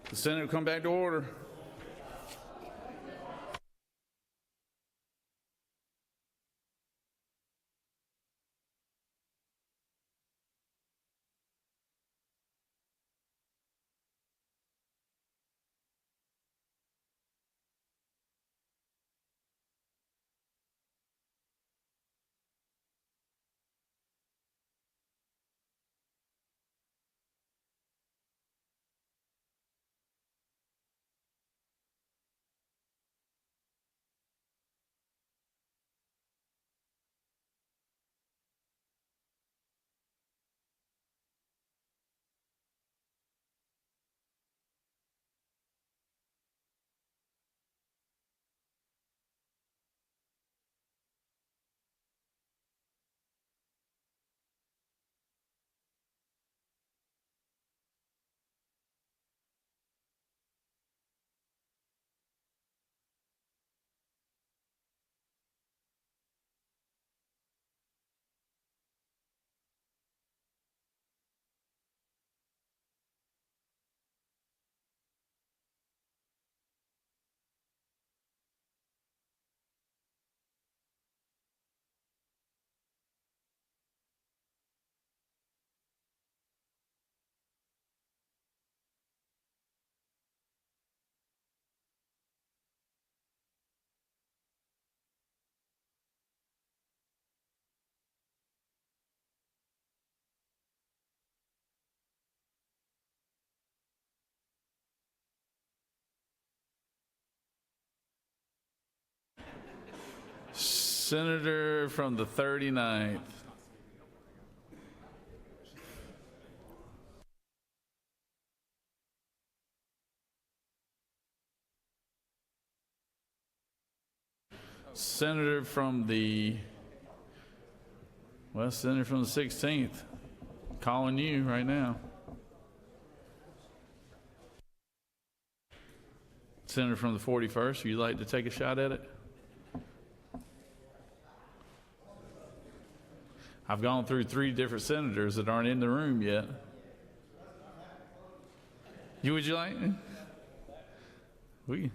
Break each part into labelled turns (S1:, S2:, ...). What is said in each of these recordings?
S1: The Senate will come back to order. Senator from the 39th. Senator from the, well, Senator from the 16th. Calling you right now. Senator from the 41st, would you like to take a shot at it? I've gone through 3 different senators that aren't in the room yet. Would you like? We.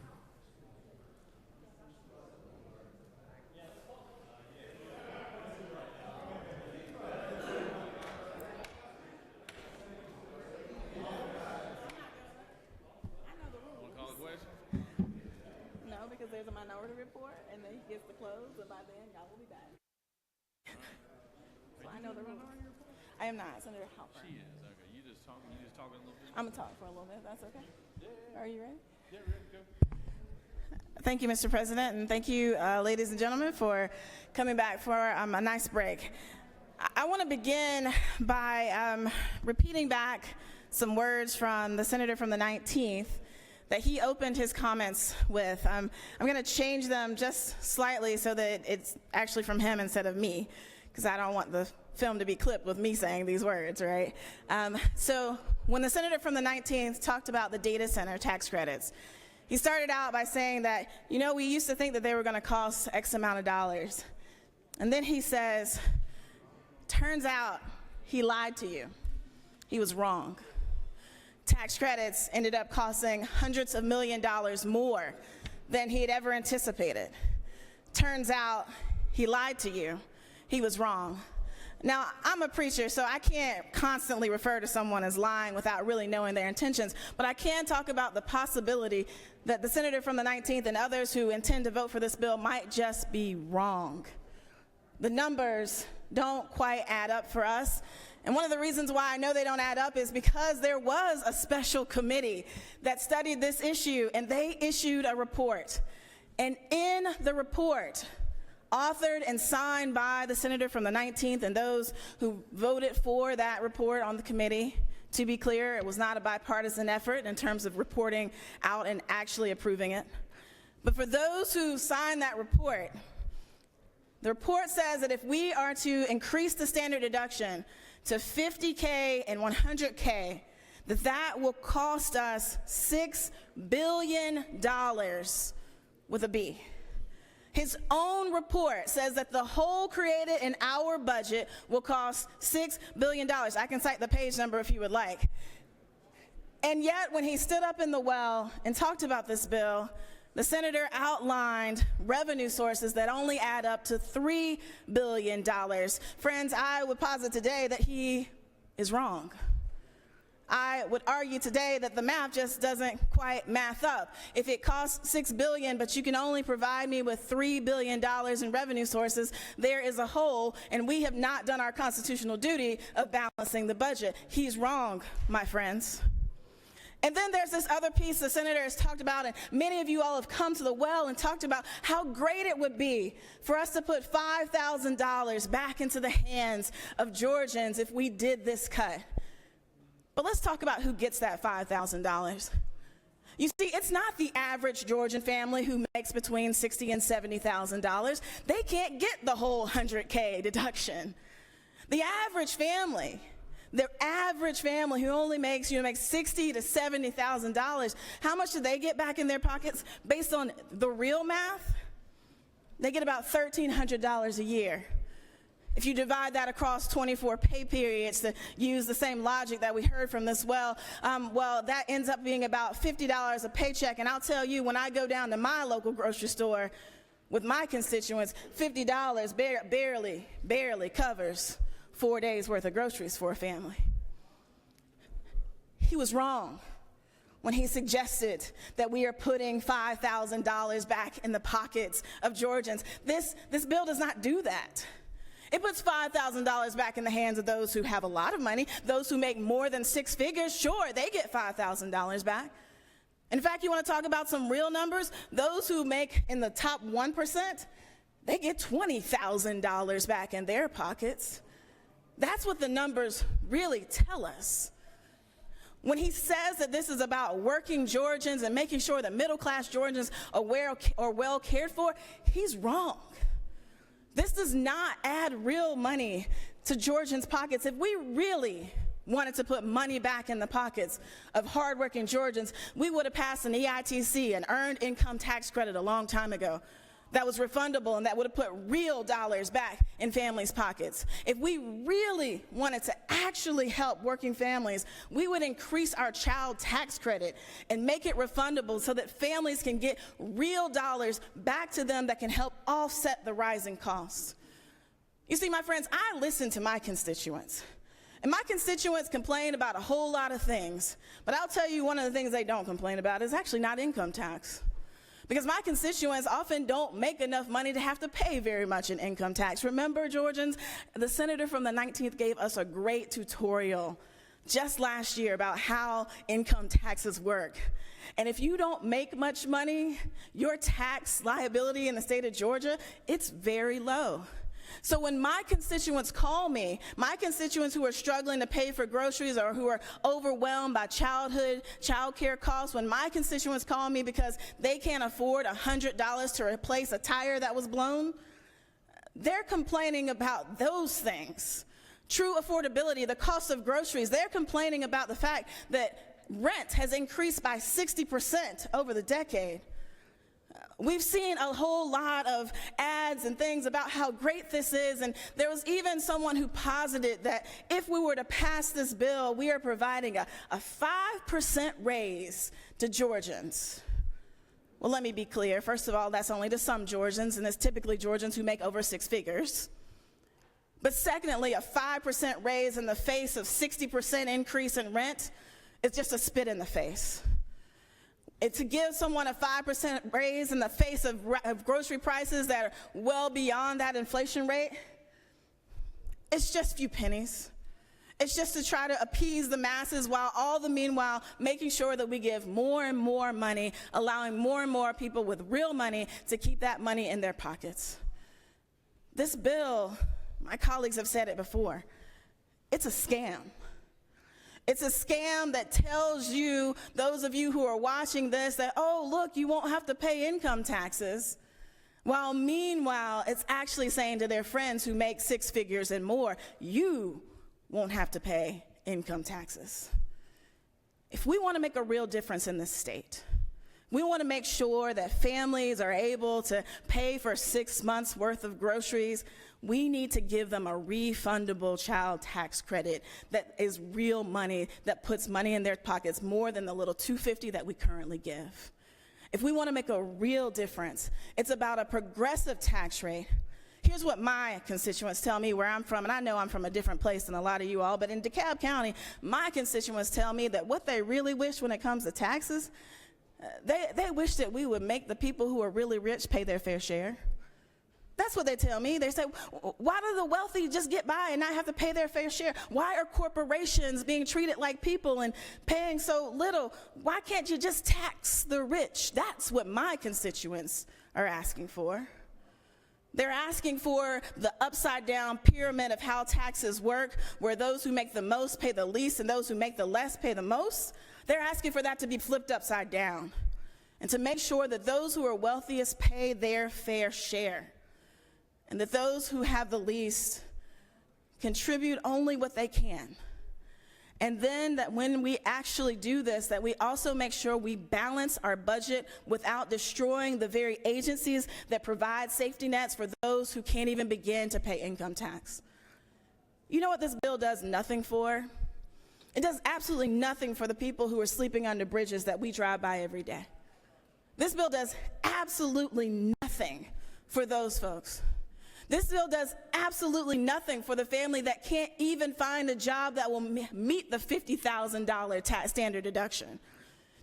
S2: No, because there's a minority report, and then he gets to close, and by then y'all will be back. So I know the rules. I am not, Senator Halpern.
S1: She is, okay. You just talking a little bit?
S2: I'm going to talk for a little bit. That's okay?
S1: Yeah.
S2: Are you ready?
S1: Yeah, ready to go.
S2: Thank you, Mr. President, and thank you, ladies and gentlemen, for coming back for a nice break. I want to begin by repeating back some words from the senator from the 19th that he opened his comments with. I'm going to change them just slightly so that it's actually from him instead of me, because I don't want the film to be clipped with me saying these words, right? So when the senator from the 19th talked about the data center tax credits, he started out by saying that, you know, we used to think that they were going to cost X amount of dollars. And then he says, turns out he lied to you. He was wrong. Tax credits ended up costing hundreds of millions of dollars more than he had ever anticipated. Turns out he lied to you. He was wrong. Now, I'm a preacher, so I can't constantly refer to someone as lying without really knowing their intentions, but I can talk about the possibility that the senator from the 19th and others who intend to vote for this bill might just be wrong. The numbers don't quite add up for us, and one of the reasons why I know they don't add up is because there was a special committee that studied this issue, and they issued a report. And in the report, authored and signed by the senator from the 19th and those who voted for that report on the committee. To be clear, it was not a bipartisan effort in terms of reporting out and actually approving it. But for those who signed that report, the report says that if we are to increase the standard deduction to $50K and $100K, that will cost us $6 billion with a B. His own report says that the whole created in our budget will cost $6 billion. I can cite the page number if you would like. And yet, when he stood up in the well and talked about this bill, the senator outlined revenue sources that only add up to $3 billion. Friends, I would posit today that he is wrong. I would argue today that the math just doesn't quite math up. If it costs $6 billion, but you can only provide me with $3 billion in revenue sources, there is a hole, and we have not done our constitutional duty of balancing the budget. He's wrong, my friends. And then there's this other piece the senator has talked about, and many of you all have come to the well and talked about how great it would be for us to put $5,000 back into the hands of Georgians if we did this cut. But let's talk about who gets that $5,000. You see, it's not the average Georgian family who makes between $60,000 and $70,000. They can't get the whole $100K deduction. The average family who only makes $60,000 to $70,000, how much do they get back in their pockets based on the real math? They get about $1,300 a year. If you divide that across 24 pay periods to use the same logic that we heard from this well, that ends up being about $50 a paycheck. And I'll tell you, when I go down to my local grocery store with my constituents, $50 barely covers 4 days worth of groceries for a family. He was wrong when he suggested that we are putting $5,000 back in the pockets of Georgians. This bill does not do that. It puts $5,000 back in the hands of those who have a lot of money. Those who make more than six figures, sure, they get $5,000 back. In fact, you want to talk about some real numbers? Those who make in the top 1%, they get $20,000 back in their pockets. That's what the numbers really tell us. When he says that this is about working Georgians and making sure that middle-class Georgians are well cared for, he's wrong. This does not add real money to Georgians' pockets. If we really wanted to put money back in the pockets of hardworking Georgians, we would have passed an EITC, an earned income tax credit, a long time ago that was refundable and that would have put real dollars back in families' pockets. If we really wanted to actually help working families, we would increase our child tax credit and make it refundable so that families can get real dollars back to them that can help offset the rising costs. You see, my friends, I listen to my constituents. And my constituents complain about a whole lot of things. But I'll tell you, one of the things they don't complain about is actually not income tax. Because my constituents often don't make enough money to have to pay very much in income tax. Remember, Georgians, the senator from the 19th gave us a great tutorial just last year about how income taxes work. And if you don't make much money, your tax liability in the state of Georgia, it's very low. So when my constituents call me, my constituents who are struggling to pay for groceries or who are overwhelmed by child care costs, when my constituents call me because they can't afford $100 to replace a tire that was blown, they're complaining about those things. True affordability, the cost of groceries, they're complaining about the fact that rent has increased by 60% over the decade. We've seen a whole lot of ads and things about how great this is, and there was even someone who posited that if we were to pass this bill, we are providing a 5% raise to Georgians. Well, let me be clear. First of all, that's only to some Georgians, and it's typically Georgians who make over six figures. But secondly, a 5% raise in the face of 60% increase in rent is just a spit in the face. To give someone a 5% raise in the face of grocery prices that are well beyond that inflation rate, it's just a few pennies. It's just to try to appease the masses while all the meanwhile making sure that we give more and more money, allowing more and more people with real money to keep that money in their pockets. This bill, my colleagues have said it before, it's a scam. It's a scam that tells you, those of you who are watching this, that, oh, look, you won't have to pay income taxes. While meanwhile, it's actually saying to their friends who make six figures and more, you won't have to pay income taxes. If we want to make a real difference in this state, We want to make sure that families are able to pay for 6 months worth of groceries. We need to give them a refundable child tax credit that is real money, that puts money in their pockets more than the little $250 that we currently give. If we want to make a real difference, it's about a progressive tax rate. Here's what my constituents tell me where I'm from, and I know I'm from a different place than a lot of you all, but in DeKalb County, my constituents tell me that what they really wish when it comes to taxes, they wish that we would make the people who are really rich pay their fair share. That's what they tell me. They say, why do the wealthy just get by and not have to pay their fair share? Why are corporations being treated like people and paying so little? Why can't you just tax the rich? That's what my constituents are asking for. They're asking for the upside down pyramid of how taxes work, where those who make the most pay the least and those who make the less pay the most. They're asking for that to be flipped upside down and to make sure that those who are wealthiest pay their fair share and that those who have the least contribute only what they can. And then that when we actually do this, that we also make sure we balance our budget without destroying the very agencies that provide safety nets for those who can't even begin to pay income tax. You know what this bill does nothing for? It does absolutely nothing for the people who are sleeping under bridges that we drive by every day. This bill does absolutely nothing for those folks. This bill does absolutely nothing for the family that can't even find a job that will meet the $50,000 standard deduction.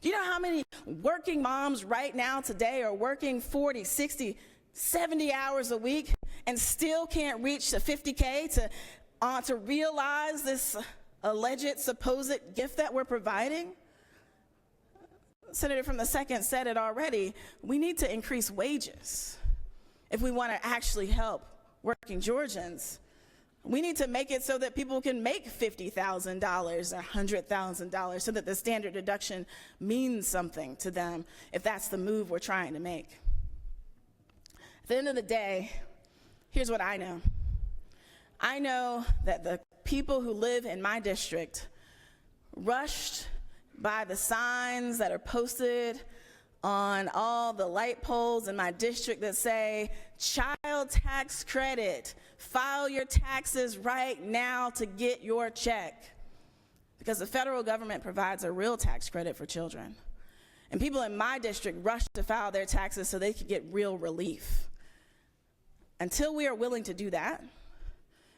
S2: Do you know how many working moms right now today are working 40, 60, 70 hours a week and still can't reach the $50K to realize this alleged supposed gift that we're providing? Senator from the 2nd said it already. We need to increase wages if we want to actually help working Georgians. We need to make it so that people can make $50,000 or $100,000 so that the standard deduction means something to them if that's the move we're trying to make. At the end of the day, here's what I know. I know that the people who live in my district, rushed by the signs that are posted on all the light poles in my district that say, child tax credit, file your taxes right now to get your check. Because the federal government provides a real tax credit for children. And people in my district rushed to file their taxes so they could get real relief. Until we are willing to do that,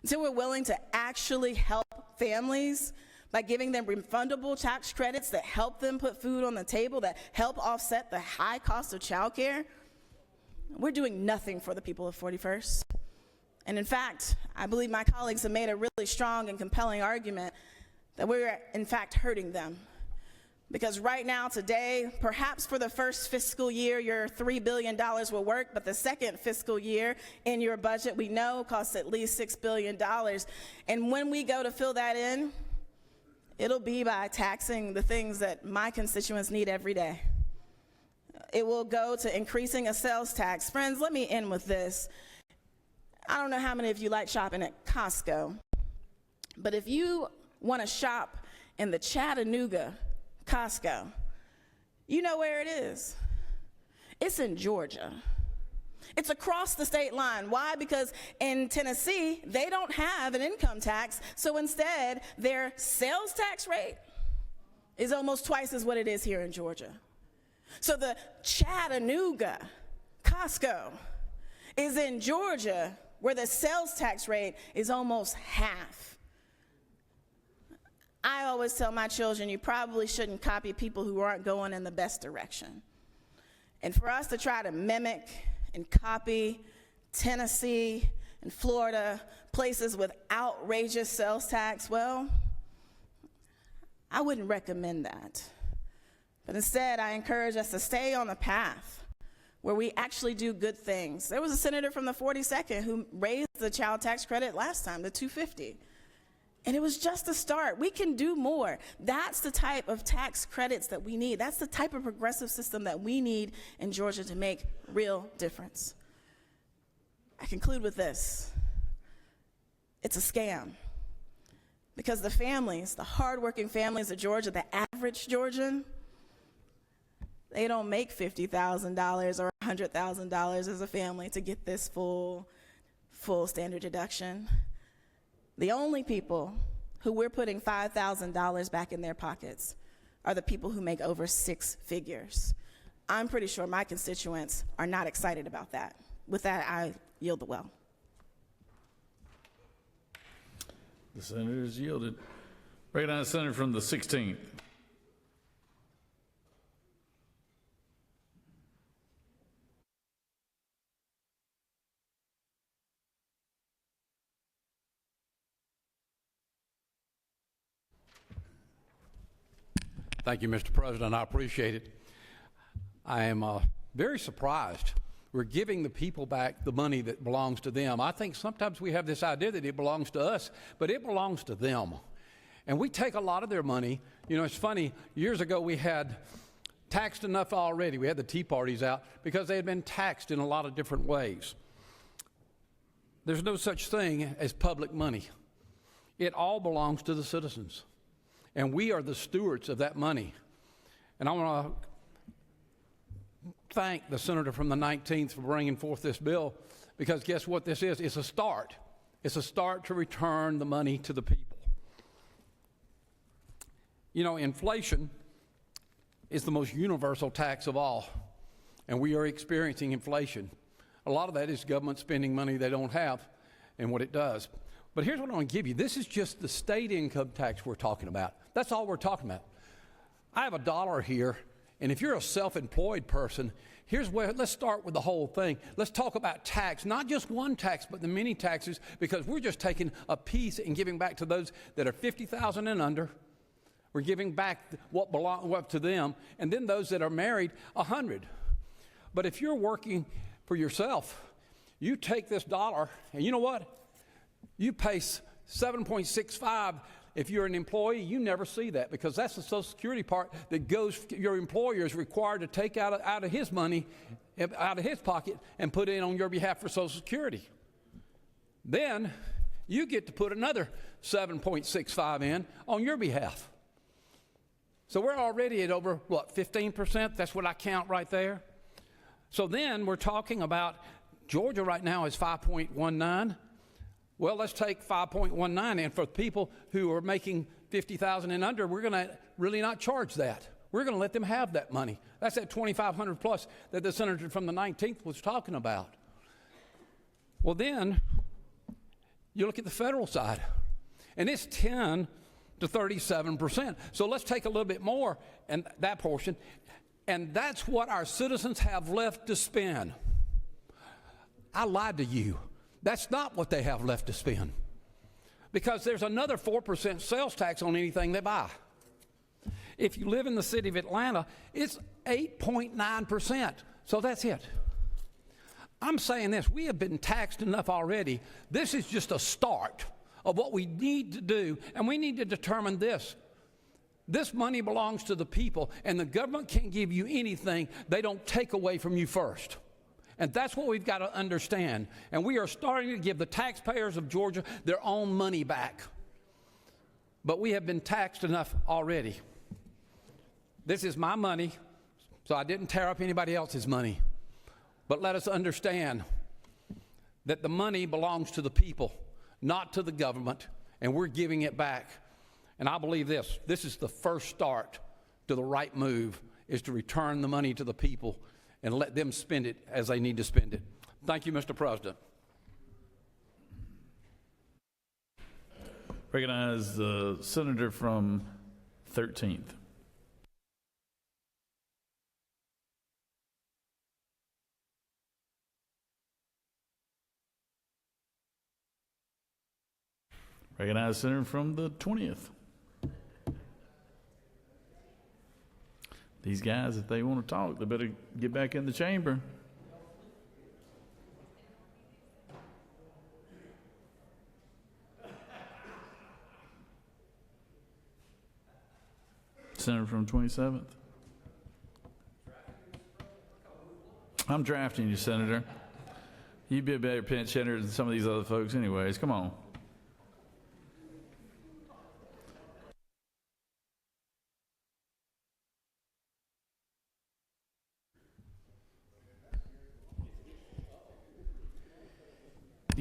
S2: until we're willing to actually help families by giving them refundable tax credits that help them put food on the table, that help offset the high cost of childcare, we're doing nothing for the people of 41st. And in fact, I believe my colleagues have made a really strong and compelling argument that we're in fact hurting them. Because right now, today, perhaps for the first fiscal year, your $3 billion will work, but the second fiscal year in your budget, we know, costs at least $6 billion. And when we go to fill that in, it'll be by taxing the things that my constituents need every day. It will go to increasing a sales tax. Friends, let me end with this. I don't know how many of you like shopping at Costco, but if you want to shop in the Chattanooga Costco, you know where it is. It's in Georgia. It's across the state line. Why? Because in Tennessee, they don't have an income tax, so instead, their sales tax rate is almost twice as what it is here in Georgia. So the Chattanooga Costco is in Georgia, where the sales tax rate is almost half. I always tell my children, you probably shouldn't copy people who aren't going in the best direction. And for us to try to mimic and copy Tennessee and Florida, places with outrageous sales tax, well, I wouldn't recommend that. But instead, I encourage us to stay on the path where we actually do good things. There was a senator from the 42nd who raised the child tax credit last time to $250. And it was just a start. We can do more. That's the type of tax credits that we need. That's the type of progressive system that we need in Georgia to make real difference. I conclude with this. It's a scam. Because the families, the hardworking families of Georgia, the average Georgian, They don't make $50,000 or $100,000 as a family to get this full standard deduction. The only people who we're putting $5,000 back in their pockets are the people who make over six figures. I'm pretty sure my constituents are not excited about that. With that, I yield the well.
S1: The senator is yielded. Recognize the senator from the 16th.
S3: Thank you, Mr. President. I appreciate it. I am very surprised. We're giving the people back the money that belongs to them. I think sometimes we have this idea that it belongs to us, but it belongs to them. And we take a lot of their money. You know, it's funny, years ago we had taxed enough already. We had the Tea Parties out because they had been taxed in a lot of different ways. There's no such thing as public money. It all belongs to the citizens. And we are the stewards of that money. And I want to thank the senator from the 19th for bringing forth this bill, because guess what this is? It's a start. It's a start to return the money to the people. You know, inflation is the most universal tax of all, and we are experiencing inflation. A lot of that is government spending money they don't have and what it does. But here's what I want to give you. This is just the state income tax we're talking about. That's all we're talking about. I have $1 here, and if you're a self-employed person, here's where, let's start with the whole thing. Let's talk about tax, not just one tax, but the many taxes, because we're just taking a piece and giving back to those that are $50,000 and under. We're giving back what belongs to them, and then those that are married, $100. But if you're working for yourself, you take this dollar, and you know what? You pay 7.65. If you're an employee, you never see that, because that's the Social Security part that goes, your employer is required to take out of his money, out of his pocket, and put it on your behalf for Social Security. Then you get to put another 7.65 in on your behalf. So we're already at over, what, 15%? That's what I count right there. So then we're talking about, Georgia right now is 5.19. Well, let's take 5.19, and for people who are making $50,000 and under, we're going to really not charge that. We're going to let them have that money. That's that $2,500 plus that the senator from the 19th was talking about. Well, then you look at the federal side, and it's 10 to 37%. So let's take a little bit more and that portion, and that's what our citizens have left to spend. I lied to you. That's not what they have left to spend, because there's another 4% sales tax on anything they buy. If you live in the city of Atlanta, it's 8.9%. So that's it. I'm saying this, we have been taxed enough already. This is just a start of what we need to do, and we need to determine this. This money belongs to the people, and the government can't give you anything they don't take away from you first. And that's what we've got to understand. And we are starting to give the taxpayers of Georgia their own money back. But we have been taxed enough already. This is my money, so I didn't tear up anybody else's money. But let us understand that the money belongs to the people, not to the government, and we're giving it back. And I believe this is the first start to the right move, is to return the money to the people and let them spend it as they need to spend it. Thank you, Mr. President.
S1: Recognize the senator from 13th. Recognize the senator from the 20th. These guys, if they want to talk, they better get back in the chamber. Senator from 27th. I'm drafting you, Senator. You'd be a better pinch hitter than some of these other folks anyways. Come on.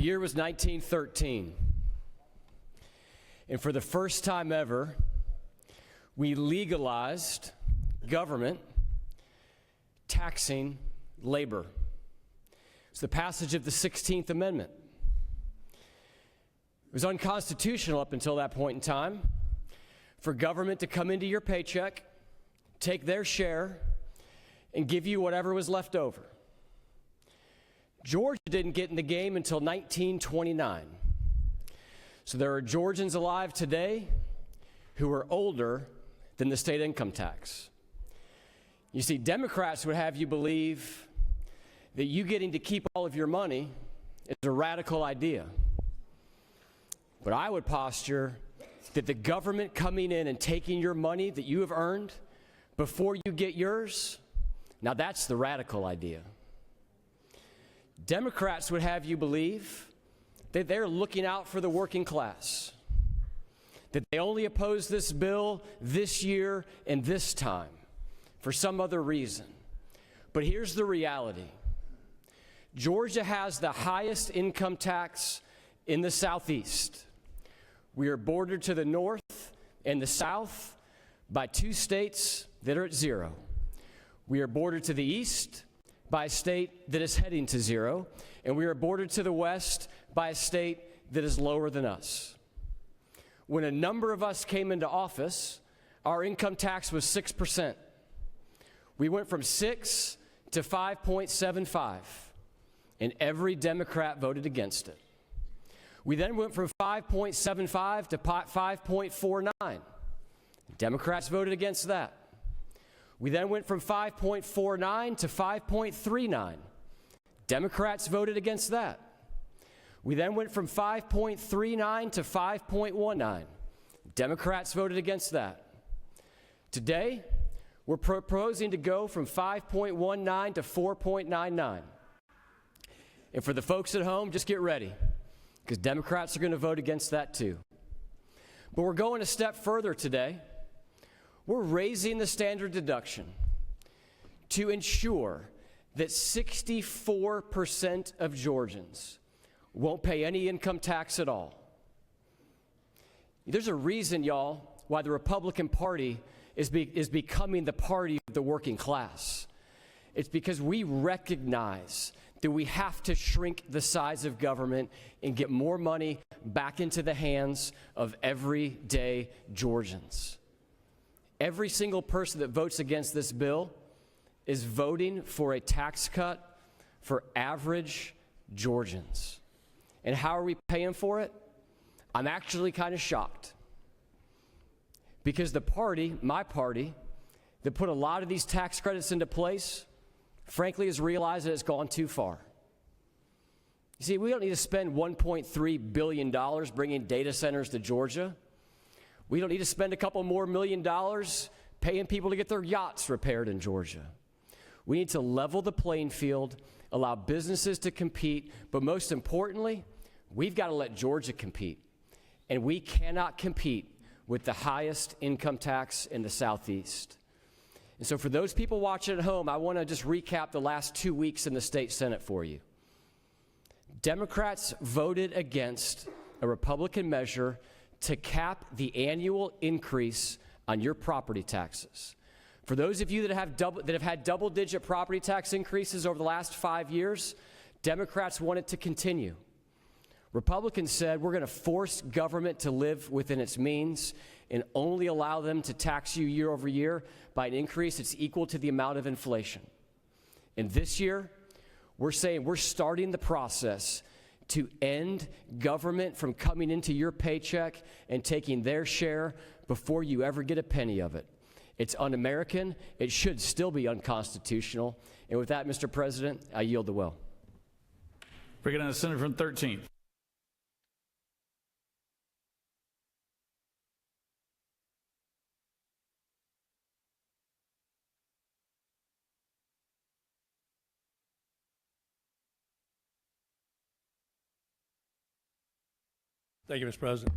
S4: The year was 1913. And for the first time ever, we legalized government taxing labor. It's the passage of the 16th Amendment. It was unconstitutional up until that point in time for government to come into your paycheck, take their share, and give you whatever was left over. Georgia didn't get in the game until 1929. So there are Georgians alive today who are older than the state income tax. You see, Democrats would have you believe that you getting to keep all of your money is a radical idea. But I would posture that the government coming in and taking your money that you have earned before you get yours, now that's the radical idea. Democrats would have you believe that they're looking out for the working class, that they only oppose this bill this year and this time for some other reason. But here's the reality. Georgia has the highest income tax in the Southeast. We are bordered to the north and the south by two states that are at zero. We are bordered to the east by a state that is heading to zero, and we are bordered to the west by a state that is lower than us. When a number of us came into office, our income tax was 6%. We went from 6 to 5.75, and every Democrat voted against it. We then went from 5.75 to 5.49. Democrats voted against that. We then went from 5.49 to 5.39. Democrats voted against that. We then went from 5.39 to 5.19. Democrats voted against that. Today, we're proposing to go from 5.19 to 4.99. And for the folks at home, just get ready, because Democrats are going to vote against that too. But we're going a step further today. We're raising the standard deduction to ensure that 64% of Georgians won't pay any income tax at all. There's a reason, y'all, why the Republican Party is becoming the party of the working class. It's because we recognize that we have to shrink the size of government and get more money back into the hands of everyday Georgians. Every single person that votes against this bill is voting for a tax cut for average Georgians. And how are we paying for it? I'm actually kind of shocked. Because the party, my party, that put a lot of these tax credits into place, frankly, has realized that it's gone too far. You see, we don't need to spend $1.3 billion bringing data centers to Georgia. We don't need to spend a couple more $1 million paying people to get their yachts repaired in Georgia. We need to level the playing field, allow businesses to compete, but most importantly, we've got to let Georgia compete. And we cannot compete with the highest income tax in the Southeast. And so for those people watching at home, I want to just recap the last 2 weeks in the state Senate for you. Democrats voted against a Republican measure to cap the annual increase on your property taxes. For those of you that have had double-digit property tax increases over the last 5 years, Democrats want it to continue. Republicans said we're going to force government to live within its means and only allow them to tax you year over year by an increase that's equal to the amount of inflation. And this year, we're saying we're starting the process to end government from coming into your paycheck and taking their share before you ever get a penny of it. It's un-American. It should still be unconstitutional. And with that, Mr. President, I yield the will.
S1: Bring it on the Senator from 13th.
S5: Thank you, Mr. President.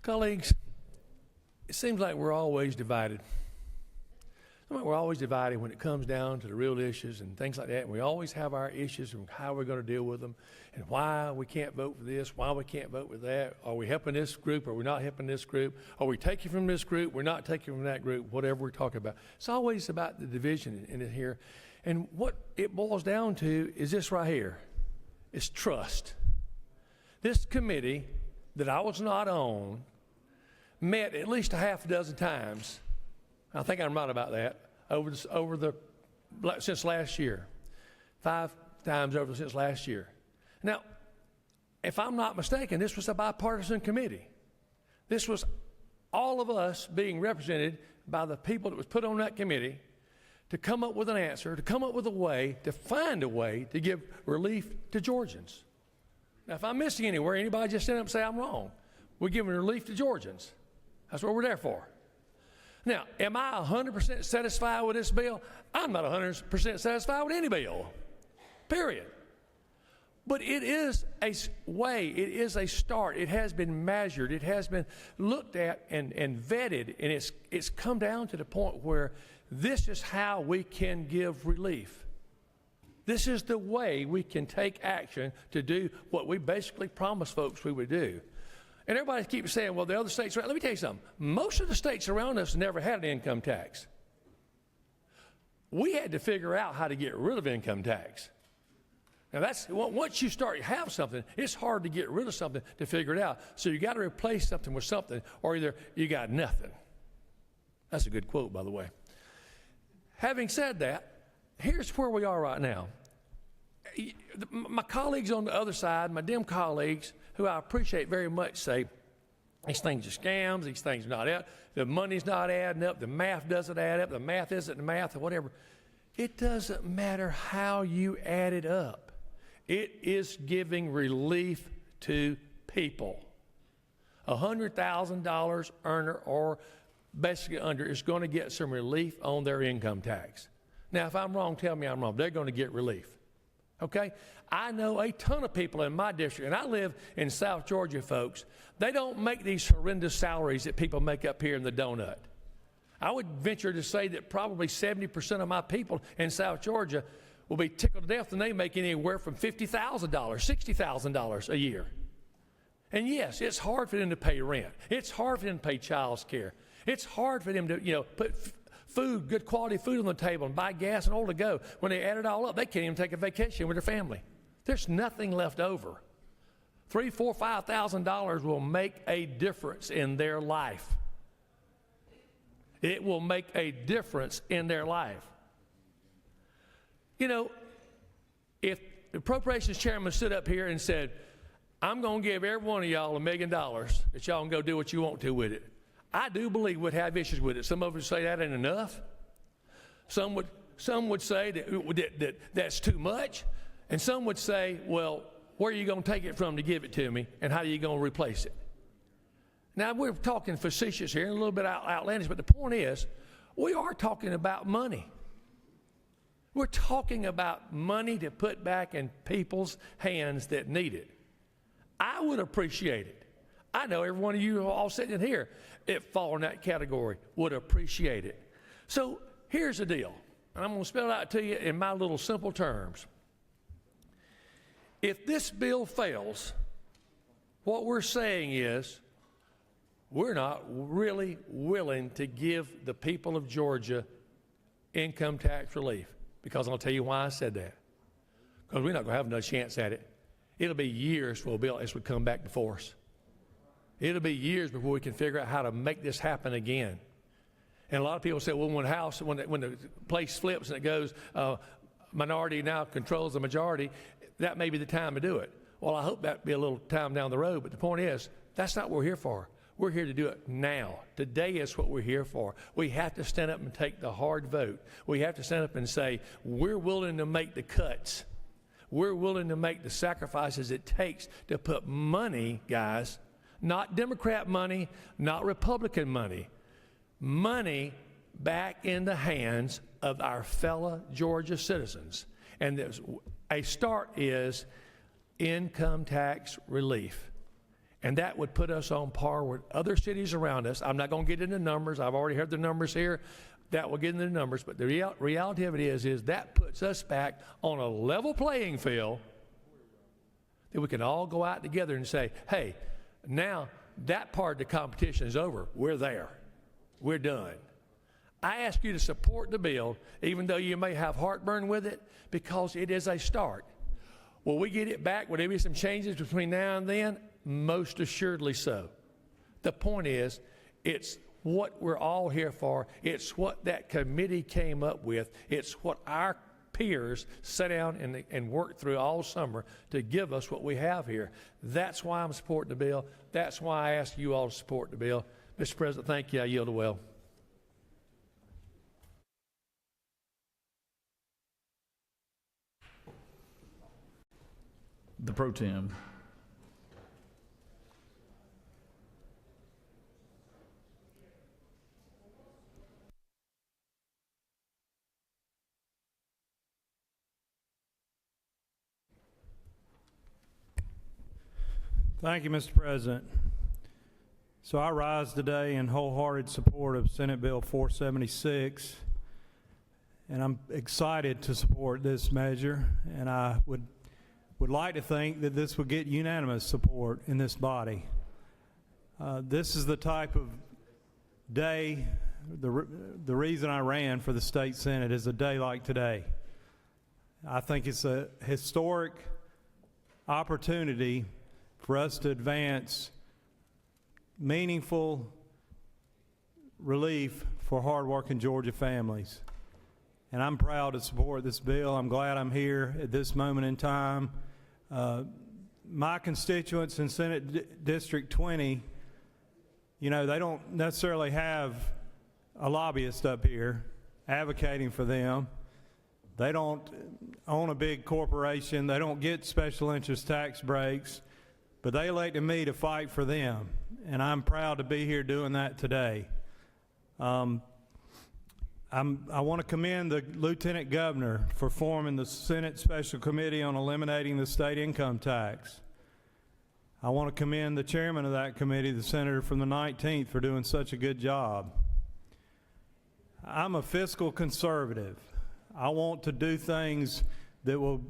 S5: Colleagues, it seems like we're always divided. I mean, we're always divided when it comes down to the real issues and things like that. And we always have our issues and how we're going to deal with them and why we can't vote for this, why we can't vote with that. Are we helping this group? Are we not helping this group? Are we taking from this group? We're not taking from that group, whatever we're talking about. It's always about the division in it here. And what it boils down to is this right here. It's trust. This committee that I was not on met at least a half a dozen times. I think I'm right about that. Since last year, 5 times over since last year. Now, if I'm not mistaken, this was a bipartisan committee. This was all of us being represented by the people that was put on that committee to come up with an answer, to come up with a way, to find a way to give relief to Georgians. Now, if I'm missing anywhere, anybody just stand up and say I'm wrong. We're giving relief to Georgians. That's what we're there for. Now, am I 100% satisfied with this bill? I'm not 100% satisfied with any bill, period. But it is a way, it is a start. It has been measured, it has been looked at and vetted, and it's come down to the point where this is how we can give relief. This is the way we can take action to do what we basically promised folks we would do. And everybody keeps saying, well, the other states, let me tell you something. Most of the states around us never had an income tax. We had to figure out how to get rid of income tax. Now, once you start to have something, it's hard to get rid of something to figure it out. So you got to replace something with something, or either you got nothing. That's a good quote, by the way. Having said that, here's where we are right now. My colleagues on the other side, my Dem colleagues, who I appreciate very much, say these things are scams, these things are not out, the money's not adding up, the math doesn't add up, the math isn't the math, or whatever. It doesn't matter how you add it up. It is giving relief to people. $100,000 earner or basically under is going to get some relief on their income tax. Now, if I'm wrong, tell me I'm wrong. They're going to get relief. Okay? I know a ton of people in my district, and I live in South Georgia, folks. They don't make these horrendous salaries that people make up here in the donut. I would venture to say that probably 70% of my people in South Georgia will be tickled to death, and they make anywhere from $50,000, $60,000 a year. And yes, it's hard for them to pay rent. It's hard for them to pay child's care. It's hard for them to, put food, good quality food on the table and buy gas and oil to go. When they add it all up, they can't even take a vacation with their family. There's nothing left over. $3,000, $4,000, $5,000 will make a difference in their life. It will make a difference in their life. If the appropriations chairman stood up here and said, I'm going to give every one of y'all $1 million that y'all can go do what you want to with it, I do believe we'd have issues with it. Some of us say that ain't enough. Some would say that that's too much. And some would say, well, where are you going to take it from to give it to me, and how are you going to replace it? Now, we're talking facetious here and a little bit outlandish, but the point is, we are talking about money. We're talking about money to put back in people's hands that need it. I would appreciate it. I know every one of you all sitting here, if fall in that category, would appreciate it. So here's the deal, and I'm going to spell it out to you in my little simple terms. If this bill fails, what we're saying is we're not really willing to give the people of Georgia income tax relief. Because I'll tell you why I said that. Because we're not going to have another chance at it. It'll be years before a bill would come back before us. It'll be years before we can figure out how to make this happen again. And a lot of people say, well, when the place flips and it goes, minority now controls the majority, that may be the time to do it. Well, I hope that'll be a little time down the road. But the point is, that's not what we're here for. We're here to do it now. Today is what we're here for. We have to stand up and take the hard vote. We have to stand up and say, we're willing to make the cuts. We're willing to make the sacrifices it takes to put money, guys, not Democrat money, not Republican money, money back in the hands of our fellow Georgia citizens. And a start is income tax relief. And that would put us on par with other cities around us. I'm not going to get into numbers. I've already heard the numbers here. that will get into the numbers, but the reality of it is that puts us back on a level playing field that we can all go out together and say, hey, now that part of the competition is over. We're there. We're done. I ask you to support the bill, even though you may have heartburn with it, because it is a start. Will we get it back? Will there be some changes between now and then? Most assuredly so. The point is, it's what we're all here for. It's what that committee came up with. It's what our peers sat down and worked through all summer to give us what we have here. That's why I'm supporting the bill. That's why I ask you all to support the bill. Mr. President, thank you. I yield the well.
S1: The pro tem.
S6: Thank you, Mr. President. So I rise today in wholehearted support of Senate Bill 476, and I'm excited to support this measure, and I would like to think that this would get unanimous support in this body. This is the type of day, the reason I ran for the state Senate is a day like today. I think it's a historic opportunity for us to advance meaningful relief for hardworking Georgia families. And I'm proud to support this bill. I'm glad I'm here at this moment in time. My constituents in Senate District 20, you know, they don't necessarily have a lobbyist up here advocating for them. They don't own a big corporation. They don't get special interest tax breaks. But they elected me to fight for them, and I'm proud to be here doing that today. I want to commend the Lieutenant Governor for forming the Senate Special Committee on eliminating the state income tax. I want to commend the chairman of that committee, the senator from the 19th, for doing such a good job. I'm a fiscal conservative. I want to do things that will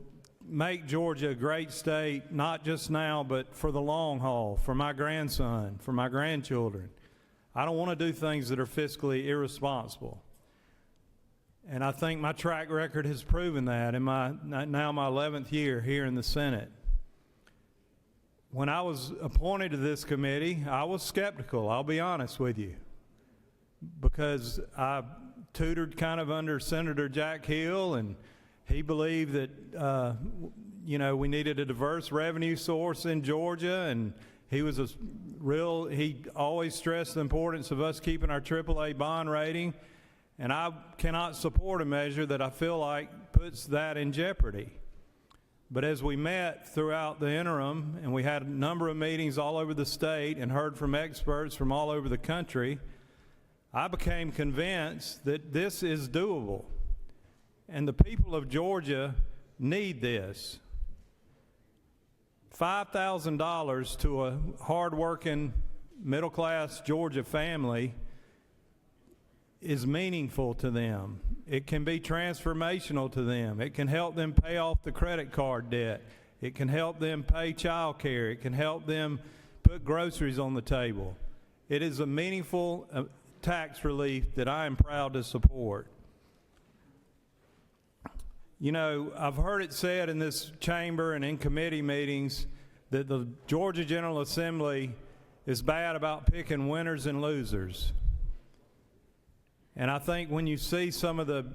S6: make Georgia a great state, not just now, but for the long haul, for my grandson, for my grandchildren. I don't want to do things that are fiscally irresponsible. And I think my track record has proven that in my 11th year here in the Senate. When I was appointed to this committee, I was skeptical, I'll be honest with you, because I tutored kind of under Senator Jack Hill, and he believed that, we needed a diverse revenue source in Georgia, and he always stressed the importance of us keeping our AAA bond rating, and I cannot support a measure that I feel like puts that in jeopardy. But as we met throughout the interim, and we had a number of meetings all over the state and heard from experts from all over the country, I became convinced that this is doable. And the people of Georgia need this. $5,000 to a hardworking, middle-class Georgia family is meaningful to them. It can be transformational to them. It can help them pay off the credit card debt. It can help them pay child care. It can help them put groceries on the table. It is a meaningful tax relief that I am proud to support. You know, I've heard it said in this chamber and in committee meetings that the Georgia General Assembly is bad about picking winners and losers. And I think when you see some of the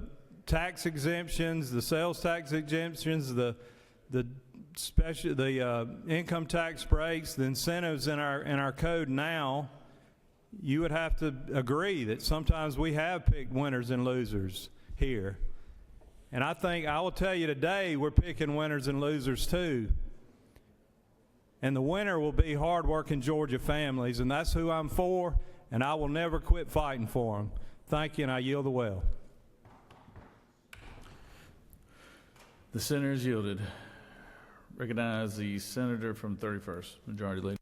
S6: tax exemptions, the sales tax exemptions, the income tax breaks, the incentives in our code now, you would have to agree that sometimes we have picked winners and losers here. And I will tell you today, we're picking winners and losers too. And the winner will be hardworking Georgia families, and that's who I'm for, and I will never quit fighting for them. Thank you, and I yield the well.
S1: The senator is yielded. Recognize the senator from 31st, Majority Leader.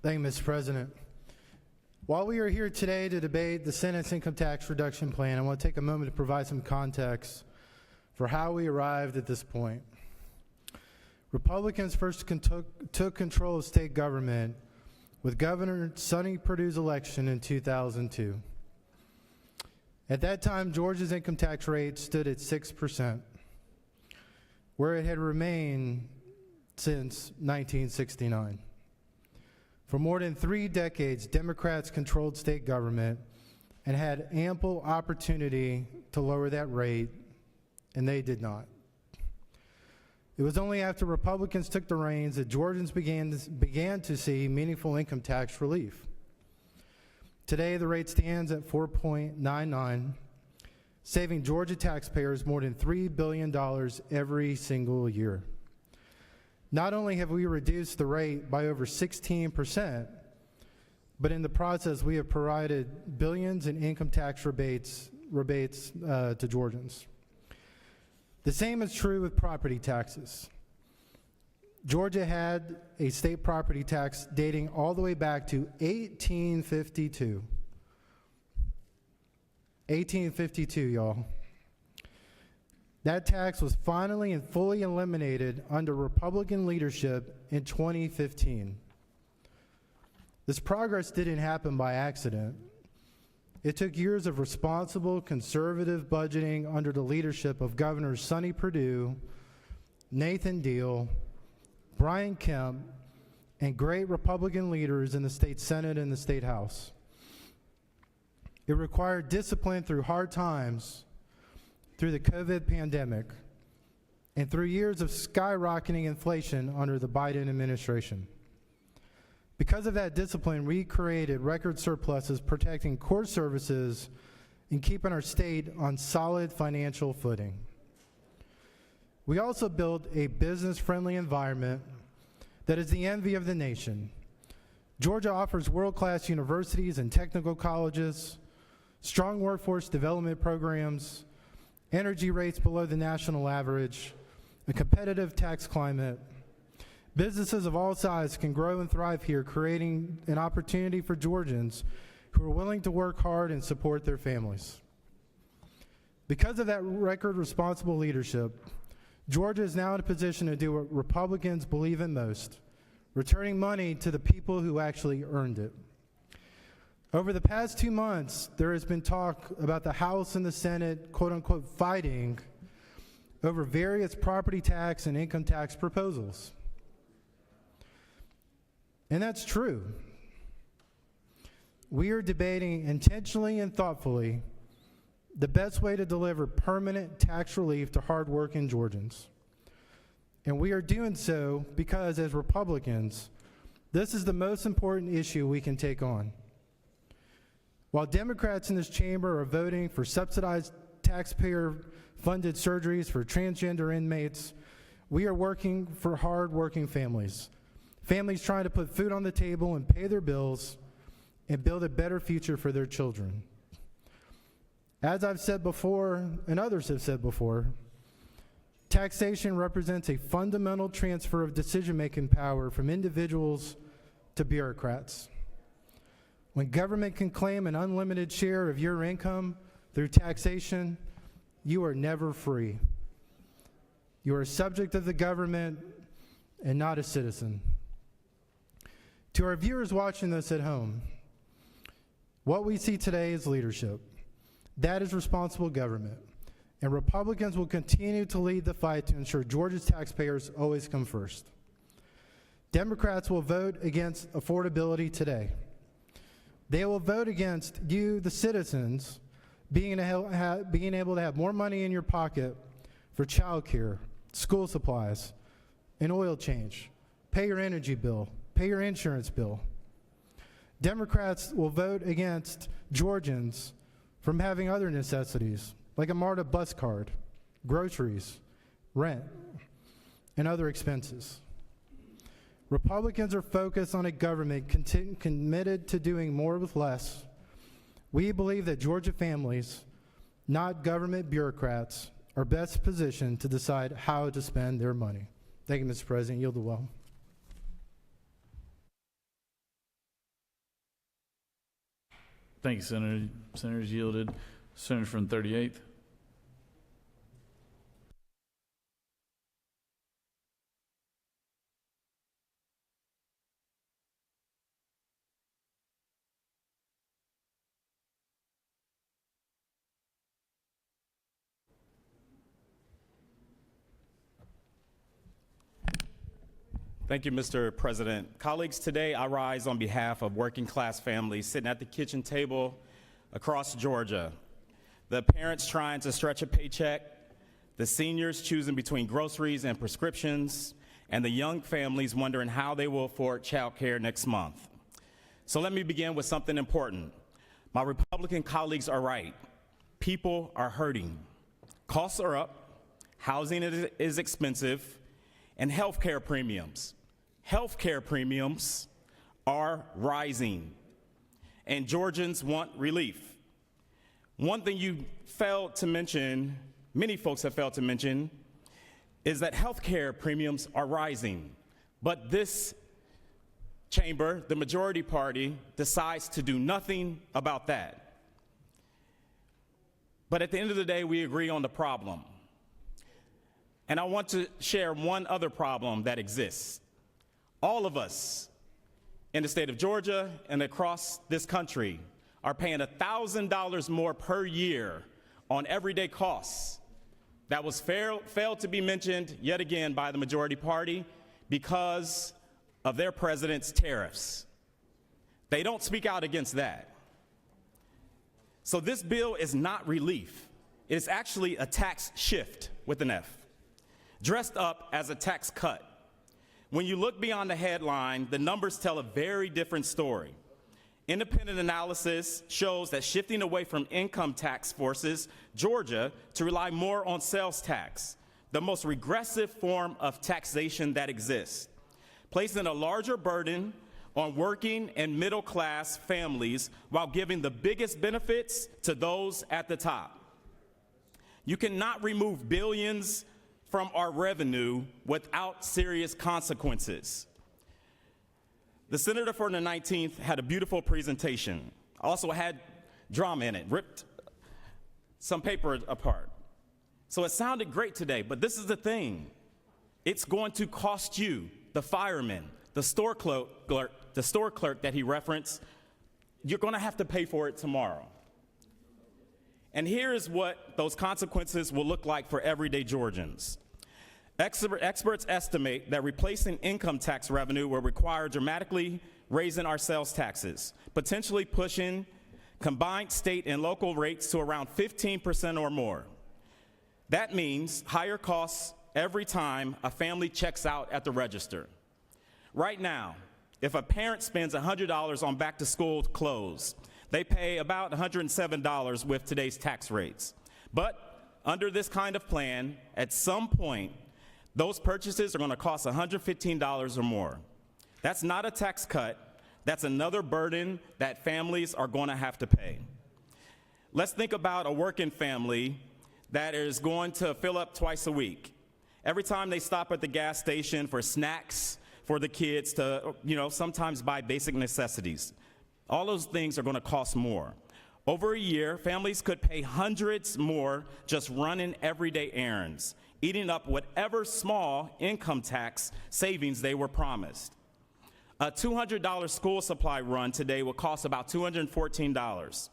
S7: Thank you, Mr. President. While we are here today to debate the Senate's income tax reduction plan, I want to take a moment to provide some context for how we arrived at this point. Republicans first took control of state government with Governor Sonny Perdue's election in 2002. At that time, Georgia's income tax rate stood at 6%, where it had remained since 1969. For more than 3 decades, Democrats controlled state government and had ample opportunity to lower that rate, and they did not. It was only after Republicans took the reins that Georgians began to see meaningful income tax relief. Today, the rate stands at 4.99, saving Georgia taxpayers more than $3 billion every single year. Not only have we reduced the rate by over 16%, but in the process, we have provided billions in income tax rebates to Georgians. The same is true with property taxes. Georgia had a state property tax dating all the way back to 1852. 1852, y'all. That tax was finally and fully eliminated under Republican leadership in 2015. This progress didn't happen by accident. It took years of responsible, conservative budgeting under the leadership of Governors Sonny Perdue, Nathan Deal, Brian Kemp, and great Republican leaders in the state Senate and the state House. It required discipline through hard times, through the COVID pandemic, and through years of skyrocketing inflation under the Biden administration. Because of that discipline, we created record surpluses protecting core services and keeping our state on solid financial footing. We also built a business-friendly environment that is the envy of the nation. Georgia offers world-class universities and technical colleges, strong workforce development programs, energy rates below the national average, a competitive tax climate. Businesses of all sizes can grow and thrive here, creating an opportunity for Georgians who are willing to work hard and support their families. Because of that record responsible leadership, Georgia is now in a position to do what Republicans believe in most, returning money to the people who actually earned it. Over the past 2 months, there has been talk about the House and the Senate, quote unquote, fighting over various property tax and income tax proposals. And that's true. We are debating intentionally and thoughtfully the best way to deliver permanent tax relief to hardworking Georgians. And we are doing so because, as Republicans, this is the most important issue we can take on. While Democrats in this chamber are voting for subsidized taxpayer-funded surgeries for transgender inmates, we are working for hard-working families. Families trying to put food on the table and pay their bills and build a better future for their children. As I've said before, and others have said before, taxation represents a fundamental transfer of decision-making power from individuals to bureaucrats. When government can claim an unlimited share of your income through taxation, you are never free. You are a subject of the government and not a citizen. To our viewers watching this at home, what we see today is leadership. That is responsible government. And Republicans will continue to lead the fight to ensure Georgia's taxpayers always come first. Democrats will vote against affordability today. They will vote against you, the citizens, being able to have more money in your pocket for child care, school supplies, an oil change, pay your energy bill, pay your insurance bill. Democrats will vote against Georgians from having other necessities, like a MARTA bus card, groceries, rent, and other expenses. Republicans are focused on a government committed to doing more with less. We believe that Georgia families, not government bureaucrats, are best positioned to decide how to spend their money. Thank you, Mr. President. Yield the well.
S1: Thank you, Senator. Senator's yielded. Senator from 38th.
S8: Thank you, Mr. President. Colleagues, today I rise on behalf of working class families sitting at the kitchen table across Georgia. The parents trying to stretch a paycheck, the seniors choosing between groceries and prescriptions, and the young families wondering how they will afford child care next month. So let me begin with something important. My Republican colleagues are right. People are hurting. Costs are up, housing is expensive, and healthcare premiums. Healthcare premiums are rising, and Georgians want relief. One thing you failed to mention, many folks have failed to mention, is that healthcare premiums are rising, but this chamber, the majority party, decides to do nothing about that. But at the end of the day, we agree on the problem. And I want to share one other problem that exists. All of us in the state of Georgia and across this country are paying $1,000 more per year on everyday costs. That was failed to be mentioned yet again by the majority party because of their president's tariffs. They don't speak out against that. So this bill is not relief. It is actually a tax shift with an F, dressed up as a tax cut. When you look beyond the headline, the numbers tell a very different story. Independent analysis shows that shifting away from income tax forces Georgia to rely more on sales tax, the most regressive form of taxation that exists, placing a larger burden on working and middle-class families while giving the biggest benefits to those at the top. You cannot remove billions from our revenue without serious consequences. The senator for the 19th had a beautiful presentation. Also had drama in it, ripped some paper apart. So it sounded great today, but this is the thing. It's going to cost you, the fireman, the store clerk that he referenced. You're going to have to pay for it tomorrow. And here is what those consequences will look like for everyday Georgians. Experts estimate that replacing income tax revenue will require dramatically raising our sales taxes, potentially pushing combined state and local rates to around 15% or more. That means higher costs every time a family checks out at the register. Right now, if a parent spends $100 on back-to-school clothes, they pay about $107 with today's tax rates. But under this kind of plan, at some point, those purchases are going to cost $115 or more. That's not a tax cut. That's another burden that families are going to have to pay. Let's think about a working family that is going to fill up twice a week. Every time they stop at the gas station for snacks for the kids to, sometimes buy basic necessities. All those things are going to cost more. Over a year, families could pay hundreds more just running everyday errands, eating up whatever small income tax savings they were promised. A $200 school supply run today will cost about $214.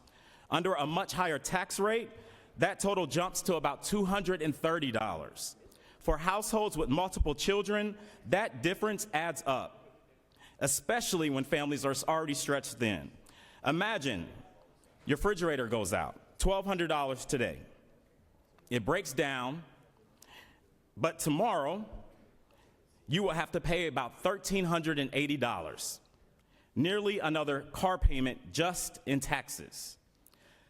S8: Under a much higher tax rate, that total jumps to about $230. For households with multiple children, that difference adds up, especially when families are already stretched thin. Imagine your refrigerator goes out, $1,200 today. It breaks down, but tomorrow you will have to pay about $1,380, nearly another car payment just in taxes.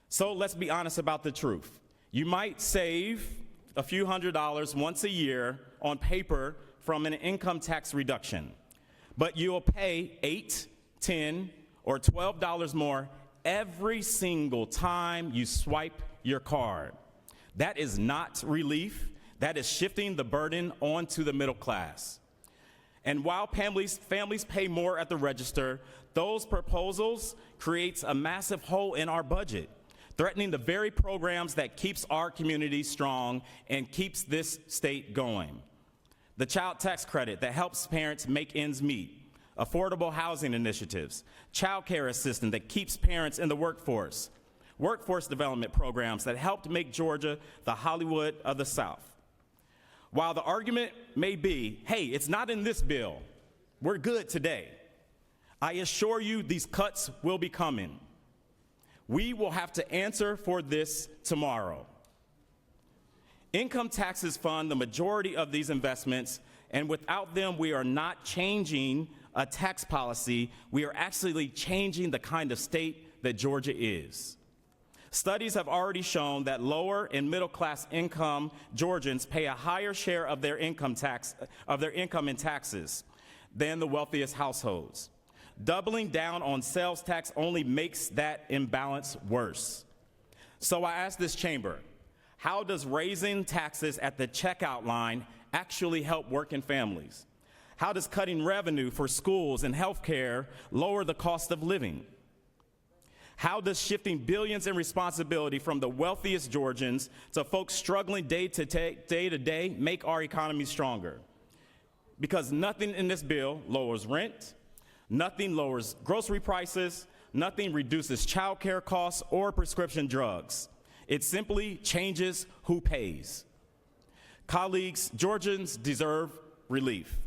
S8: So let's be honest about the truth. You might save a few $100s once a year on paper from an income tax reduction, but you'll pay $8, $10, or $12 more every single time you swipe your card. That is not relief. That is shifting the burden onto the middle class. And while families pay more at the register, those proposals creates a massive hole in our budget, threatening the very programs that keeps our community strong and keeps this state going. The child tax credit that helps parents make ends meet, affordable housing initiatives, child care assistance that keeps parents in the workforce, workforce development programs that helped make Georgia the Hollywood of the South. While the argument may be, hey, it's not in this bill, we're good today, I assure you these cuts will be coming. We will have to answer for this tomorrow. Income taxes fund the majority of these investments, and without them, we are not changing a tax policy. We are actually changing the kind of state that Georgia is. Studies have already shown that lower and middle class income Georgians pay a higher share of their income in taxes than the wealthiest households. Doubling down on sales tax only makes that imbalance worse. So I ask this chamber, how does raising taxes at the checkout line actually help working families? How does cutting revenue for schools and health care lower the cost of living? How does shifting billions in responsibility from the wealthiest Georgians to folks struggling day to day make our economy stronger? Because nothing in this bill lowers rent, nothing lowers grocery prices, nothing reduces child care costs or prescription drugs. It simply changes who pays. Colleagues, Georgians deserve relief,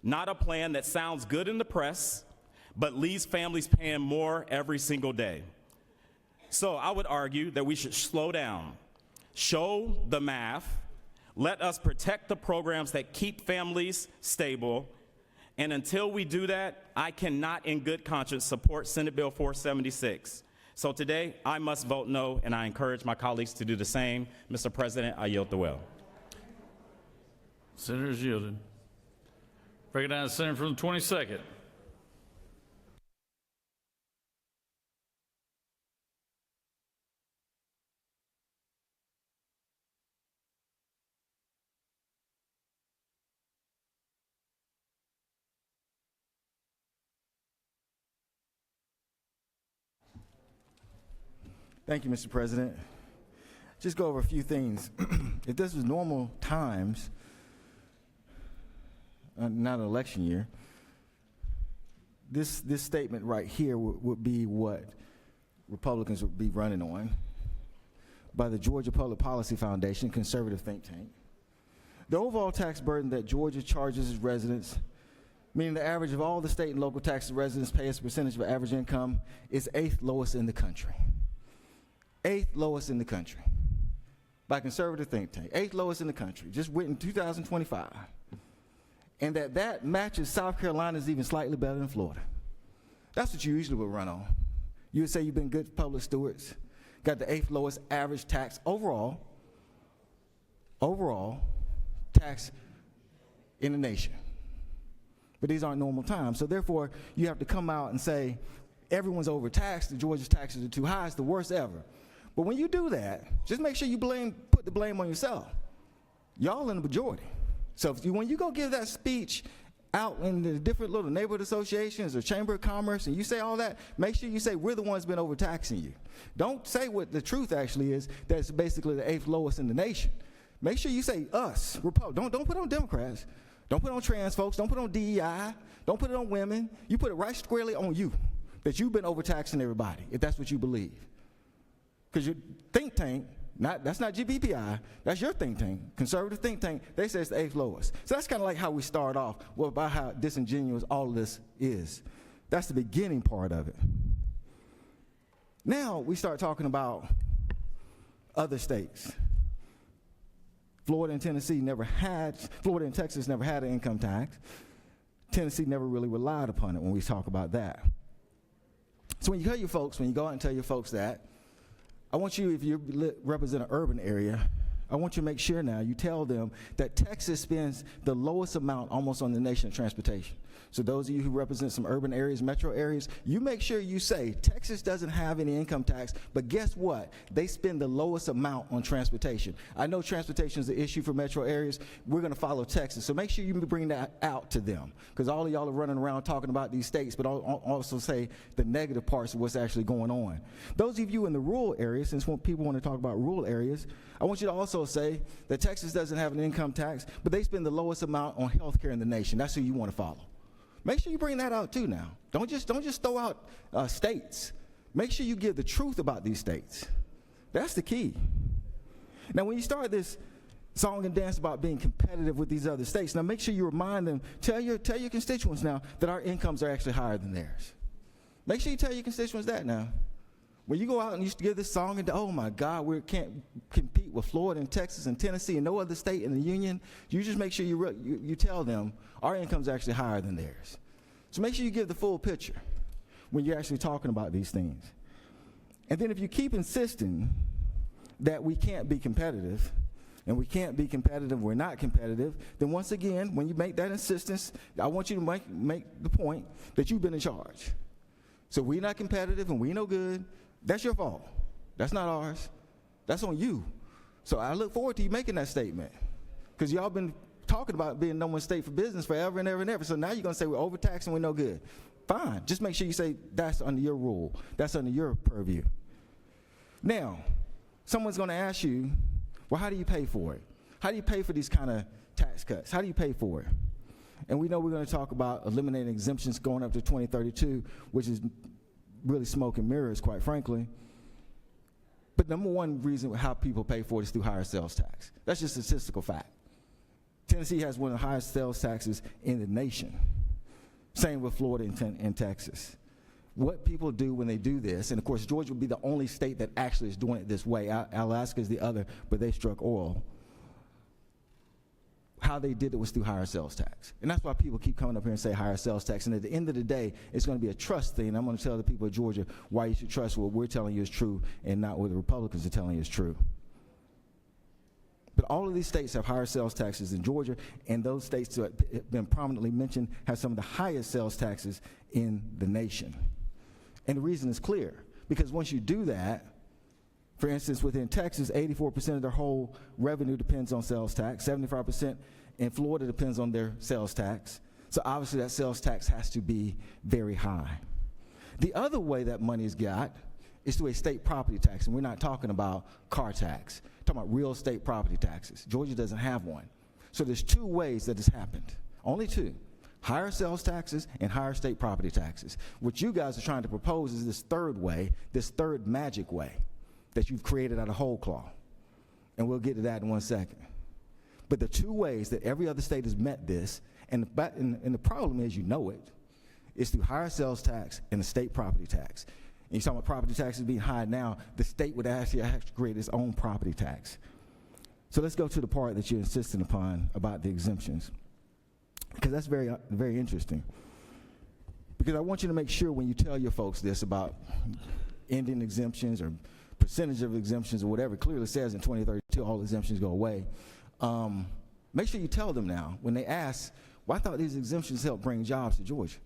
S8: not a plan that sounds good in the press, but leaves families paying more every single day. So I would argue that we should slow down, show the math, let us protect the programs that keep families stable, and until we do that, I cannot in good conscience support Senate Bill 476. So today, I must vote no, and I encourage my colleagues to do the same. Mr. President, I yield the will.
S1: Senator's yielded. Recognize the senator from the 22nd.
S9: Thank you, Mr. President. Just go over a few things. If this was normal times, not an election year, this statement right here would be what Republicans would be running on by the Georgia Public Policy Foundation, conservative think tank. The overall tax burden that Georgia charges its residents, meaning the average of all the state and local taxes residents pay as a percentage of average income, is 8th lowest in the country. 8th lowest in the country by conservative think tank. 8th lowest in the country, just went in 2025. And that matches South Carolina's even slightly better than Florida. That's what you usually would run on. You would say you've been good public stewards, got the 8th lowest average tax overall tax in the nation. But these aren't normal times. So therefore, you have to come out and say, everyone's overtaxed, the Georgia's taxes are too high, it's the worst ever. But when you do that, just make sure you put the blame on yourself. Y'all in the majority. So when you go give that speech out in the different little neighborhood associations or chamber of commerce and you say all that, make sure you say we're the ones been overtaxing you. Don't say what the truth actually is, that's basically the 8th lowest in the nation. Make sure you say us, Republicans. Don't put on Democrats. Don't put on trans folks. Don't put on DEI. Don't put it on women. You put it right squarely on you, that you've been overtaxing everybody, if that's what you believe. Because your think tank, that's not GBPI, that's your think tank, conservative think tank, they say it's the 8th lowest. So that's kind of like how we start off, about how disingenuous all of this is. That's the beginning part of it. Now we start talking about other states. Florida and Texas never had an income tax. Tennessee never really relied upon it when we talk about that. So when you go out and tell your folks that, I want you, if you represent an urban area, I want you to make sure now you tell them that Texas spends the lowest amount almost on the nation of transportation. So those of you who represent some urban areas, metro areas, you make sure you say Texas doesn't have any income tax, but guess what? They spend the lowest amount on transportation. I know transportation is an issue for metro areas. We're going to follow Texas. So make sure you bring that out to them, because all of y'all are running around talking about these states, but also say the negative parts of what's actually going on. Those of you in the rural areas, since people want to talk about rural areas, I want you to also say that Texas doesn't have an income tax, but they spend the lowest amount on health care in the nation. That's who you want to follow. Make sure you bring that out too now. Don't just throw out states. Make sure you give the truth about these states. That's the key. Now, when you start this song and dance about being competitive with these other states, now make sure you remind them, tell your constituents now that our incomes are actually higher than theirs. Make sure you tell your constituents that now. When you go out and you give this song and, oh my God, we can't compete with Florida and Texas and Tennessee and no other state in the union, you just make sure you tell them our income's actually higher than theirs. So make sure you give the full picture when you're actually talking about these things. And then if you keep insisting that we can't be competitive, and we can't be competitive, we're not competitive, then once again, when you make that insistence, I want you to make the point that you've been in charge. So we're not competitive and we no good. That's your fault. That's not ours. That's on you. So I look forward to you making that statement, because y'all been talking about being number one state for business forever and ever and ever. So now you're going to say we're overtaxed and we're no good. Fine. Just make sure you say that's under your rule. That's under your purview. Now, someone's going to ask you, well, how do you pay for it? How do you pay for these kind of tax cuts? How do you pay for it? And we know we're going to talk about eliminating exemptions going up to 2032, which is really smoke and mirrors, quite frankly. But number one reason how people pay for it is through higher sales tax. That's just a statistical fact. Tennessee has one of the highest sales taxes in the nation. Same with Florida and Texas. What people do when they do this, and of course Georgia will be the only state that actually is doing it this way. Alaska is the other, but they struck oil. How they did it was through higher sales tax. And that's why people keep coming up here and say higher sales tax. And at the end of the day, it's going to be a trust thing. I'm going to tell the people of Georgia why you should trust what we're telling you is true and not what the Republicans are telling you is true. But all of these states have higher sales taxes than Georgia, and those states that have been prominently mentioned have some of the highest sales taxes in the nation. And the reason is clear, because once you do that, for instance, within Texas, 84% of their whole revenue depends on sales tax. 75% in Florida depends on their sales tax. So obviously that sales tax has to be very high. The other way that money is got is through a state property tax, and we're not talking about car tax. We're talking about real estate property taxes. Georgia doesn't have one. So there's two ways that it's happened, only two. Higher sales taxes and higher state property taxes. What you guys are trying to propose is this third way, this third magic way that you've created out of whole cloth. And we'll get to that in 1 second. But the two ways that every other state has met this, and the problem is, you know it, is through higher sales tax and the state property tax. And you're talking about property taxes being high now, the state would actually have to create its own property tax. So let's go to the part that you're insisting upon about the exemptions, because that's very, very interesting. Because I want you to make sure when you tell your folks this about ending exemptions or percentage of exemptions or whatever, it clearly says in 2032 all exemptions go away. Make sure you tell them now when they ask, well, I thought these exemptions help bring jobs to Georgia.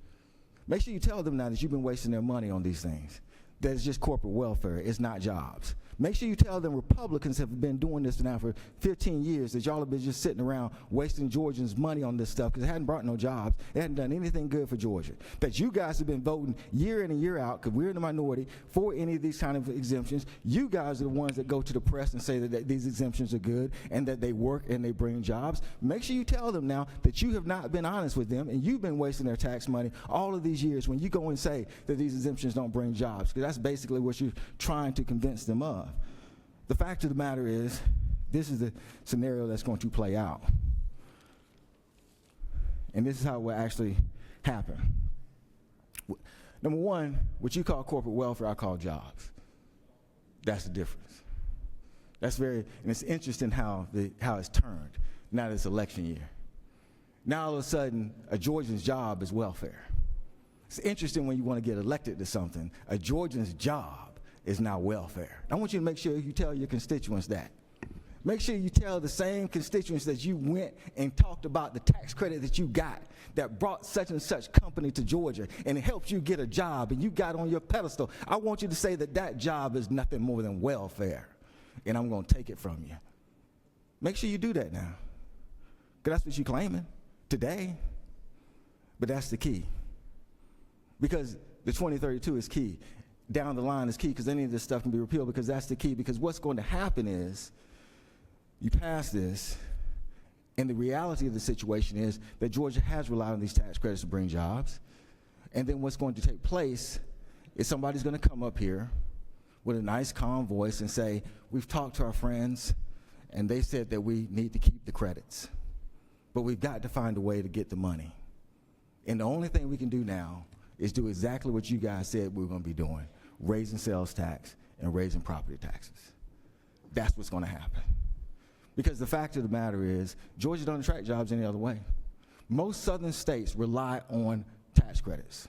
S9: Make sure you tell them now that you've been wasting their money on these things, that it's just corporate welfare, it's not jobs. Make sure you tell them Republicans have been doing this now for 15 years, that y'all have been just sitting around wasting Georgians' money on this stuff because it hadn't brought no jobs. It hadn't done anything good for Georgia. That you guys have been voting year in and year out, because we're in the minority, for any of these kind of exemptions. You guys are the ones that go to the press and say that these exemptions are good and that they work and they bring jobs. Make sure you tell them now that you have not been honest with them and you've been wasting their tax money all of these years when you go and say that these exemptions don't bring jobs, because that's basically what you're trying to convince them of. The fact of the matter is, this is the scenario that's going to play out. And this is how it will actually happen. Number one, what you call corporate welfare, I call jobs. That's the difference. That's and it's interesting how it's turned now that it's election year. Now all of a sudden, a Georgian's job is welfare. It's interesting when you want to get elected to something. A Georgian's job is now welfare. I want you to make sure you tell your constituents that. Make sure you tell the same constituents that you went and talked about the tax credit that you got that brought such and such company to Georgia and it helped you get a job and you got on your pedestal. I want you to say that that job is nothing more than welfare, and I'm going to take it from you. Make sure you do that now, because that's what you're claiming today. But that's the key, because the 2032 is key. Down the line is key, because any of this stuff can be repealed, because that's the key. Because what's going to happen is you pass this, and the reality of the situation is that Georgia has relied on these tax credits to bring jobs. And then what's going to take place is somebody's going to come up here with a nice, calm voice and say, we've talked to our friends, and they said that we need to keep the credits. But we've got to find a way to get the money. And the only thing we can do now is do exactly what you guys said we were going to be doing, raising sales tax and raising property taxes. That's what's going to happen. Because the fact of the matter is, Georgia don't attract jobs any other way. Most southern states rely on tax credits.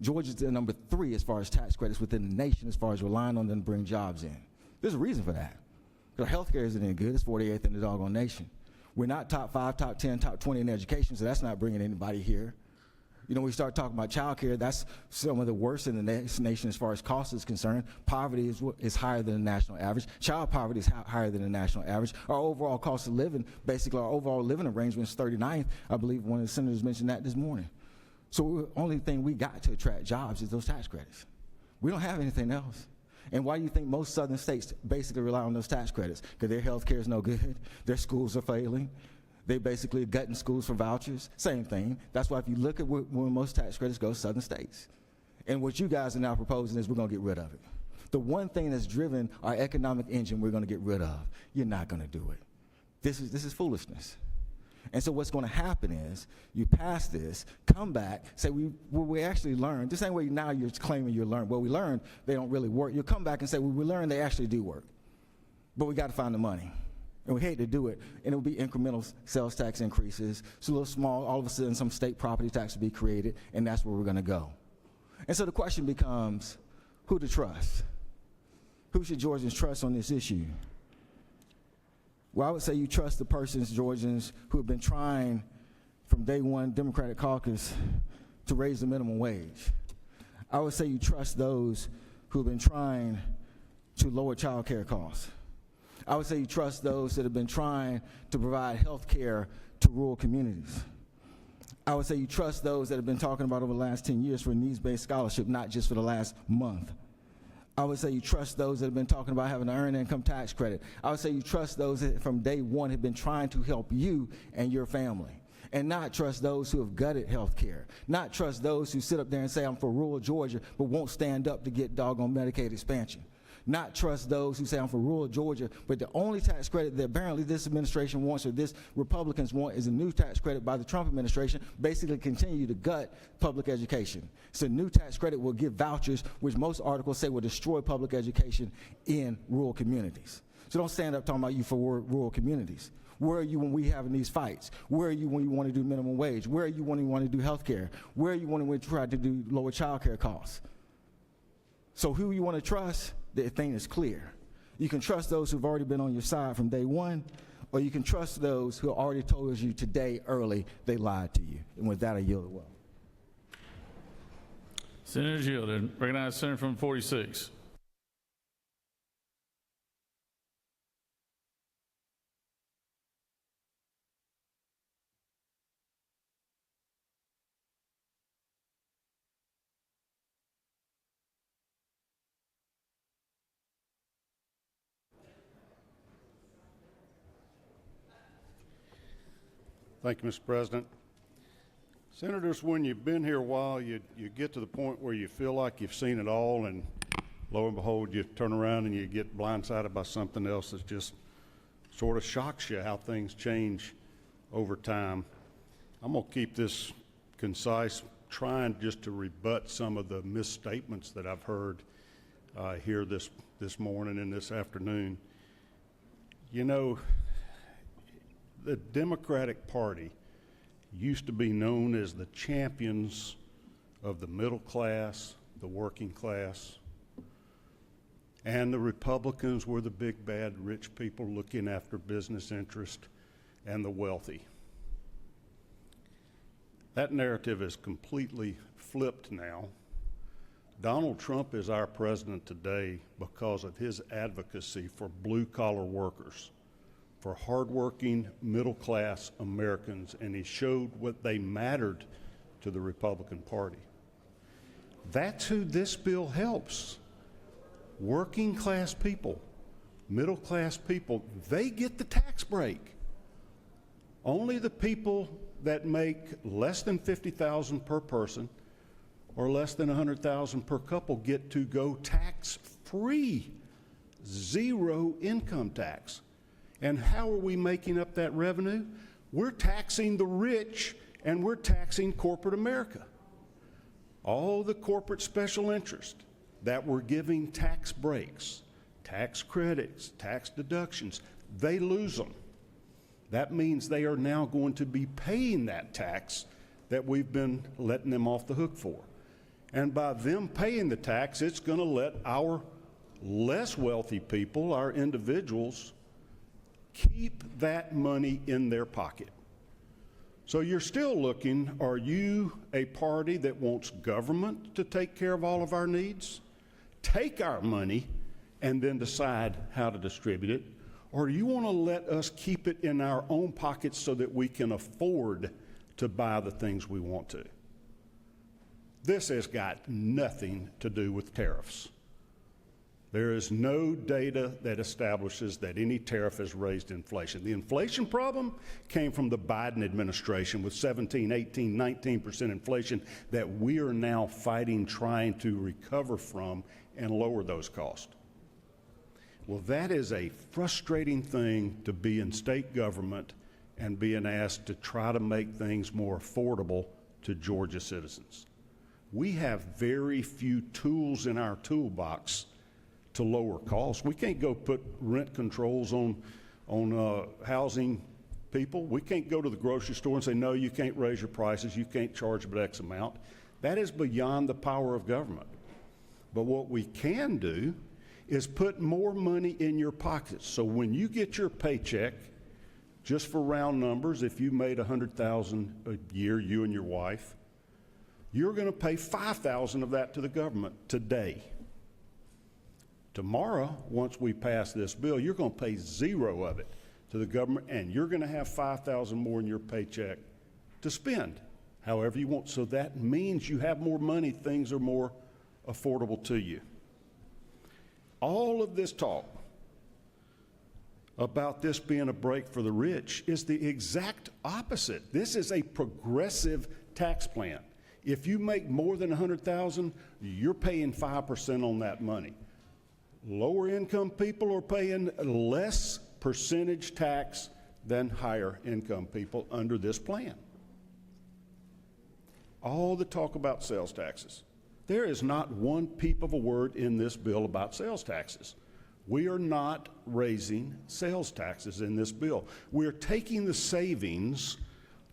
S9: Georgia's the number 3 as far as tax credits within the nation, as far as relying on them to bring jobs in. There's a reason for that. Because health care isn't any good. It's 48th in the doggone nation. We're not top 5, top 10, top 20 in education, so that's not bringing anybody here. You know, when we start talking about child care, that's some of the worst in the nation as far as cost is concerned. Poverty is higher than the national average. Child poverty is higher than the national average. Our overall cost of living, basically our overall living arrangement is 39th. I believe one of the senators mentioned that this morning. So the only thing we got to attract jobs is those tax credits. We don't have anything else. And why do you think most southern states basically rely on those tax credits? Because their health care is no good. Their schools are failing. They basically are gutting schools for vouchers. Same thing. That's why if you look at where most tax credits go, southern states. And what you guys are now proposing is we're going to get rid of it. The one thing that's driven our economic engine we're going to get rid of. You're not going to do it. This is foolishness. And so what's going to happen is you pass this, come back, say we actually learned. The same way now you're claiming you learned. Well, we learned they don't really work. You'll come back and say, well, we learned they actually do work. But we got to find the money. And we hate to do it, and it will be incremental sales tax increases. So a little small, all of a sudden some state property tax will be created, and that's where we're going to go. And so the question becomes, who to trust? Who should Georgians trust on this issue? Well, I would say you trust the persons, Georgians, who have been trying from day one, Democratic caucus, to raise the minimum wage. I would say you trust those who have been trying to lower child care costs. I would say you trust those that have been trying to provide health care to rural communities. I would say you trust those that have been talking about over the last 10 years for a needs-based scholarship, not just for the last month. I would say you trust those that have been talking about having an earned income tax credit. I would say you trust those that from day one have been trying to help you and your family, and not trust those who have gutted health care, not trust those who sit up there and say, I'm for rural Georgia, but won't stand up to get doggone Medicaid expansion. Not trust those who say I'm for rural Georgia, but the only tax credit that apparently this administration wants or this Republicans want is a new tax credit by the Trump administration, basically continue to gut public education. So a new tax credit will give vouchers, which most articles say will destroy public education in rural communities. So don't stand up talking about you for rural communities. Where are you when we having these fights? Where are you when you want to do minimum wage? Where are you when you want to do health care? Where are you when we try to do lower child care costs? So who you want to trust? The thing is clear. You can trust those who've already been on your side from day one, or you can trust those who already told you today early they lied to you. And with that, I yield the well.
S1: Senator's yielded. Recognize Senator from 46.
S10: Thank you, Mr. President. Senators, when you've been here a while, you get to the point where you feel like you've seen it all, and lo and behold, you turn around and you get blindsided by something else that just sort of shocks you how things change over time. I'm going to keep this concise, trying just to rebut some of the misstatements that I've heard here this morning and this afternoon. You know, the Democratic Party used to be known as the champions of the middle class, the working class. and the Republicans were the big bad rich people looking after business interest and the wealthy. That narrative is completely flipped now. Donald Trump is our president today because of his advocacy for blue-collar workers, for hardworking, middle-class Americans, and he showed what they mattered to the Republican Party. That's who this bill helps. Working-class people, middle-class people, they get the tax break. Only the people that make less than $50,000 per person or less than $100,000 per couple get to go tax-free, zero income tax. And how are we making up that revenue? We're taxing the rich and we're taxing corporate America. All the corporate special interest that we're giving tax breaks, tax credits, tax deductions, they lose them. That means they are now going to be paying that tax that we've been letting them off the hook for. And by them paying the tax, it's going to let our less wealthy people, our individuals, keep that money in their pocket. So you're still looking, are you a party that wants government to take care of all of our needs, take our money, and then decide how to distribute it? Or do you want to let us keep it in our own pockets so that we can afford to buy the things we want to? This has got nothing to do with tariffs. There is no data that establishes that any tariff has raised inflation. The inflation problem came from the Biden administration with 17, 18, 19% inflation that we are now fighting, trying to recover from and lower those costs. Well, that is a frustrating thing to be in state government and being asked to try to make things more affordable to Georgia citizens. We have very few tools in our toolbox to lower costs. We can't go put rent controls on housing people. We can't go to the grocery store and say, no, you can't raise your prices, you can't charge but X amount. That is beyond the power of government. But what we can do is put more money in your pockets. So when you get your paycheck, just for round numbers, if you made $100,000 a year, you and your wife, you're going to pay $5,000 of that to the government today. Tomorrow, once we pass this bill, you're going to pay zero of it to the government, and you're going to have $5,000 more in your paycheck to spend however you want. So that means you have more money, things are more affordable to you. All of this talk about this being a break for the rich is the exact opposite. This is a progressive tax plan. If you make more than $100,000, you're paying 5% on that money. Lower income people are paying less percentage tax than higher income people under this plan. All the talk about sales taxes. There is not one peep of a word in this bill about sales taxes. We are not raising sales taxes in this bill. We're taking the savings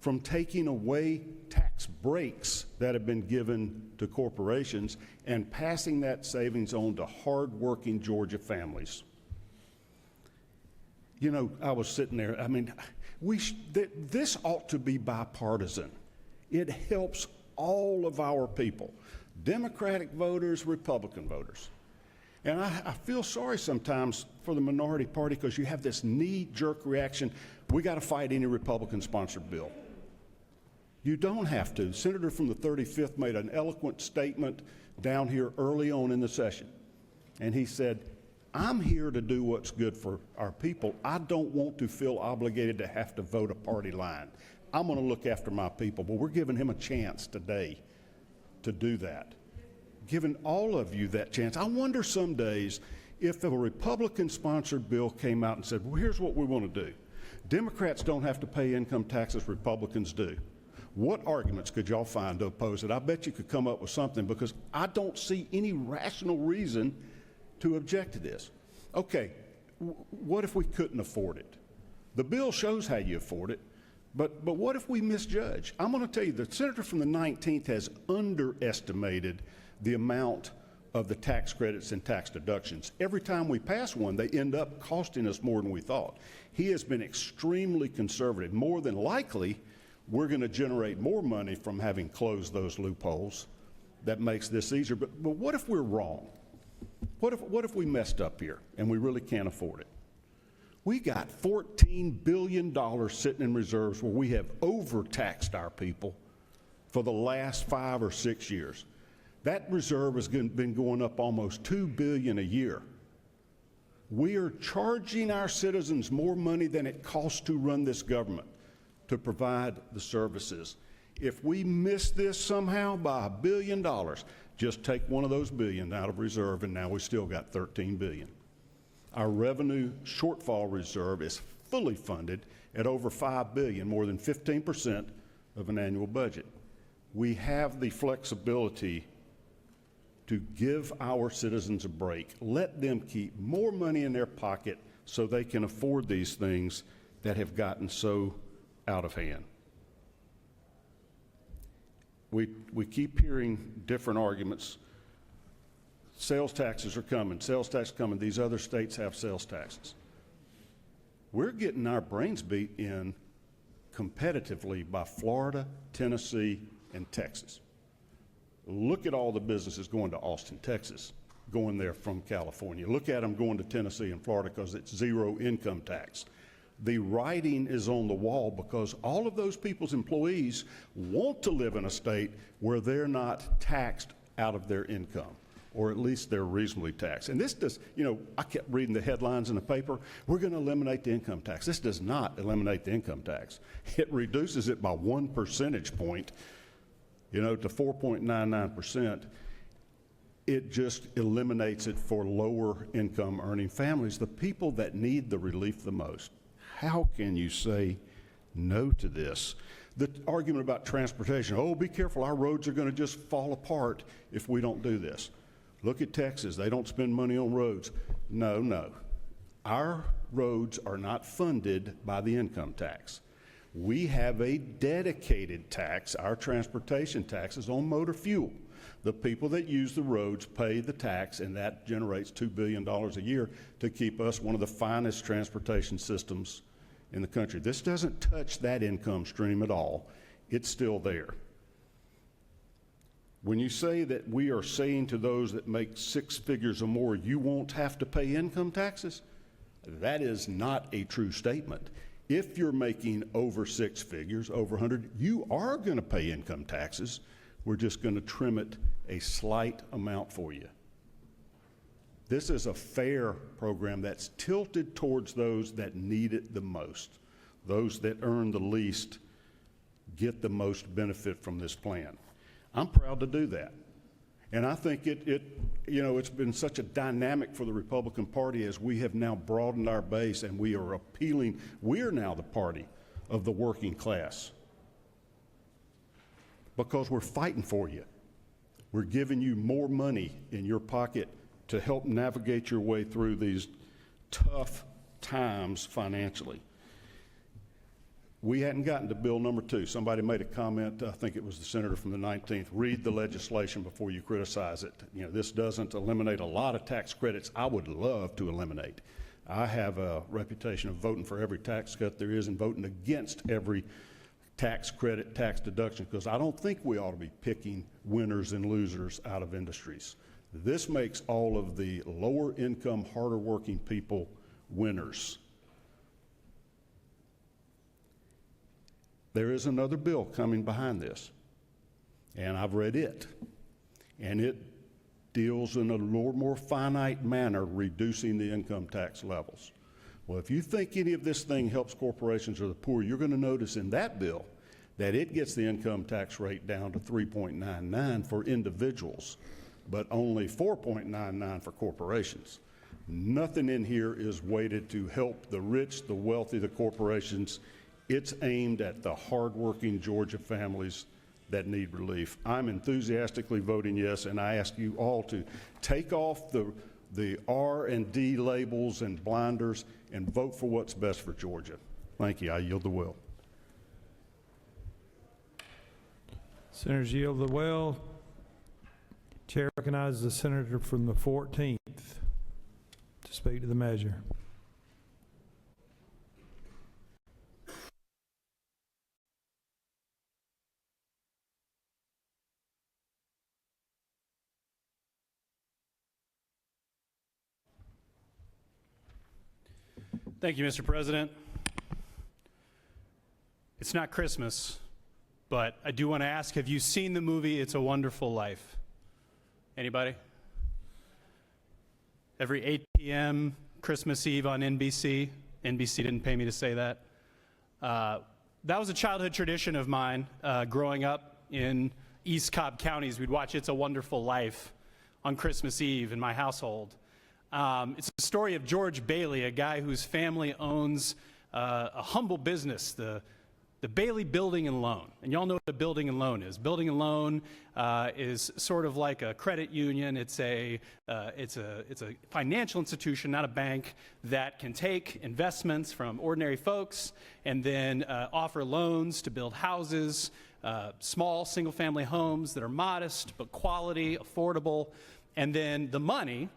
S10: from taking away tax breaks that have been given to corporations and passing that savings on to hardworking Georgia families. You know, I was sitting there, I mean, this ought to be bipartisan. It helps all of our people, Democratic voters, Republican voters. And I feel sorry sometimes for the minority party because you have this knee-jerk reaction, we got to fight any Republican-sponsored bill. You don't have to. The senator from the 35th made an eloquent statement down here early on in the session. And he said, I'm here to do what's good for our people. I don't want to feel obligated to have to vote a party line. I'm going to look after my people. But we're giving him a chance today to do that. Giving all of you that chance. I wonder some days if a Republican-sponsored bill came out and said, well, here's what we want to do. Democrats don't have to pay income taxes, Republicans do. What arguments could y'all find to oppose it? I bet you could come up with something because I don't see any rational reason to object to this. Okay, what if we couldn't afford it? The bill shows how you afford it, but what if we misjudge? I'm going to tell you, the senator from the 19th has underestimated the amount of the tax credits and tax deductions. Every time we pass one, they end up costing us more than we thought. He has been extremely conservative. More than likely, we're going to generate more money from having closed those loopholes. That makes this easier. But what if we're wrong? What if we messed up here and we really can't afford it? We got $14 billion sitting in reserves where we have overtaxed our people for the last 5 or 6 years. That reserve has been going up almost $2 billion a year. We are charging our citizens more money than it costs to run this government to provide the services. If we miss this somehow by $1 billion, just take one of those billion out of reserve and now we still got $13 billion. Our revenue shortfall reserve is fully funded at over $5 billion, more than 15% of an annual budget. We have the flexibility to give our citizens a break, let them keep more money in their pocket so they can afford these things that have gotten so out of hand. We keep hearing different arguments. Sales taxes are coming, sales tax coming. These other states have sales taxes. We're getting our brains beat in competitively by Florida, Tennessee, and Texas. Look at all the businesses going to Austin, Texas, going there from California. Look at them going to Tennessee and Florida because it's zero income tax. The writing is on the wall because all of those people's employees want to live in a state where they're not taxed out of their income, or at least they're reasonably taxed. And this does, I kept reading the headlines in the paper, we're going to eliminate the income tax. This does not eliminate the income tax. It reduces it by 1 percentage point, to 4.99%. It just eliminates it for lower income earning families, the people that need the relief the most. How can you say no to this? The argument about transportation, oh, be careful, our roads are going to just fall apart if we don't do this. Look at Texas, they don't spend money on roads. No. Our roads are not funded by the income tax. We have a dedicated tax, our transportation taxes on motor fuel. The people that use the roads pay the tax, and that generates $2 billion a year to keep us one of the finest transportation systems in the country. This doesn't touch that income stream at all. It's still there. When you say that we are saying to those that make 6 figures or more, you won't have to pay income taxes, that is not a true statement. If you're making over 6 figures, over 100, you are going to pay income taxes. We're just going to trim it a slight amount for you. This is a fair program that's tilted towards those that need it the most. Those that earn the least get the most benefit from this plan. I'm proud to do that. And I think it's been such a dynamic for the Republican Party as we have now broadened our base and we are appealing. We are now the party of the working class because we're fighting for you. We're giving you more money in your pocket to help navigate your way through these tough times financially. We hadn't gotten to bill number 2. Somebody made a comment, I think it was the senator from the 19th, read the legislation before you criticize it. This doesn't eliminate a lot of tax credits I would love to eliminate. I have a reputation of voting for every tax cut there is and voting against every tax credit, tax deduction, because I don't think we ought to be picking winners and losers out of industries. This makes all of the lower income, harder working people winners. There is another bill coming behind this, and I've read it, and it deals in a little more finite manner reducing the income tax levels. Well, if you think any of this thing helps corporations or the poor, you're going to notice in that bill that it gets the income tax rate down to 3.99 for individuals, but only 4.99 for corporations. Nothing in here is weighted to help the rich, the wealthy, the corporations. It's aimed at the hardworking Georgia families that need relief. I'm enthusiastically voting yes, and I ask you all to take off the R and D labels and blinders and vote for what's best for Georgia. Thank you. I yield the will.
S6: Senators yield the will. Chair recognizes the senator from the 14th to speak to the measure.
S11: Thank you, Mr. President. It's not Christmas, but I do want to ask, have you seen the movie It's a Wonderful Life? Anybody? Every 8 p.m. Christmas Eve on NBC. NBC didn't pay me to say that. That was a childhood tradition of mine growing up in East Cobb counties. We'd watch It's a Wonderful Life on Christmas Eve in my household. It's the story of George Bailey, a guy whose family owns a humble business, the Bailey Building and Loan. And y'all know what a building and loan is. Building and loan is sort of like a credit union. It's a financial institution, not a bank, that can take investments from ordinary folks and then offer loans to build houses, small single-family homes that are modest but quality, affordable, and then the money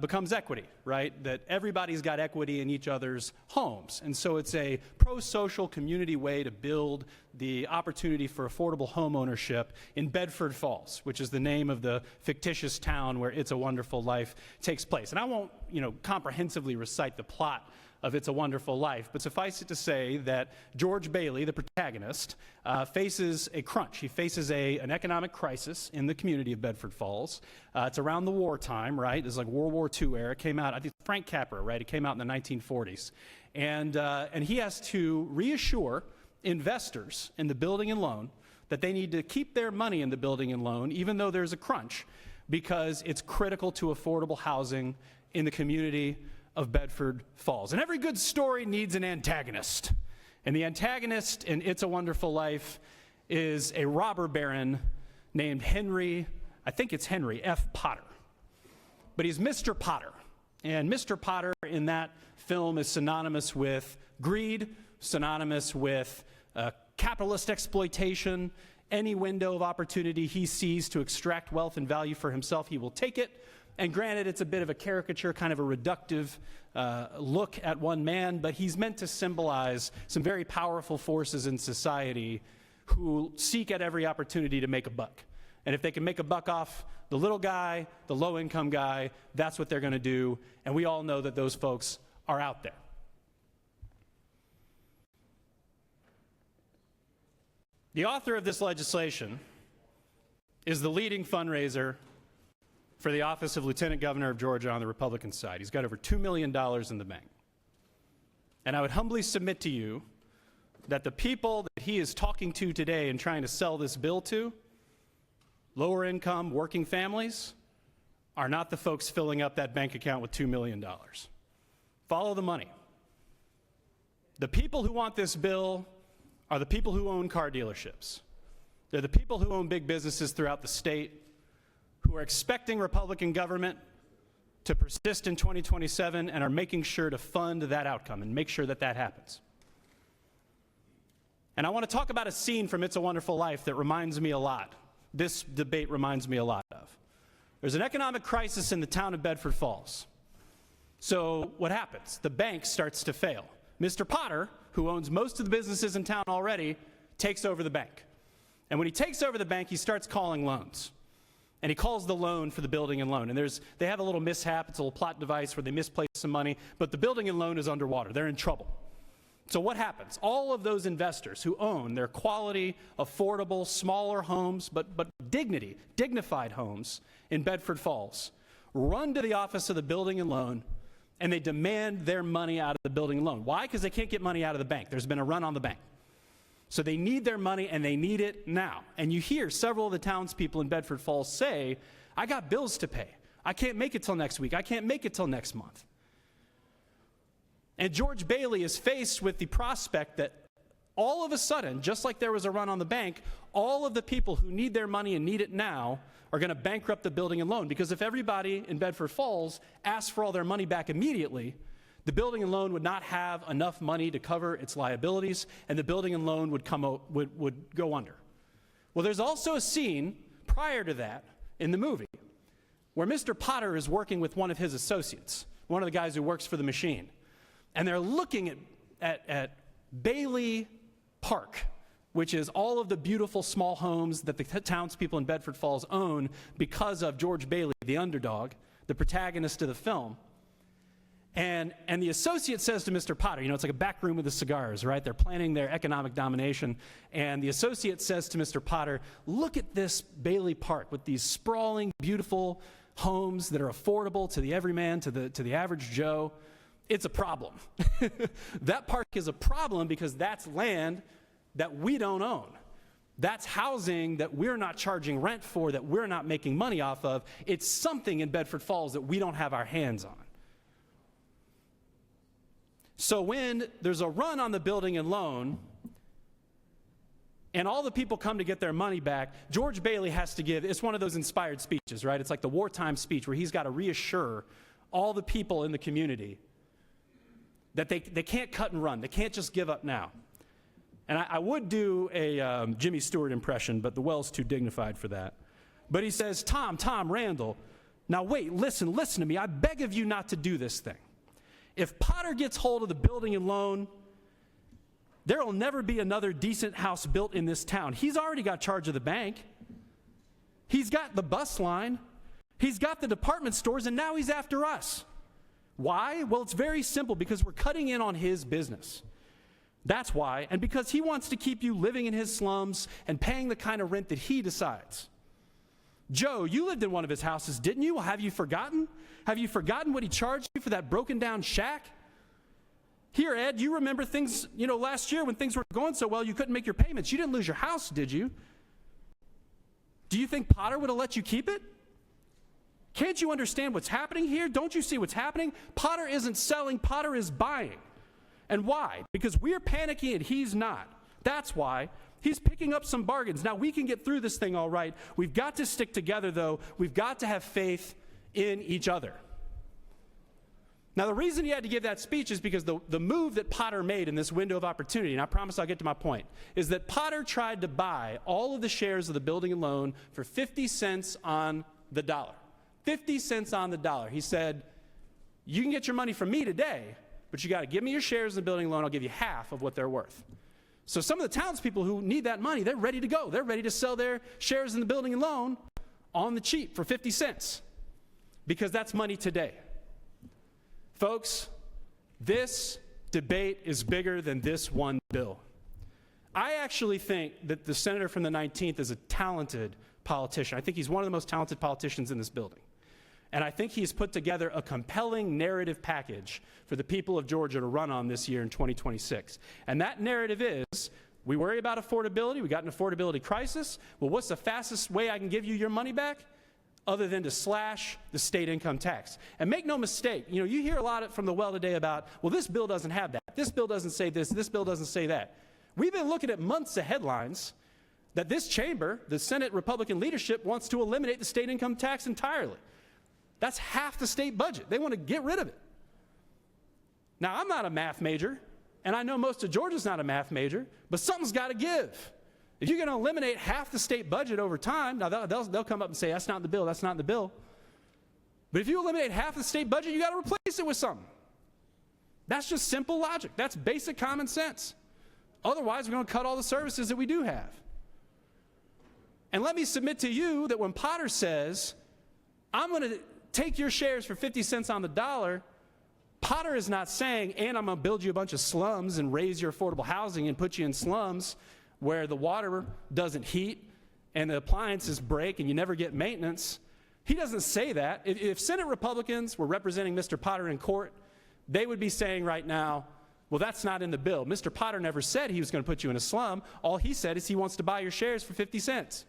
S11: becomes equity, right? That everybody's got equity in each other's homes. And so it's a pro-social community way to build the opportunity for affordable home ownership in Bedford Falls, which is the name of the fictitious town where It's a Wonderful Life takes place. And I won't, comprehensively recite the plot of It's a Wonderful Life, but suffice it to say that George Bailey, the protagonist, faces a crunch. He faces an economic crisis in the community of Bedford Falls. It's around the wartime, right? It's like World War II era. It came out, I think, Frank Capra, right? It came out in the 1940s. And he has to reassure investors in the building and loan that they need to keep their money in the building and loan, even though there's a crunch, because it's critical to affordable housing in the community of Bedford Falls. And every good story needs an antagonist. And the antagonist in It's a Wonderful Life is a robber baron named Henry F. Potter. But he's Mr. Potter. And Mr. Potter in that film is synonymous with greed, synonymous with capitalist exploitation. Any window of opportunity he sees to extract wealth and value for himself, he will take it. And granted, it's a bit of a caricature, kind of a reductive look at one man, but he's meant to symbolize some very powerful forces in society who seek at every opportunity to make a buck. And if they can make a buck off the little guy, the low-income guy, that's what they're going to do. And we all know that those folks are out there. The author of this legislation is the leading fundraiser for the office of Lieutenant Governor of Georgia on the Republican side. He's got over $2 million in the bank. And I would humbly submit to you that the people that he is talking to today and trying to sell this bill to, lower income, working families, are not the folks filling up that bank account with $2 million. Follow the money. The people who want this bill are the people who own car dealerships. They're the people who own big businesses throughout the state, who are expecting Republican government to persist in 2027 and are making sure to fund that outcome and make sure that that happens. And I want to talk about a scene from It's a Wonderful Life that reminds me a lot. This debate reminds me a lot of. There's an economic crisis in the town of Bedford Falls. So what happens? The bank starts to fail. Mr. Potter, who owns most of the businesses in town already, takes over the bank. And when he takes over the bank, he starts calling loans. And he calls the loan for the building and loan. And they have a little mishap. It's a little plot device where they misplace some money, but the building and loan is underwater. They're in trouble. So what happens? All of those investors who own their quality, affordable, smaller homes, but dignified homes in Bedford Falls, run to the office of the building and loan, and they demand their money out of the building and loan. Why? Because they can't get money out of the bank. There's been a run on the bank. So they need their money, and they need it now. And you hear several of the townspeople in Bedford Falls say, I got bills to pay. I can't make it till next week. I can't make it till next month. And George Bailey is faced with the prospect that all of a sudden, just like there was a run on the bank, all of the people who need their money and need it now are going to bankrupt the building and loan. Because if everybody in Bedford Falls asked for all their money back immediately, the building and loan would not have enough money to cover its liabilities, and the building and loan would go under. Well, there's also a scene prior to that in the movie, where Mr. Potter is working with one of his associates, one of the guys who works for the machine. And they're looking at Bailey Park, which is all of the beautiful small homes that the townspeople in Bedford Falls own because of George Bailey, the underdog, the protagonist of the film. And the associate says to Mr. Potter, you know, it's like a back room with the cigars, right? They're planning their economic domination. And the associate says to Mr. Potter, look at this Bailey Park with these sprawling, beautiful homes that are affordable to the everyman, to the average Joe. It's a problem. That park is a problem because that's land that we don't own. That's housing that we're not charging rent for, that we're not making money off of. It's something in Bedford Falls that we don't have our hands on. So when there's a run on the building and loan, and all the people come to get their money back, George Bailey has to give, it's one of those inspired speeches, right? It's like the wartime speech where he's got to reassure all the people in the community that they can't cut and run. They can't just give up now. And I would do a Jimmy Stewart impression, but the well's too dignified for that. But he says, Tom, Randall, now wait, listen to me. I beg of you not to do this thing. If Potter gets hold of the building and loan, there will never be another decent house built in this town. He's already got charge of the bank. He's got the bus line. He's got the department stores, and now he's after us. Why? Well, it's very simple, because we're cutting in on his business. That's why, and because he wants to keep you living in his slums and paying the kind of rent that he decides. Joe, you lived in one of his houses, didn't you? Well, have you forgotten? Have you forgotten what he charged you for that broken down shack? Here, Ed, you remember things, last year when things were going so well, you couldn't make your payments. You didn't lose your house, did you? Do you think Potter would have let you keep it? Can't you understand what's happening here? Don't you see what's happening? Potter isn't selling, Potter is buying. And why? Because we're panicking and he's not. That's why. He's picking up some bargains. Now, we can get through this thing all right. We've got to stick together, though. We've got to have faith in each other. Now, the reason he had to give that speech is because the move that Potter made in this window of opportunity, and I promise I'll get to my point, is that Potter tried to buy all of the shares of the building and loan for 50 cents on the dollar. 50 cents on the dollar. He said, you can get your money from me today, but you got to give me your shares in the building loan. I'll give you half of what they're worth. So some of the townspeople who need that money, they're ready to go. They're ready to sell their shares in the building and loan on the cheap for 50 cents because that's money today. Folks, this debate is bigger than this one bill. I actually think that the senator from the 19th is a talented politician. I think he's one of the most talented politicians in this building. And I think he's put together a compelling narrative package for the people of Georgia to run on this year in 2026. And that narrative is, we worry about affordability, we got an affordability crisis. Well, what's the fastest way I can give you your money back? Other than to slash the state income tax. And make no mistake, you hear a lot from the well today about, well, this bill doesn't have that. This bill doesn't say this bill doesn't say that. We've been looking at months of headlines that this chamber, the Senate Republican leadership, wants to eliminate the state income tax entirely. That's half the state budget. They want to get rid of it. Now, I'm not a math major, and I know most of Georgia's not a math major, but something's got to give. If you're going to eliminate half the state budget over time, now they'll come up and say, that's not in the bill, that's not in the bill. But if you eliminate half the state budget, you got to replace it with something. That's just simple logic. That's basic common sense. Otherwise, we're going to cut all the services that we do have. And let me submit to you that when Potter says, I'm going to take your shares for 50 cents on the dollar, Potter is not saying, and I'm going to build you a bunch of slums and raise your affordable housing and put you in slums where the water doesn't heat and the appliances break and you never get maintenance. He doesn't say that. If Senate Republicans were representing Mr. Potter in court, they would be saying right now, well, that's not in the bill. Mr. Potter never said he was going to put you in a slum. All he said is he wants to buy your shares for 50 cents.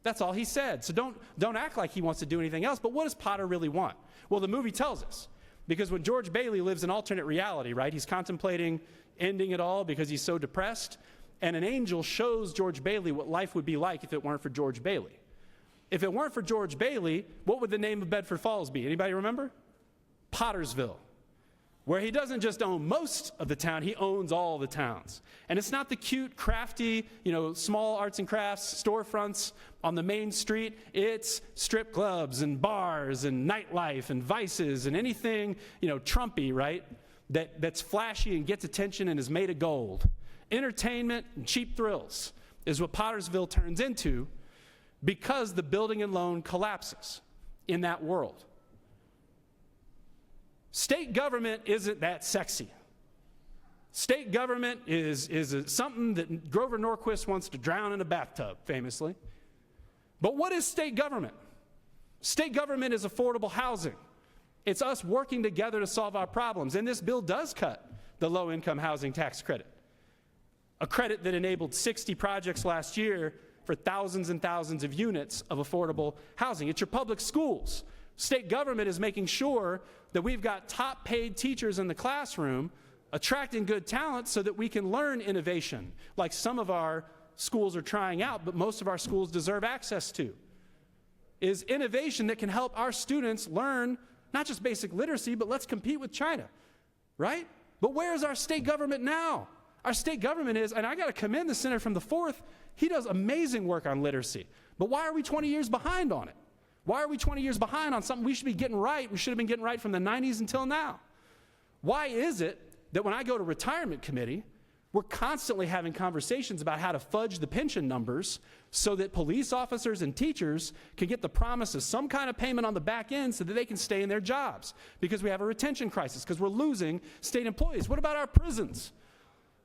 S11: That's all he said. So don't act like he wants to do anything else. But what does Potter really want? Well, the movie tells us. Because when George Bailey lives an alternate reality, right, he's contemplating ending it all because he's so depressed. And an angel shows George Bailey what life would be like if it weren't for George Bailey. If it weren't for George Bailey, what would the name of Bedford Falls be? Anybody remember? Pottersville. where he doesn't just own most of the town, he owns all the towns. And it's not the cute, crafty, small arts and crafts storefronts on the main street. It's strip clubs and bars and nightlife and vices and anything, Trumpy, right? That's flashy and gets attention and is made of gold. Entertainment and cheap thrills is what Pottersville turns into because the building and loan collapses in that world. State government isn't that sexy. State government is something that Grover Norquist wants to drown in a bathtub, famously. But what is state government? State government is affordable housing. It's us working together to solve our problems. And this bill does cut the low-income housing tax credit, a credit that enabled 60 projects last year for thousands and thousands of units of affordable housing. It's your public schools. State government is making sure that we've got top paid teachers in the classroom attracting good talent so that we can learn innovation, like some of our schools are trying out, but most of our schools deserve access to, is innovation that can help our students learn not just basic literacy, but let's compete with China, right? But where is our state government now? Our state government is, and I got to commend the senator from the 4th, he does amazing work on literacy. But why are we 20 years behind on it? Why are we 20 years behind on something we should be getting right? We should have been getting right from the 90s until now. Why is it that when I go to retirement committee, we're constantly having conversations about how to fudge the pension numbers so that police officers and teachers can get the promise of some kind of payment on the back end so that they can stay in their jobs? Because we have a retention crisis, because we're losing state employees. What about our prisons,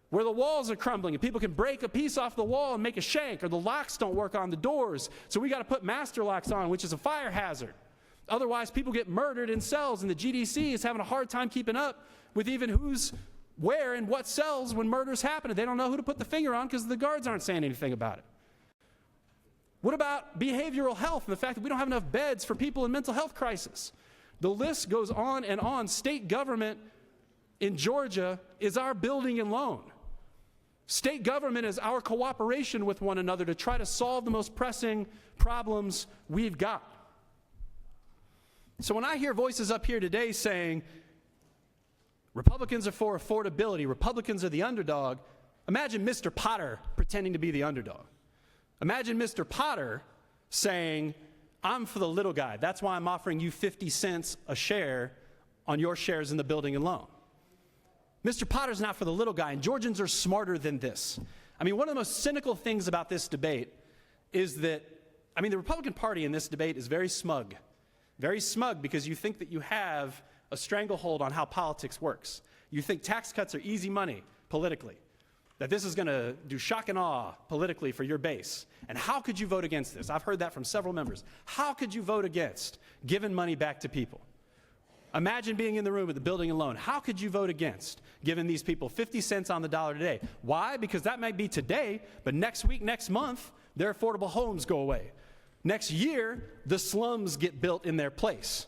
S11: where the walls are crumbling and people can break a piece off the wall and make a shank, or the locks don't work on the doors, so we got to put master locks on, which is a fire hazard. Otherwise, people get murdered in cells, and the GDC is having a hard time keeping up with even who's where and what cells when murders happen. They don't know who to put the finger on because the guards aren't saying anything about it. What about behavioral health and the fact that we don't have enough beds for people in mental health crisis? The list goes on and on. State government in Georgia is our building and loan. State government is our cooperation with one another to try to solve the most pressing problems we've got. So when I hear voices up here today saying, Republicans are for affordability, Republicans are the underdog, imagine Mr. Potter pretending to be the underdog. Imagine Mr. Potter saying, I'm for the little guy. That's why I'm offering you 50 cents a share on your shares in the building and loan. Mr. Potter's not for the little guy, and Georgians are smarter than this. I mean, one of the most cynical things about this debate is that, the Republican Party in this debate is very smug because you think that you have a stranglehold on how politics works. You think tax cuts are easy money politically, that this is going to do shock and awe politically for your base. And how could you vote against this? I've heard that from several members. How could you vote against giving money back to people? Imagine being in the room at the building and loan. How could you vote against giving these people 50 cents on the dollar today? Why? Because that might be today, but next week, next month, their affordable homes go away. Next year, the slums get built in their place.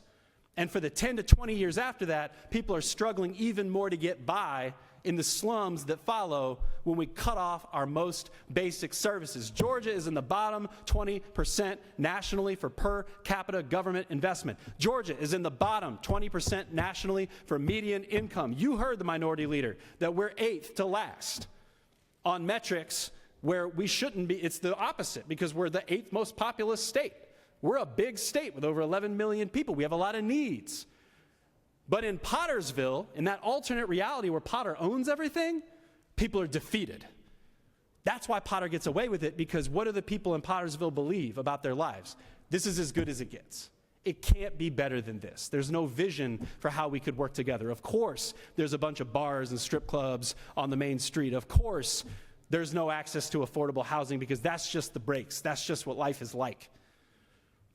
S11: And for the 10 to 20 years after that, people are struggling even more to get by in the slums that follow when we cut off our most basic services. Georgia is in the bottom 20% nationally for per capita government investment. Georgia is in the bottom 20% nationally for median income. You heard the minority leader that we're 8th to last on metrics where we shouldn't be. It's the opposite because we're the 8th most populous state. We're a big state with over 11 million people. We have a lot of needs. But in Pottersville, in that alternate reality where Potter owns everything, people are defeated. That's why Potter gets away with it, because what do the people in Pottersville believe about their lives? This is as good as it gets. It can't be better than this. There's no vision for how we could work together. Of course, there's a bunch of bars and strip clubs on the main street. Of course, there's no access to affordable housing because that's just the breaks. That's just what life is like.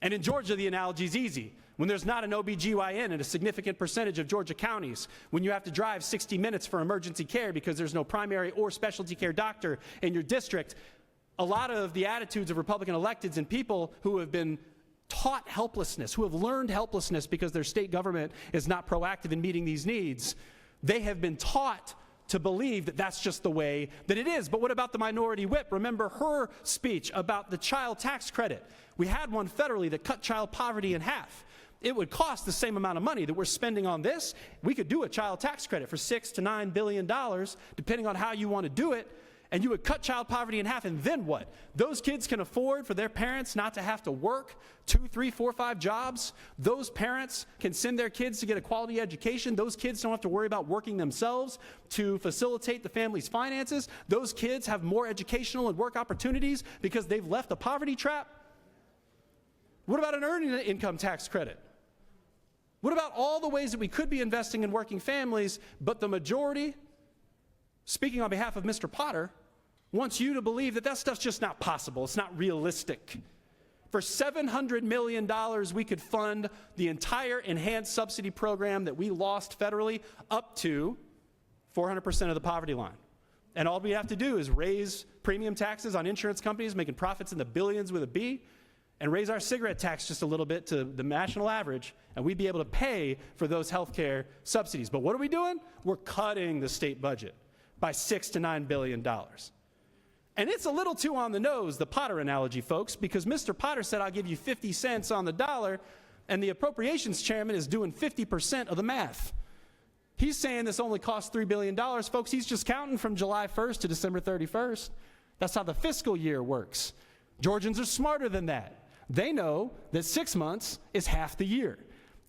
S11: And in Georgia, the analogy is easy. When there's not an OBGYN in a significant percentage of Georgia counties, when you have to drive 60 minutes for emergency care because there's no primary or specialty care doctor in your district, a lot of the attitudes of Republican electeds and people who have been taught helplessness, who have learned helplessness because their state government is not proactive in meeting these needs, they have been taught to believe that that's just the way that it is. But what about the minority whip? Remember her speech about the child tax credit. We had one federally that cut child poverty in half. it would cost the same amount of money that we're spending on this. We could do a child tax credit for $6 to $9 billion, depending on how you want to do it, and you would cut child poverty in half, and then what? Those kids can afford for their parents not to have to work 2, 3, 4, 5 jobs. Those parents can send their kids to get a quality education. Those kids don't have to worry about working themselves to facilitate the family's finances. Those kids have more educational and work opportunities because they've left the poverty trap. What about an earned income tax credit? What about all the ways that we could be investing in working families, but the majority, speaking on behalf of Mr. Potter, wants you to believe that that stuff's just not possible. It's not realistic. For $700 million, we could fund the entire enhanced subsidy program that we lost federally up to 400% of the poverty line. And all we have to do is raise premium taxes on insurance companies making profits in the billions with a B, and raise our cigarette tax just a little bit to the national average, and we'd be able to pay for those health care subsidies. But what are we doing? We're cutting the state budget by $6 to $9 billion. And it's a little too on the nose, the Potter analogy, folks, because Mr. Potter said, I'll give you 50 cents on the dollar, and the appropriations chairman is doing 50% of the math. He's saying this only costs $3 billion. Folks, he's just counting from July 1st to December 31st. That's how the fiscal year works. Georgians are smarter than that. They know that 6 months is half the year.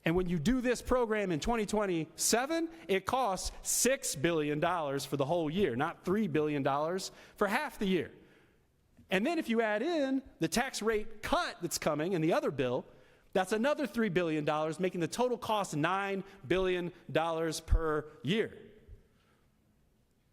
S11: And when you do this program in 2027, it costs $6 billion for the whole year, not $3 billion for half the year. And then if you add in the tax rate cut that's coming in the other bill, that's another $3 billion, making the total cost $9 billion per year.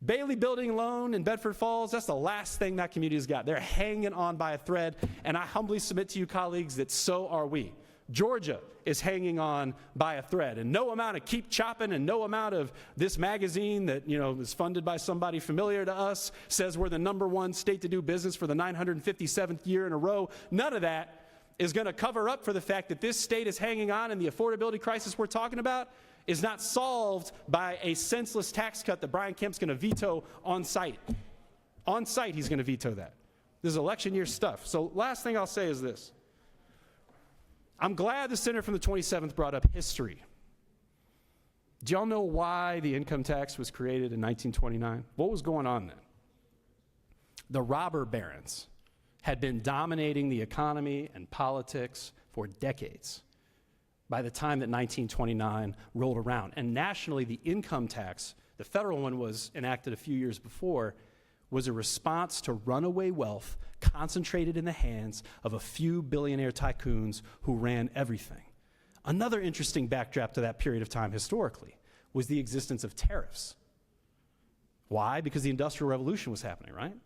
S11: Bailey Building Loan in Bedford Falls, that's the last thing that community has got. They're hanging on by a thread, and I humbly submit to you, colleagues, that so are we. Georgia is hanging on by a thread, and no amount of keep chopping and no amount of this magazine that, is funded by somebody familiar to us says we're the #1 state to do business for the 957th year in a row. None of that is going to cover up for the fact that this state is hanging on, and the affordability crisis we're talking about is not solved by a senseless tax cut that Brian Kemp's going to veto on site. On site, he's going to veto that. This is election year stuff. So last thing I'll say is this. I'm glad the senator from the 27th brought up history. Do y'all know why the income tax was created in 1929? What was going on then? The robber barons had been dominating the economy and politics for decades by the time that 1929 rolled around. And nationally, the income tax, the federal one was enacted a few years before, was a response to runaway wealth concentrated in the hands of a few billionaire tycoons who ran everything. Another interesting backdrop to that period of time historically was the existence of tariffs. Why? Because the Industrial Revolution was happening, right?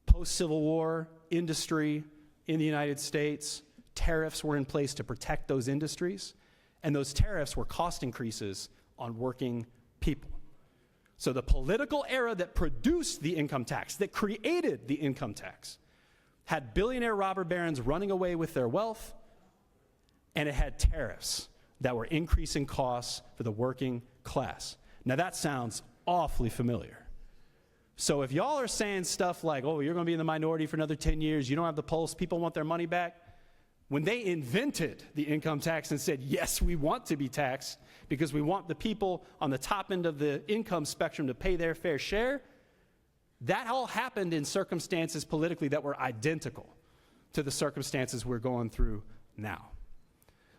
S11: Post-Civil War industry in the United States, tariffs were in place to protect those industries, and those tariffs were cost increases on working people. So the political era that produced the income tax, that created the income tax, had billionaire robber barons running away with their wealth, and it had tariffs that were increasing costs for the working class. Now that sounds awfully familiar. So if y'all are saying stuff like, oh, you're going to be in the minority for another 10 years, you don't have the pulse, people want their money back, when they invented the income tax and said, yes, we want to be taxed because we want the people on the top end of the income spectrum to pay their fair share, that all happened in circumstances politically that were identical to the circumstances we're going through now.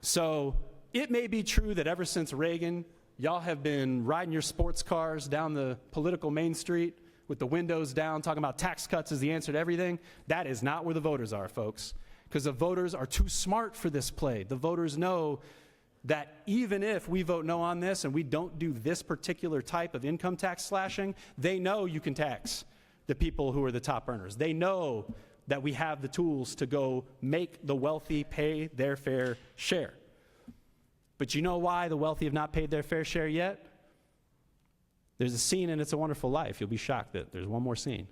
S11: So it may be true that ever since Reagan, y'all have been riding your sports cars down the political main street with the windows down, talking about tax cuts as the answer to everything. That is not where the voters are, folks, because the voters are too smart for this play. The voters know that even if we vote no on this and we don't do this particular type of income tax slashing, they know you can tax the people who are the top earners. They know that we have the tools to go make the wealthy pay their fair share. But you know why the wealthy have not paid their fair share yet? There's a scene in It's a Wonderful Life. You'll be shocked that there's one more scene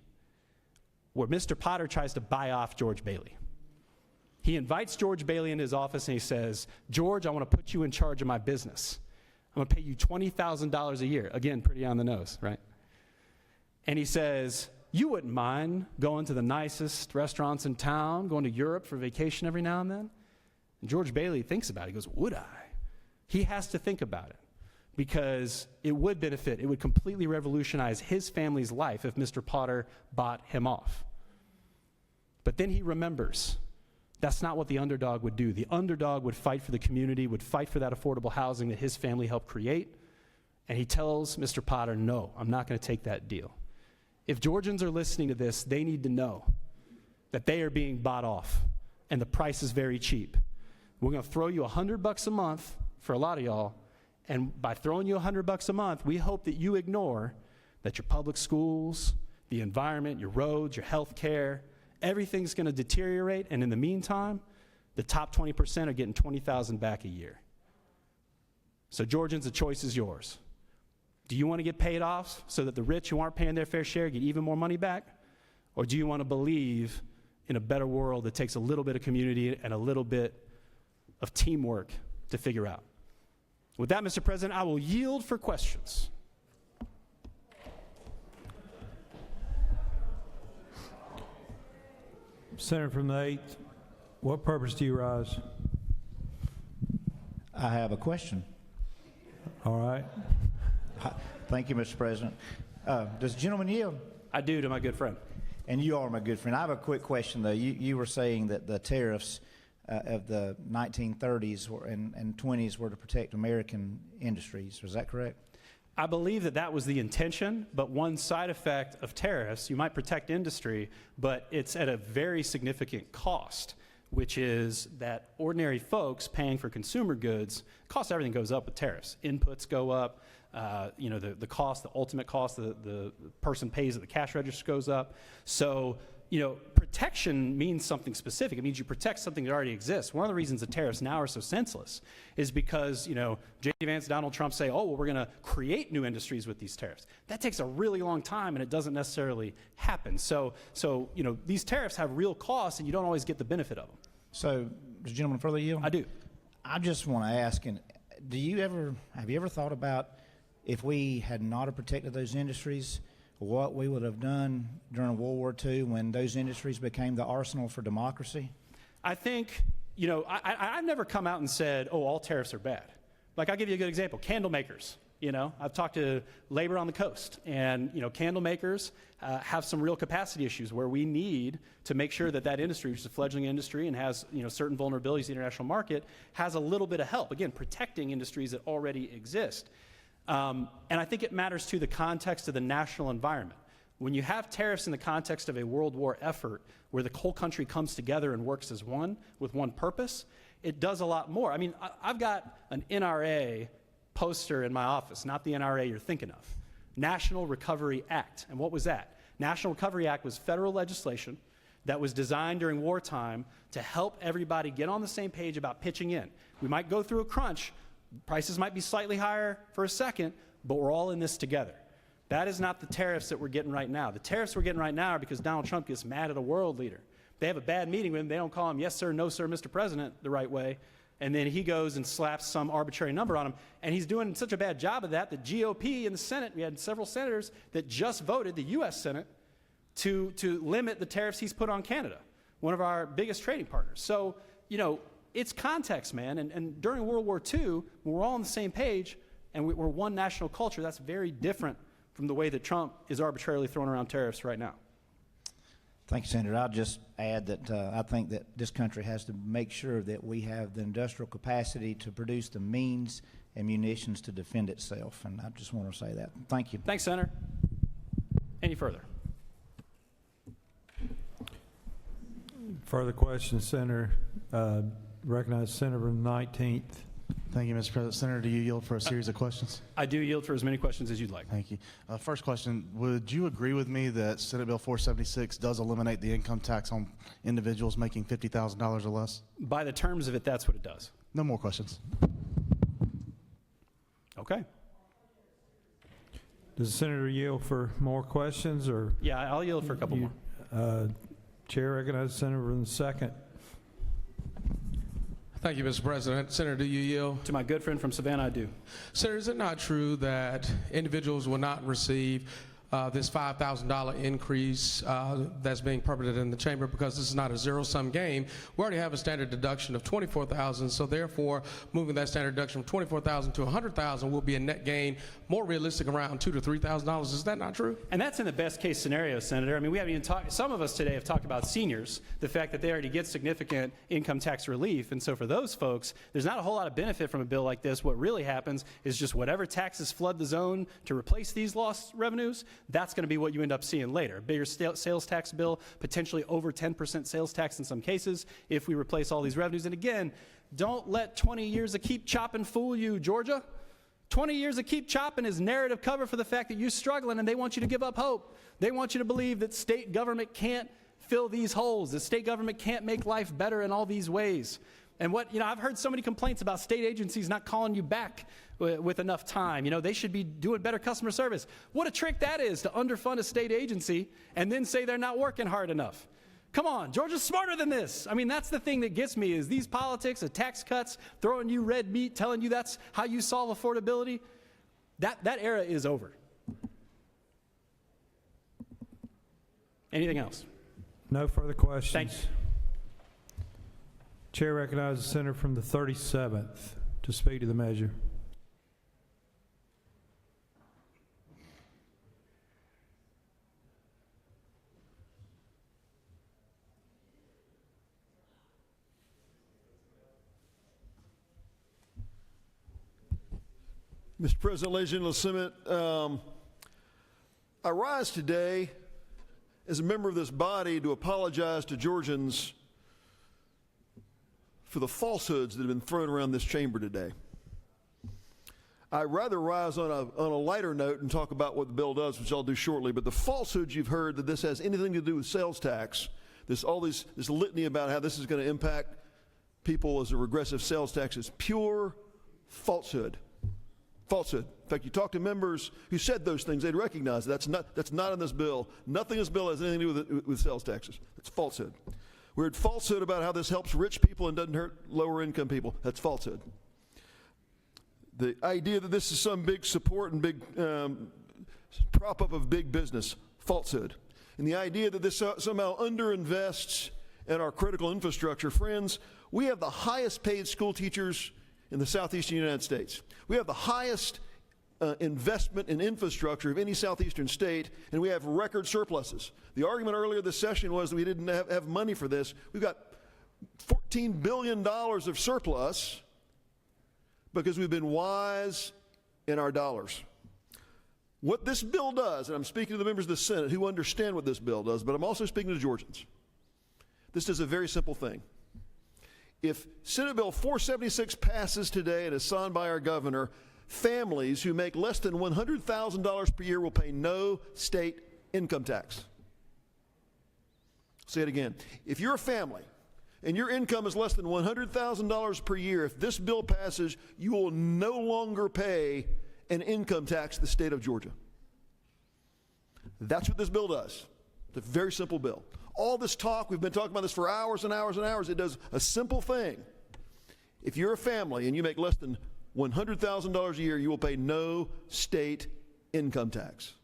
S11: where Mr. Potter tries to buy off George Bailey. He invites George Bailey into his office and he says, George, I want to put you in charge of my business. I'm going to pay you $20,000 a year. Again, pretty on the nose, right? And he says, you wouldn't mind going to the nicest restaurants in town, going to Europe for vacation every now and then? And George Bailey thinks about it. He goes, would I? he has to think about it, because it would benefit, it would completely revolutionize his family's life if Mr. Potter bought him off. But then he remembers that's not what the underdog would do. The underdog would fight for the community, would fight for that affordable housing that his family helped create. And he tells Mr. Potter, no, I'm not going to take that deal. If Georgians are listening to this, they need to know that they are being bought off and the price is very cheap. We're going to throw you $100 a month for a lot of y'all, and by throwing you $100 a month, we hope that you ignore that your public schools, the environment, your roads, your health care, everything's going to deteriorate, and in the meantime, the top 20% are getting $20,000 back a year. So Georgians, the choice is yours. Do you want to get paid off so that the rich who aren't paying their fair share get even more money back? Or do you want to believe in a better world that takes a little bit of community and a little bit of teamwork to figure out? With that, Mr. President, I will yield for questions.
S6: Senator from the 8th, what purpose do you rise?
S12: I have a question.
S6: All right.
S12: Thank you, Mr. President. Does the gentleman yield?
S11: I do, to my good friend.
S12: And you are my good friend. I have a quick question, though. You were saying that the tariffs of the 1930s and 20s were to protect American industries. Is that correct?
S11: I believe that that was the intention, but one side effect of tariffs, you might protect industry, but it's at a very significant cost, which is that ordinary folks paying for consumer goods, cost of everything goes up with tariffs. Inputs go up, the cost, the ultimate cost, the person pays at the cash register goes up. So, protection means something specific. It means you protect something that already exists. One of the reasons the tariffs now are so senseless is because, J.D. Vance, Donald Trump say, oh, well, we're going to create new industries with these tariffs. That takes a really long time, and it doesn't necessarily happen. So these tariffs have real costs, and you don't always get the benefit of them.
S12: So, does the gentleman further yield?
S11: I do.
S12: I just want to ask, have you ever thought about if we had not have protected those industries, what we would have done during World War II when those industries became the arsenal for democracy?
S11: I think, I've never come out and said, oh, all tariffs are bad. Like, I'll give you a good example. Candle makers. I've talked to labor on the coast, and, candle makers have some real capacity issues where we need to make sure that industry, which is a fledgling industry and has, certain vulnerabilities in the international market, has a little bit of help. Again, protecting industries that already exist. And I think it matters to the context of the national environment. When you have tariffs in the context of a world war effort where the whole country comes together and works as one with one purpose, it does a lot more. I mean, I've got an NRA poster in my office, not the NRA you're thinking of. National Recovery Act. And what was that? National Recovery Act was federal legislation that was designed during wartime to help everybody get on the same page about pitching in. We might go through a crunch. Prices might be slightly higher for a second, but we're all in this together. That is not the tariffs that we're getting right now. The tariffs we're getting right now are because Donald Trump gets mad at a world leader. They have a bad meeting with him. They don't call him yes, sir, no, sir, Mr. President the right way. And then he goes and slaps some arbitrary number on him. And he's doing such a bad job of that, the GOP in the Senate, we had several senators that just voted, the U.S. Senate, to limit the tariffs he's put on Canada, one of our biggest trading partners. So, it's context, man. And during World War II, when we're all on the same page and we're one national culture, that's very different from the way that Trump is arbitrarily throwing around tariffs right now.
S12: Thank you, Senator. I'll just add that I think that this country has to make sure that we have the industrial capacity to produce the means and munitions to defend itself. And I just want to say that. Thank you.
S11: Thanks, Senator. Any further?
S6: Further questions, Senator? Recognize Senator from the 19th.
S13: Thank you, Mr. President. Senator, do you yield for a series of questions?
S11: I do yield for as many questions as you'd like.
S13: Thank you. First question, would you agree with me that Senate Bill 476 does eliminate the income tax on individuals making $50,000 or less?
S11: By the terms of it, that's what it does.
S13: No more questions.
S11: Okay.
S6: Does the Senator yield for more questions? Or
S11: yeah, I'll yield for a couple more.
S6: Chair recognizes the Senator from the 2nd.
S14: Thank you, Mr. President. Senator, do you yield?
S11: To my good friend from Savannah, I do.
S14: Senator, is it not true that individuals will not receive this $5,000 increase that's being permitted in the chamber, because this is not a zero-sum game. We already have a standard deduction of $24,000, so therefore moving that standard deduction from $24,000 to $100,000 will be a net gain, more realistic, around $2,000 to $3,000. Is that not true?
S11: And that's in the best case scenario, Senator. I mean, we haven't even talked, some of us today have talked about seniors, the fact that they already get significant income tax relief. And so for those folks, there's not a whole lot of benefit from a bill like this. What really happens is just whatever taxes flood the zone to replace these lost revenues, that's going to be what you end up seeing later. Bigger sales tax bill, potentially over 10% sales tax in some cases if we replace all these revenues. And again, don't let 20 years of keep chopping fool you, Georgia. 20 years of keep chopping is narrative cover for the fact that you're struggling, and they want you to give up hope. They want you to believe that state government can't fill these holes, that state government can't make life better in all these ways. And I've heard so many complaints about state agencies not calling you back with enough time. They should be doing better customer service. What a trick that is, to underfund a state agency and then say they're not working hard enough. Come on, Georgia's smarter than this. I mean, that's the thing that gets me, is these politics of tax cuts, throwing you red meat, telling you that's how you solve affordability. That era is over. Anything else?
S6: No further questions.
S11: Thank you.
S6: Chair recognizes the senator from the 37th to speak to the measure.
S15: Mr. President, ladies and gentlemen of the Senate, I rise today as a member of this body to apologize to Georgians for the falsehoods that have been thrown around this chamber today. I'd rather rise on a lighter note and talk about what the bill does, which I'll do shortly, but the falsehoods you've heard that this has anything to do with sales tax, this litany about how this is going to impact people as a regressive sales tax, is pure falsehood. Falsehood. In fact, you talk to members who said those things, they'd recognize that's not in this bill. Nothing in this bill has anything to do with sales taxes. That's falsehood. We heard falsehood about how this helps rich people and doesn't hurt lower income people. That's falsehood. The idea that this is some big support and big prop up of big business, falsehood. And the idea that this somehow underinvests in our critical infrastructure. Friends, we have the highest paid school teachers in the southeastern United States. We have the highest investment in infrastructure of any southeastern state, and we have record surpluses. The argument earlier this session was that we didn't have money for this. We've got $14 billion of surplus because we've been wise in our dollars. What this bill does, and I'm speaking to the members of the Senate who understand what this bill does, but I'm also speaking to Georgians. This does a very simple thing. If Senate Bill 476 passes today and is signed by our governor, families who make less than $100,000 per year will pay no state income tax. Say it again. If you're a family and your income is less than $100,000 per year, if this bill passes, you will no longer pay an income tax to the state of Georgia. That's what this bill does. It's a very simple bill. All this talk, we've been talking about this for hours and hours and hours. It does a simple thing. If you're a family and you make less than $100,000 a year, you will pay no state income tax.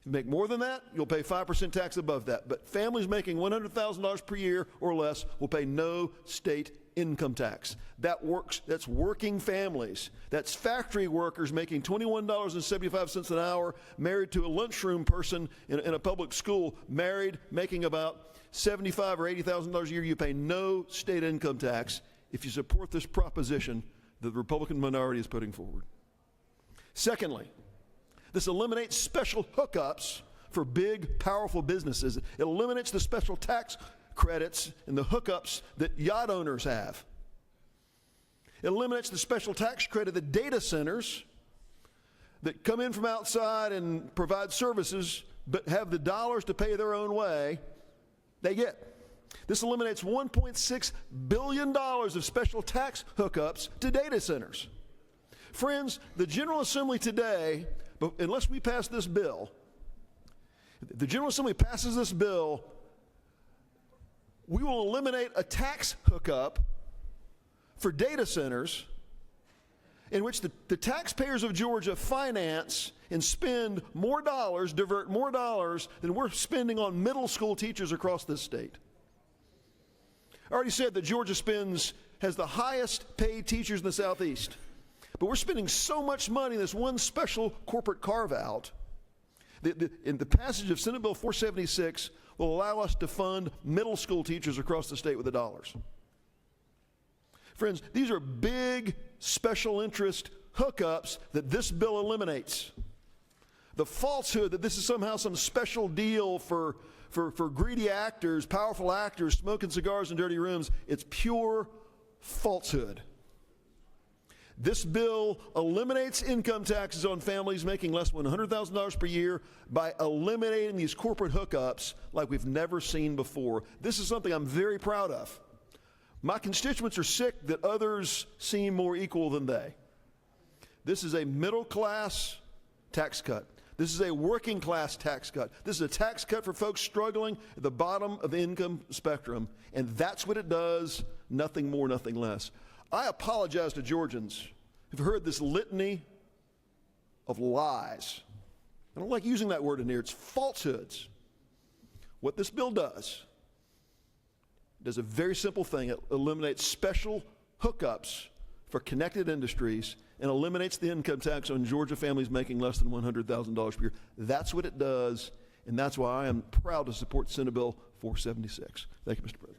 S15: If you make more than that, you'll pay 5% tax above that. But families making $100,000 per year or less will pay no state income tax. That's working families. That's factory workers making $21.75 an hour, married to a lunchroom person in a public school, married, making about $75,000 or $80,000 a year. You pay no state income tax if you support this proposition that the Republican minority is putting forward. Secondly, this eliminates special hookups for big, powerful businesses. It eliminates the special tax credits and the hookups that yacht owners have. It eliminates the special tax credit that data centers that come in from outside and provide services but have the dollars to pay their own way, they get. This eliminates $1.6 billion of special tax hookups to data centers. Friends, the General Assembly today, unless we pass this bill, if the General Assembly passes this bill, we will eliminate a tax hookup for data centers in which the taxpayers of Georgia finance and spend more dollars, divert more dollars than we're spending on middle school teachers across this state. I already said that Georgia has the highest paid teachers in the Southeast. But we're spending so much money in this one special corporate carve-out. In the passage of Senate Bill 476 will allow us to fund middle school teachers across the state with the dollars. Friends, these are big special interest hookups that this bill eliminates. The falsehood that this is somehow some special deal for greedy actors, powerful actors, smoking cigars in dirty rooms, it's pure falsehood. This bill eliminates income taxes on families making less than $100,000 per year by eliminating these corporate hookups like we've never seen before. This is something I'm very proud of. My constituents are sick that others seem more equal than they. This is a middle-class tax cut. This is a working-class tax cut. This is a tax cut for folks struggling at the bottom of the income spectrum, and that's what it does, nothing more, nothing less. I apologize to Georgians who've heard this litany of lies. I don't like using that word in here. It's falsehoods. What this bill does a very simple thing. It eliminates special hookups for connected industries and eliminates the income tax on Georgia families making less than $100,000 per year. That's what it does, and that's why I am proud to support Senate Bill 476. Thank you, Mr. President.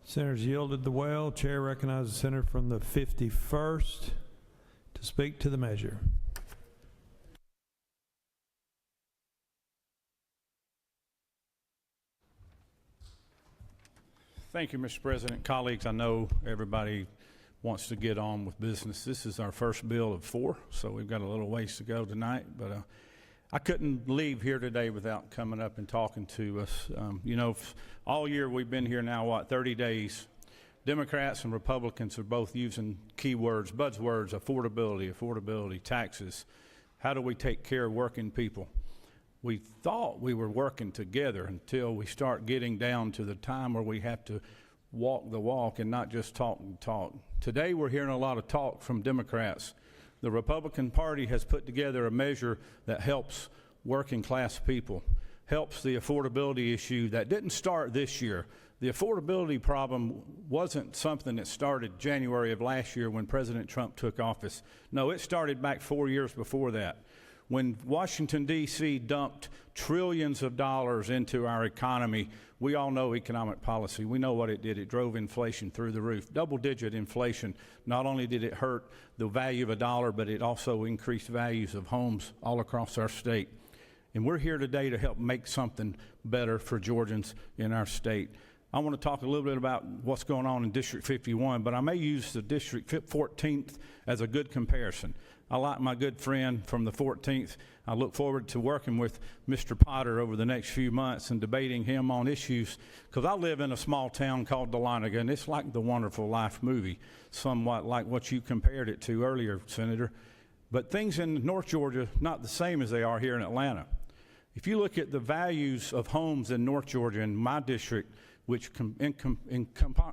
S6: Senators yielded the well. Chair recognizes the senator from the 51st to speak to the measure.
S16: Thank you, Mr. President. Colleagues, I know everybody wants to get on with business. This is our first bill of 4, so we've got a little ways to go tonight, but I couldn't leave here today without coming up and talking to us. All year we've been here now, 30 days. Democrats and Republicans are both using keywords, buzzwords, affordability, taxes. How do we take care of working people? We thought we were working together until we start getting down to the time where we have to walk the walk and not just talk and talk. Today we're hearing a lot of talk from Democrats. The Republican Party has put together a measure that helps working class people, helps the affordability issue that didn't start this year. The affordability problem wasn't something that started January of last year when President Trump took office. No, it started back 4 years before that. When Washington, D.C. dumped trillions of dollars into our economy, we all know economic policy. We know what it did. It drove inflation through the roof. Double-digit inflation. Not only did it hurt the value of a dollar, but it also increased values of homes all across our state. And we're here today to help make something better for Georgians in our state. I want to talk a little bit about what's going on in District 51, but I may use the District 14th as a good comparison. I like my good friend from the 14th. I look forward to working with Mr. Potter over the next few months and debating him on issues, because I live in a small town called Dahlonega, and it's like the Wonderful Life movie, somewhat like what you compared it to earlier, Senator. But things in North Georgia, not the same as they are here in Atlanta. If you look at the values of homes in North Georgia, in my district, which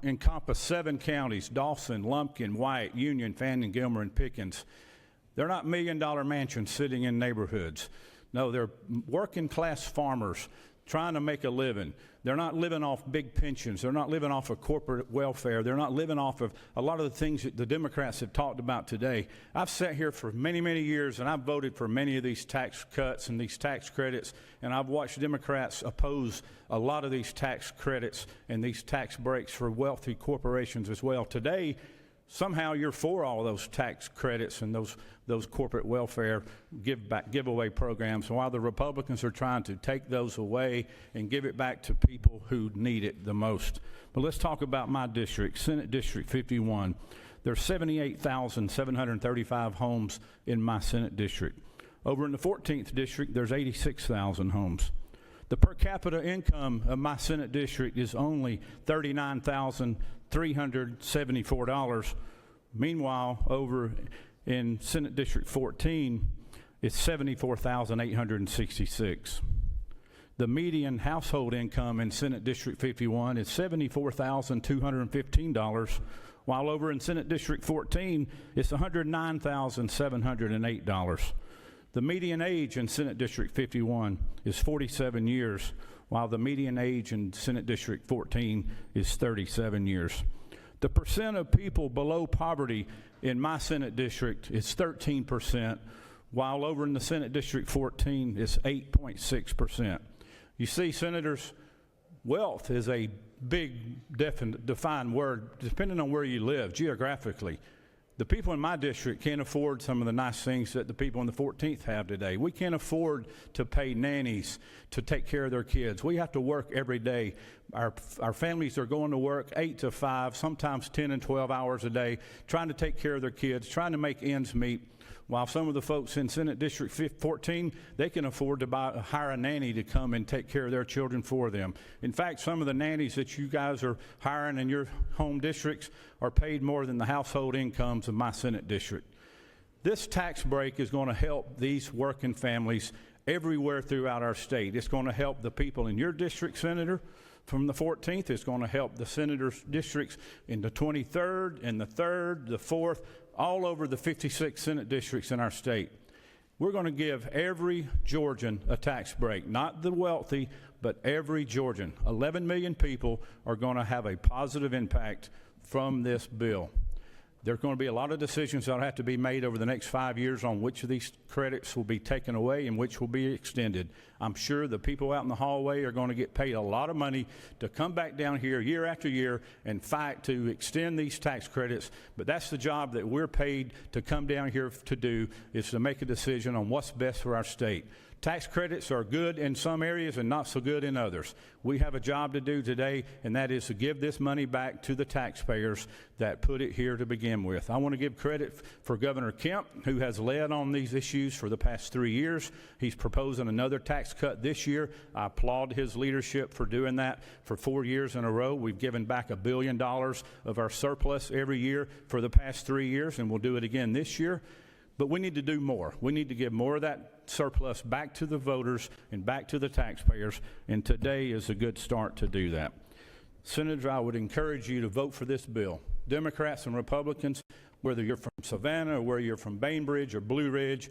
S16: encompass 7 counties, Dawson, Lumpkin, White, Union, Fannin, Gilmer, and Pickens, they're not million-dollar mansions sitting in neighborhoods. No, they're working-class farmers trying to make a living. They're not living off big pensions. They're not living off of corporate welfare. They're not living off of a lot of the things that the Democrats have talked about today. I've sat here for many, many years, and I've voted for many of these tax cuts and these tax credits, and I've watched Democrats oppose a lot of these tax credits and these tax breaks for wealthy corporations as well. Today, somehow you're for all those tax credits and those corporate welfare giveaway programs, while the Republicans are trying to take those away and give it back to people who need it the most. But let's talk about my district, Senate District 51. There's 78,735 homes in my Senate district. Over in the 14th district, there's 86,000 homes. The per capita income of my Senate district is only $39,374. Meanwhile, over in Senate District 14, it's $74,866. The median household income in Senate District 51 is $74,215, while over in Senate District 14, it's $109,708. The median age in Senate District 51 is 47 years, while the median age in Senate District 14 is 37 years. The percent of people below poverty in my Senate district is 13%, while over in the Senate District 14 it's 8.6%. You see, Senators, wealth is a big defined word depending on where you live geographically. The people in my district can't afford some of the nice things that the people in the 14th have today. We can't afford to pay nannies to take care of their kids. We have to work every day. Our families are going to work 8 to 5, sometimes 10 and 12 hours a day, trying to take care of their kids, trying to make ends meet. While some of the folks in Senate District 14, they can afford to hire a nanny to come and take care of their children for them. In fact, some of the nannies that you guys are hiring in your home districts are paid more than the household incomes of my Senate district. This tax break is going to help these working families everywhere throughout our state. It's going to help the people in your district, Senator, from the 14th. It's going to help the senators' districts in the 23rd and the 3rd, the 4th, all over the 56 Senate districts in our state. We're going to give every Georgian a tax break, not the wealthy, but every Georgian. 11 million people are going to have a positive impact from this bill. There's going to be a lot of decisions that will have to be made over the next 5 years on which of these credits will be taken away and which will be extended. I'm sure the people out in the hallway are going to get paid a lot of money to come back down here year after year and fight to extend these tax credits, but that's the job that we're paid to come down here to do, is to make a decision on what's best for our state. Tax credits are good in some areas and not so good in others. We have a job to do today, and that is to give this money back to the taxpayers that put it here to begin with. I want to give credit for Governor Kemp, who has led on these issues for the past 3 years. He's proposing another tax cut this year. I applaud his leadership for doing that for 4 years in a row. We've given back $1 billion of our surplus every year for the past 3 years, and we'll do it again this year. But we need to do more. We need to give more of that surplus back to the voters and back to the taxpayers, and today is a good start to do that. Senators, I would encourage you to vote for this bill. Democrats and Republicans, whether you're from Savannah or whether you're from Bainbridge or Blue Ridge,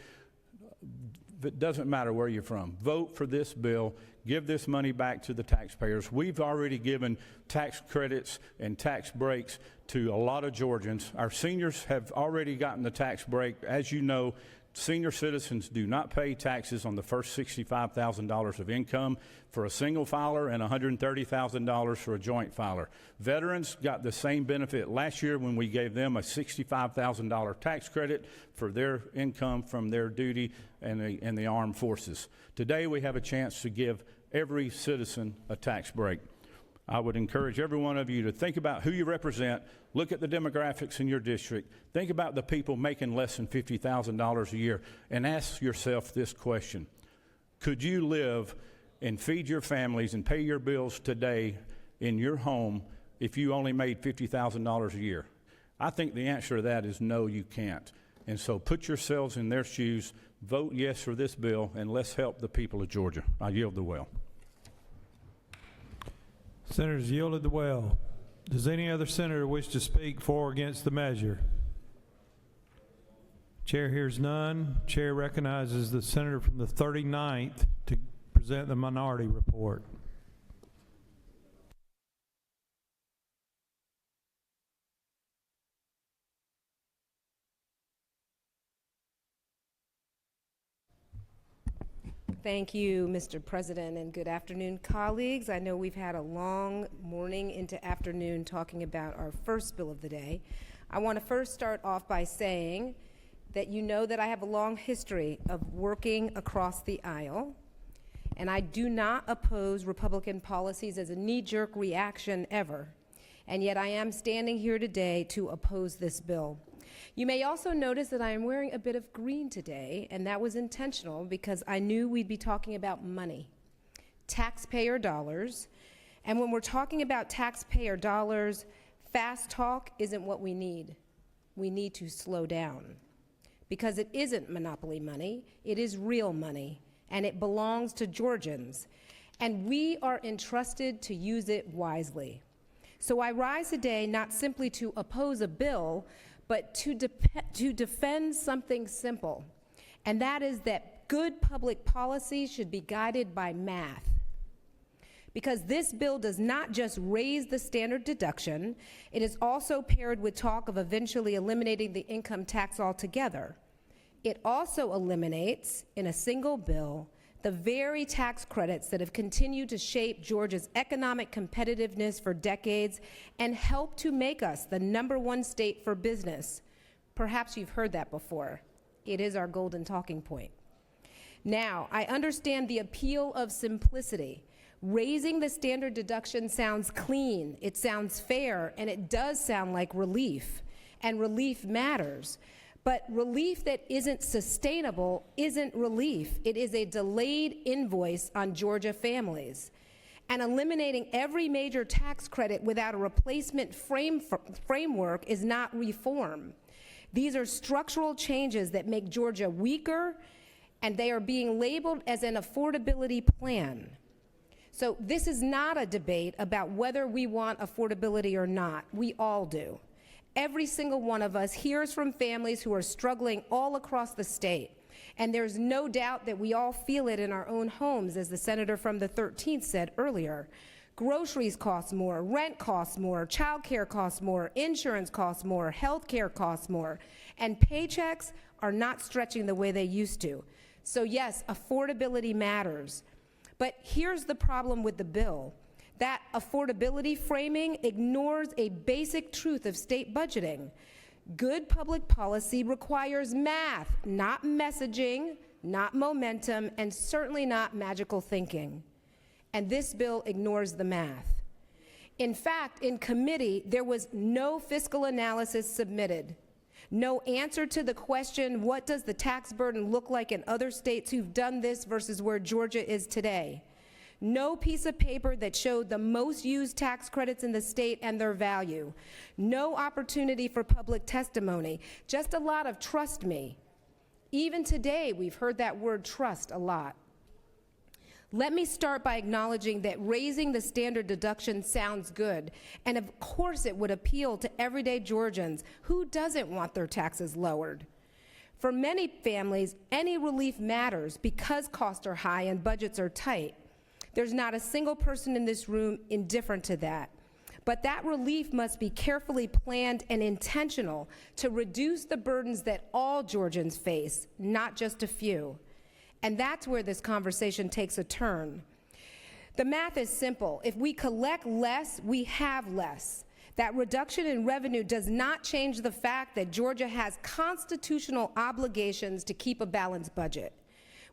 S16: it doesn't matter where you're from. Vote for this bill. Give this money back to the taxpayers. We've already given tax credits and tax breaks to a lot of Georgians. Our seniors have already gotten the tax break. As you know, senior citizens do not pay taxes on the first $65,000 of income for a single filer and $130,000 for a joint filer. Veterans got the same benefit last year when we gave them a $65,000 tax credit for their income from their duty in the armed forces. Today we have a chance to give every citizen a tax break. I would encourage every one of you to think about who you represent, look at the demographics in your district, think about the people making less than $50,000 a year, and ask yourself this question: could you live and feed your families and pay your bills today in your home if you only made $50,000 a year? I think the answer to that is no, you can't. And so put yourselves in their shoes, vote yes for this bill, and let's help the people of Georgia. I yield the well.
S6: Senators yielded the well. Does any other senator wish to speak for or against the measure? Chair hears none. Chair recognizes the senator from the 39th to present the minority report.
S17: Thank you, Mr. President, and good afternoon, colleagues. I know we've had a long morning into afternoon talking about our first bill of the day. I want to first start off by saying that you know that I have a long history of working across the aisle, and I do not oppose Republican policies as a knee-jerk reaction ever, and yet I am standing here today to oppose this bill. You may also notice that I am wearing a bit of green today, and that was intentional because I knew we'd be talking about money, taxpayer dollars, and when we're talking about taxpayer dollars, fast talk isn't what we need. We need to slow down because it isn't monopoly money, it is real money, and it belongs to Georgians. and we are entrusted to use it wisely. So I rise today not simply to oppose a bill, but to defend something simple, and that is that good public policy should be guided by math. Because this bill does not just raise the standard deduction, it is also paired with talk of eventually eliminating the income tax altogether. It also eliminates, in a single bill, the very tax credits that have continued to shape Georgia's economic competitiveness for decades and help to make us the #1 state for business. Perhaps you've heard that before. It is our golden talking point. Now, I understand the appeal of simplicity. Raising the standard deduction sounds clean, it sounds fair, and it does sound like relief, and relief matters. But relief that isn't sustainable isn't relief. It is a delayed invoice on Georgia families. And eliminating every major tax credit without a replacement framework is not reform. These are structural changes that make Georgia weaker, and they are being labeled as an affordability plan. So this is not a debate about whether we want affordability or not. We all do. Every single one of us hears from families who are struggling all across the state. And there's no doubt that we all feel it in our own homes, as the senator from the 13th said earlier. Groceries cost more, rent costs more, child care costs more, insurance costs more, health care costs more, and paychecks are not stretching the way they used to. So yes, affordability matters. But here's the problem with the bill. That affordability framing ignores a basic truth of state budgeting. Good public policy requires math, not messaging, not momentum, and certainly not magical thinking. And this bill ignores the math. In fact, in committee, there was no fiscal analysis submitted. No answer to the question, what does the tax burden look like in other states who've done this versus where Georgia is today? No piece of paper that showed the most used tax credits in the state and their value. No opportunity for public testimony. Just a lot of trust me. Even today, we've heard that word trust a lot. Let me start by acknowledging that raising the standard deduction sounds good, and of course it would appeal to everyday Georgians. Who doesn't want their taxes lowered? For many families, any relief matters because costs are high and budgets are tight. There's not a single person in this room indifferent to that. But that relief must be carefully planned and intentional to reduce the burdens that all Georgians face, not just a few. And that's where this conversation takes a turn. The math is simple. If we collect less, we have less. That reduction in revenue does not change the fact that Georgia has constitutional obligations to keep a balanced budget.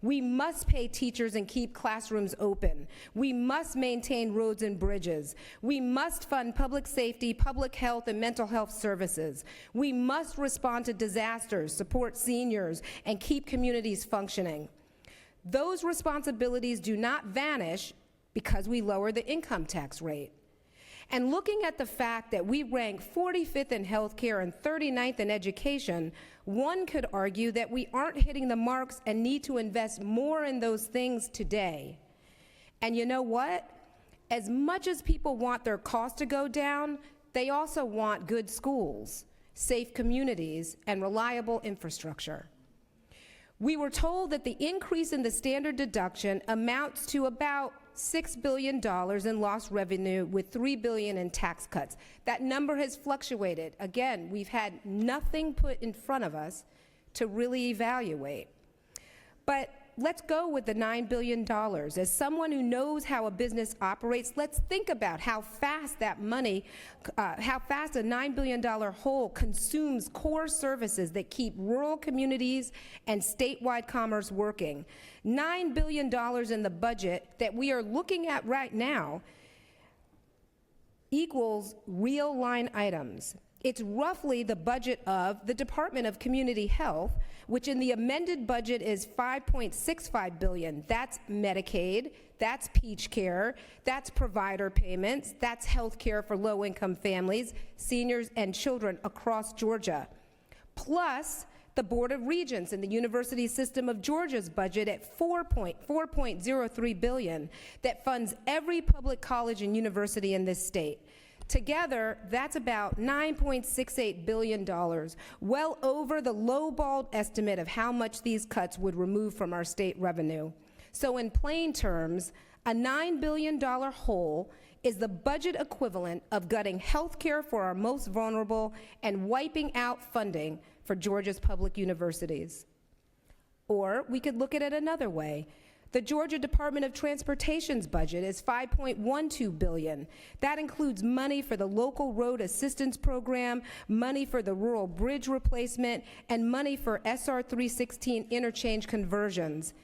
S17: We must pay teachers and keep classrooms open. We must maintain roads and bridges. We must fund public safety, public health, and mental health services. We must respond to disasters, support seniors, and keep communities functioning. Those responsibilities do not vanish because we lower the income tax rate. And looking at the fact that we rank 45th in healthcare and 39th in education, one could argue that we aren't hitting the marks and need to invest more in those things today. And you know what? As much as people want their costs to go down, they also want good schools, safe communities, and reliable infrastructure. We were told that the increase in the standard deduction amounts to about $6 billion in lost revenue with $3 billion in tax cuts. That number has fluctuated. Again, we've had nothing put in front of us to really evaluate. But let's go with the $9 billion. As someone who knows how a business operates, let's think about how fast that money, how fast a $9 billion hole consumes core services that keep rural communities and statewide commerce working. $9 billion in the budget that we are looking at right now equals real line items. It's roughly the budget of the Department of Community Health, which in the amended budget is $5.65 billion. That's Medicaid, that's Peach Care, that's provider payments, that's health care for low-income families, seniors, and children across Georgia. Plus, the Board of Regents and the University System of Georgia's budget at $4.03 billion that funds every public college and university in this state. Together, that's about $9.68 billion, well over the lowballed estimate of how much these cuts would remove from our state revenue. So in plain terms, a $9 billion hole is the budget equivalent of gutting health care for our most vulnerable and wiping out funding for Georgia's public universities. Or we could look at it another way. The Georgia Department of Transportation's budget is $5.12 billion. That includes money for the local road assistance program, money for the rural bridge replacement, and money for SR 316 interchange conversions.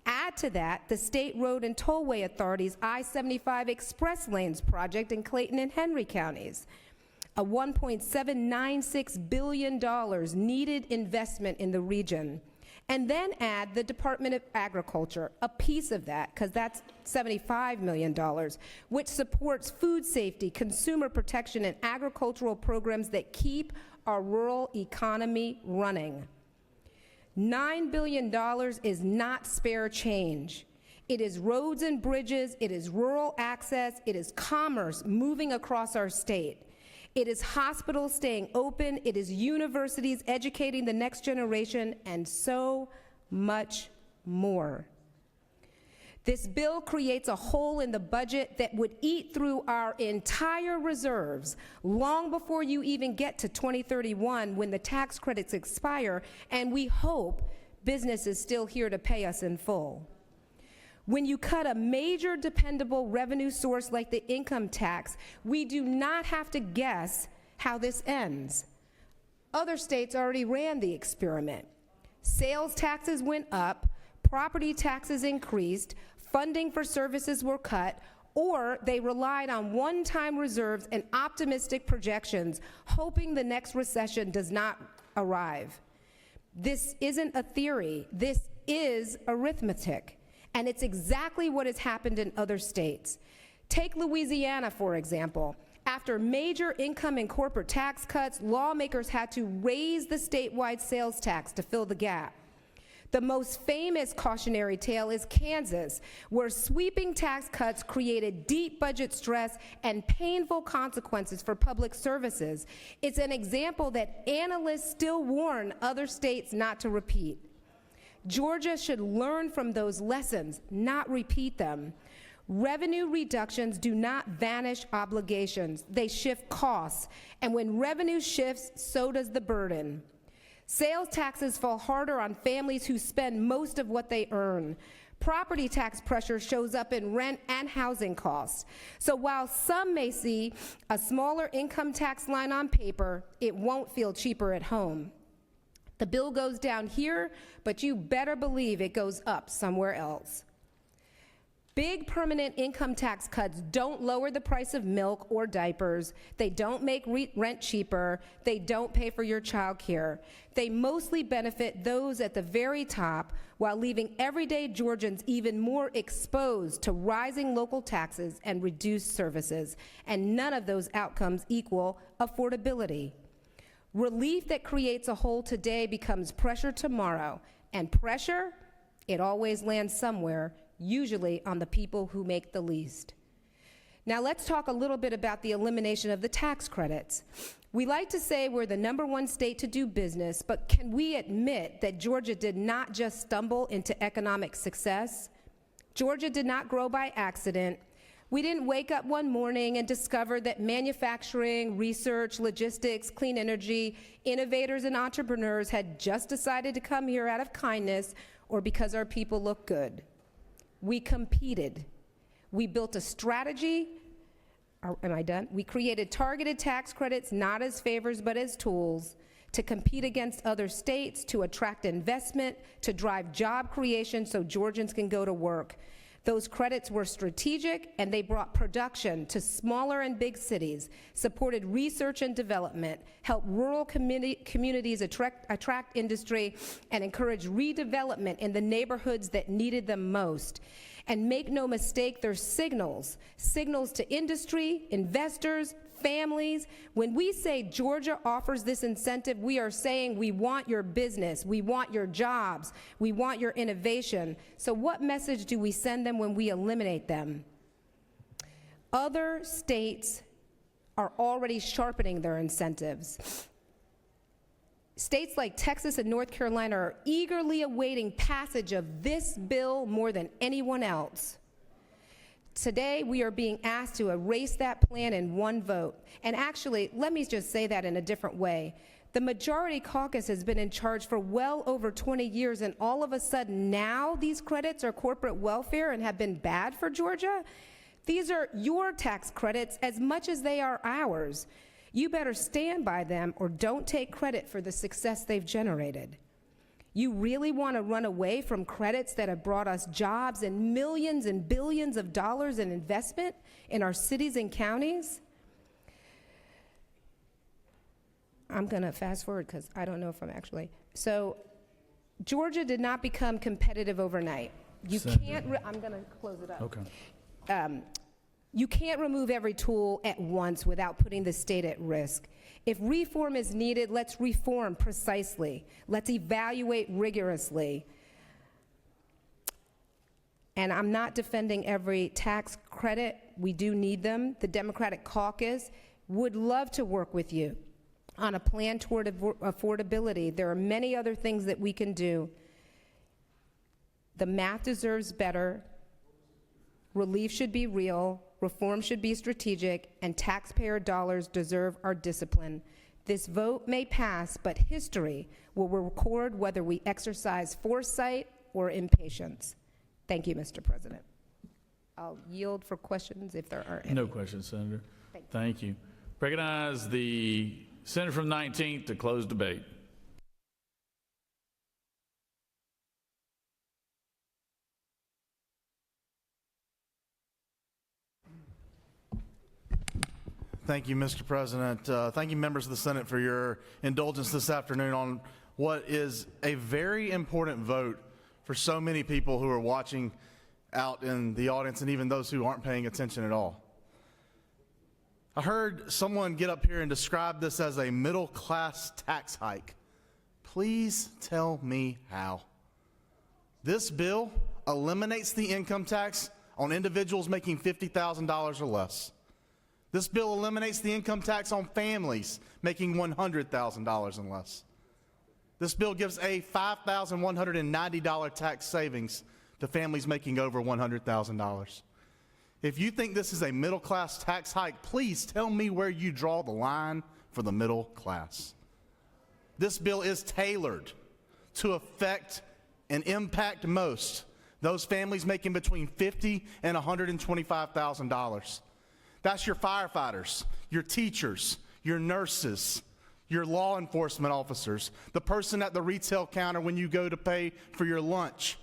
S17: Add to that the State Road and Tollway Authority's I-75 Express Lanes project in Clayton and Henry counties, a $1.796 billion needed investment in the region. And then add the Department of Agriculture, a piece of that, because that's $75 million, which supports food safety, consumer protection, and agricultural programs that keep our rural economy running. $9 billion is not spare change. It is roads and bridges, it is rural access, it is commerce moving across our state. It is hospitals staying open, it is universities educating the next generation, and so much more. This bill creates a hole in the budget that would eat through our entire reserves long before you even get to 2031 when the tax credits expire, and we hope business is still here to pay us in full. When you cut a major dependable revenue source like the income tax, we do not have to guess how this ends. Other states already ran the experiment. Sales taxes went up, property taxes increased, funding for services were cut, or they relied on one-time reserves and optimistic projections, hoping the next recession does not arrive. This isn't a theory, this is arithmetic, and it's exactly what has happened in other states. Take Louisiana, for example. After major income and corporate tax cuts, lawmakers had to raise the statewide sales tax to fill the gap. The most famous cautionary tale is Kansas, where sweeping tax cuts created deep budget stress and painful consequences for public services. It's an example that analysts still warn other states not to repeat. Georgia should learn from those lessons, not repeat them. Revenue reductions do not vanish obligations. They shift costs, and when revenue shifts, so does the burden. Sales taxes fall harder on families who spend most of what they earn. Property tax pressure shows up in rent and housing costs. So while some may see a smaller income tax line on paper, it won't feel cheaper at home. The bill goes down here, but you better believe it goes up somewhere else. Big permanent income tax cuts don't lower the price of milk or diapers. They don't make rent cheaper. They don't pay for your child care. They mostly benefit those at the very top while leaving everyday Georgians even more exposed to rising local taxes and reduced services. And none of those outcomes equal affordability. Relief that creates a hole today becomes pressure tomorrow. And pressure, it always lands somewhere, usually on the people who make the least. Now let's talk a little bit about the elimination of the tax credits. We like to say we're the #1 state to do business, but can we admit that Georgia did not just stumble into economic success? Georgia did not grow by accident. We didn't wake up one morning and discover that manufacturing, research, logistics, clean energy, innovators and entrepreneurs had just decided to come here out of kindness or because our people look good. We competed. We built a strategy. Am I done? We created targeted tax credits, not as favors, but as tools to compete against other states, to attract investment, to drive job creation so Georgians can go to work. Those credits were strategic, and they brought production to smaller and big cities, supported research and development, helped rural communities attract industry, and encouraged redevelopment in the neighborhoods that needed them most. And make no mistake, they're signals to industry, investors, families. When we say Georgia offers this incentive, we are saying we want your business, we want your jobs, we want your innovation. So what message do we send them when we eliminate them? Other states are already sharpening their incentives. States like Texas and North Carolina are eagerly awaiting passage of this bill more than anyone else. Today, we are being asked to erase that plan in one vote. And actually, let me just say that in a different way. The majority caucus has been in charge for well over 20 years, and all of a sudden now these credits are corporate welfare and have been bad for Georgia. These are your tax credits as much as they are ours. You better stand by them or don't take credit for the success they've generated. You really want to run away from credits that have brought us jobs and millions and billions of dollars in investment in our cities and counties? I'm going to fast forward because I don't know if I'm actually. So Georgia did not become competitive overnight. You can't, I'm going to close it up.
S1: Okay.
S17: You can't remove every tool at once without putting the state at risk. If reform is needed, let's reform precisely. Let's evaluate rigorously. And I'm not defending every tax credit. We do need them. The Democratic caucus would love to work with you on a plan toward affordability. There are many other things that we can do. The math deserves better. Relief should be real. Reform should be strategic, and taxpayer dollars deserve our discipline. This vote may pass, but history will record whether we exercise foresight or impatience. Thank you, Mr. President. I'll yield for questions if there are any.
S1: No questions, Senator. Thank you. Recognize the senator from 19th to close debate.
S13: Thank you, Mr. President. Thank you, members of the Senate, for your indulgence this afternoon on what is a very important vote for so many people who are watching out in the audience and even those who aren't paying attention at all. I heard someone get up here and describe this as a middle-class tax hike. Please tell me how. This bill eliminates the income tax on individuals making $50,000 or less. This bill eliminates the income tax on families making $100,000 and less. This bill gives a $5,190 tax savings to families making over $100,000. If you think this is a middle-class tax hike, please tell me where you draw the line for the middle class. This bill is tailored to affect and impact most those families making between $50,000 and $125,000. That's your firefighters, your teachers, your nurses, your law enforcement officers, the person at the retail counter when you go to pay for your lunch,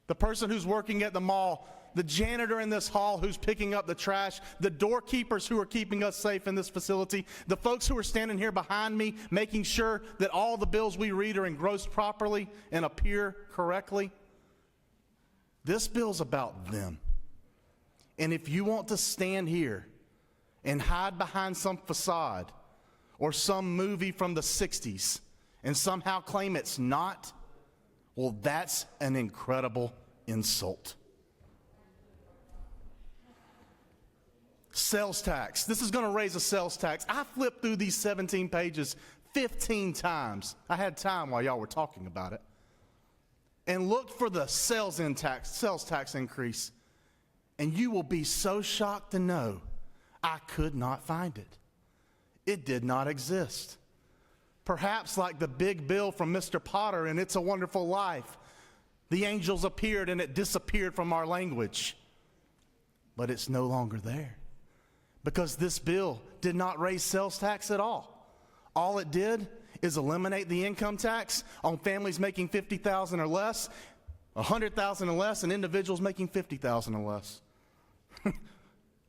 S13: the person who's working at the mall, the janitor in this hall who's picking up the trash, the doorkeepers who are keeping us safe in this facility, the folks who are standing here behind me making sure that all the bills we read are engrossed properly and appear correctly. This bill's about them. And if you want to stand here and hide behind some facade or some movie from the 60s and somehow claim it's not, well, that's an incredible insult. Sales tax. This is going to raise a sales tax. I flipped through these 17 pages 15 times. I had time while y'all were talking about it. And looked for the sales tax increase. And you will be so shocked to know I could not find it. It did not exist. Perhaps like the big bill from Mr. Potter in It's a Wonderful Life, the angels appeared and it disappeared from our language. But it's no longer there because this bill did not raise sales tax at all. All it did is eliminate the income tax on families making $50,000 or less, $100,000 or less, and individuals making $50,000 or less.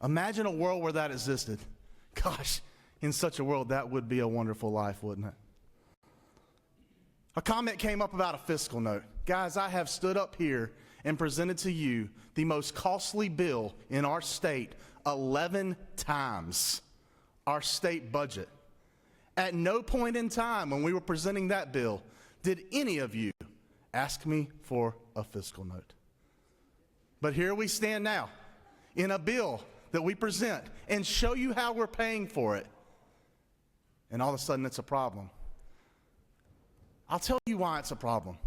S13: Imagine a world where that existed. Gosh, in such a world, that would be a wonderful life, wouldn't it? A comment came up about a fiscal note. Guys, I have stood up here and presented to you the most costly bill in our state 11 times our state budget. At no point in time when we were presenting that bill did any of you ask me for a fiscal note. But here we stand now in a bill that we present and show you how we're paying for it. And all of a sudden it's a problem. I'll tell you why it's a problem.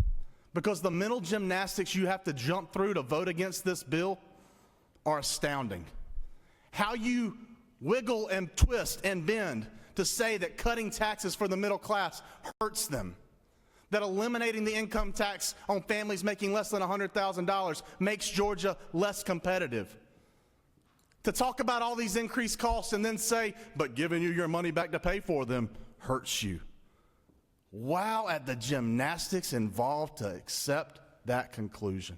S13: Because the mental gymnastics you have to jump through to vote against this bill are astounding. How you wiggle and twist and bend to say that cutting taxes for the middle class hurts them, that eliminating the income tax on families making less than $100,000 makes Georgia less competitive. To talk about all these increased costs and then say, but giving you your money back to pay for them hurts you. Wow, at the gymnastics involved to accept that conclusion.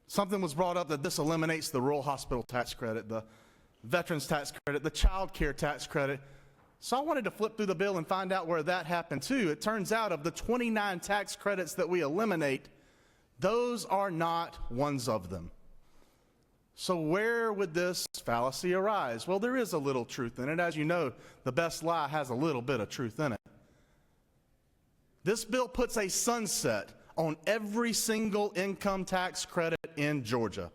S13: Something was brought up that this eliminates the rural hospital tax credit, the veterans tax credit, the child care tax credit. So I wanted to flip through the bill and find out where that happened too. It turns out of the 29 tax credits that we eliminate, those are not ones of them. So where would this fallacy arise? Well, there is a little truth in it. As you know, the best lie has a little bit of truth in it. This bill puts a sunset on every single income tax credit in Georgia.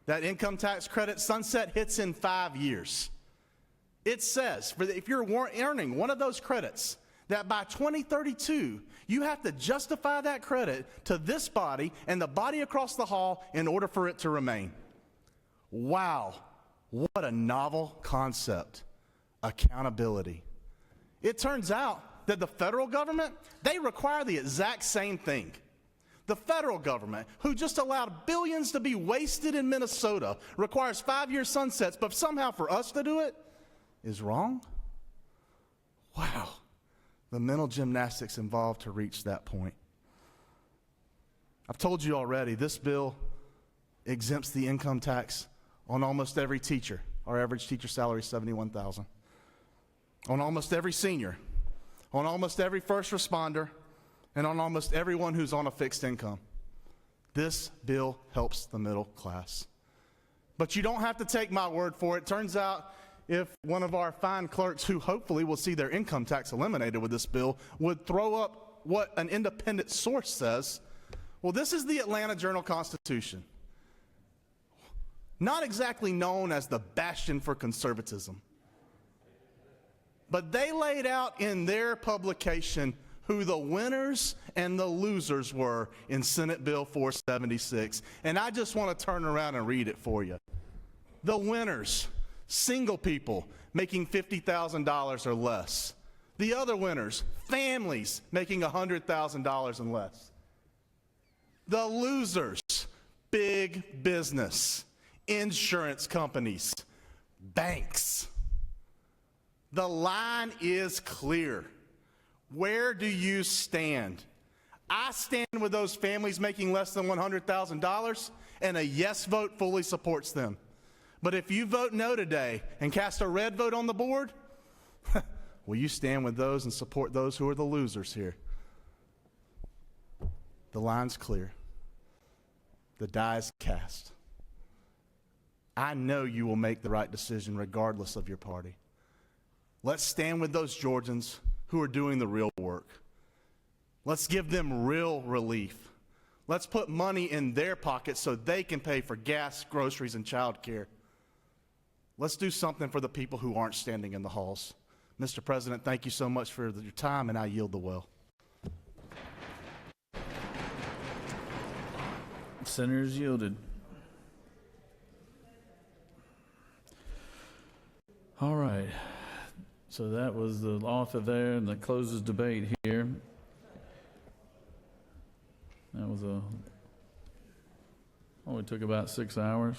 S13: That income tax credit sunset hits in 5 years. It says, if you're earning one of those credits, that by 2032, you have to justify that credit to this body and the body across the hall in order for it to remain. Wow, what a novel concept, accountability. It turns out that the federal government, they require the exact same thing. The federal government, who just allowed billions to be wasted in Minnesota, requires 5-year sunsets, but somehow for us to do it is wrong? Wow. The mental gymnastics involved to reach that point. I've told you already, this bill exempts the income tax on almost every teacher. Our average teacher salary is $71,000. On almost every senior, on almost every first responder, and on almost everyone who's on a fixed income. This bill helps the middle class. But you don't have to take my word for it. Turns out if one of our fine clerks, who hopefully will see their income tax eliminated with this bill, would throw up what an independent source says, well, this is the Atlanta Journal-Constitution. Not exactly known as the bastion for conservatism. But they laid out in their publication who the winners and the losers were in Senate Bill 476. And I just want to turn around and read it for you. The winners: single people making $50,000 or less. The other winners: families making $100,000 and less. The losers: big business, insurance companies, banks. The line is clear. Where do you stand? I stand with those families making less than $100,000, and a yes vote fully supports them. But if you vote no today and cast a red vote on the board, will you stand with those and support those who are the losers here? The line's clear. The die is cast. I know you will make the right decision regardless of your party. Let's stand with those Georgians who are doing the real work. Let's give them real relief. Let's put money in their pockets so they can pay for gas, groceries, and child care. Let's do something for the people who aren't standing in the halls. Mr. President, thank you so much for your time, and I yield the well.
S1: Senators yielded. All right. So that was the author there, and that closes debate here. That was only took about 6 hours.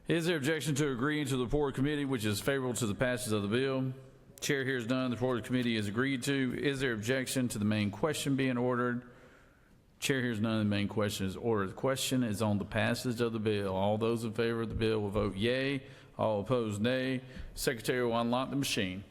S1: Is there objection to agreeing to the report of committee, which is favorable to the passage of the bill? Chair hears none. The report of committee is agreed to. Is there objection to the main question being ordered? Chair hears none. The main question is ordered. The question is on the passage of the bill. All those in favor of the bill will vote yea. All opposed, nay. Secretary will unlock the machine.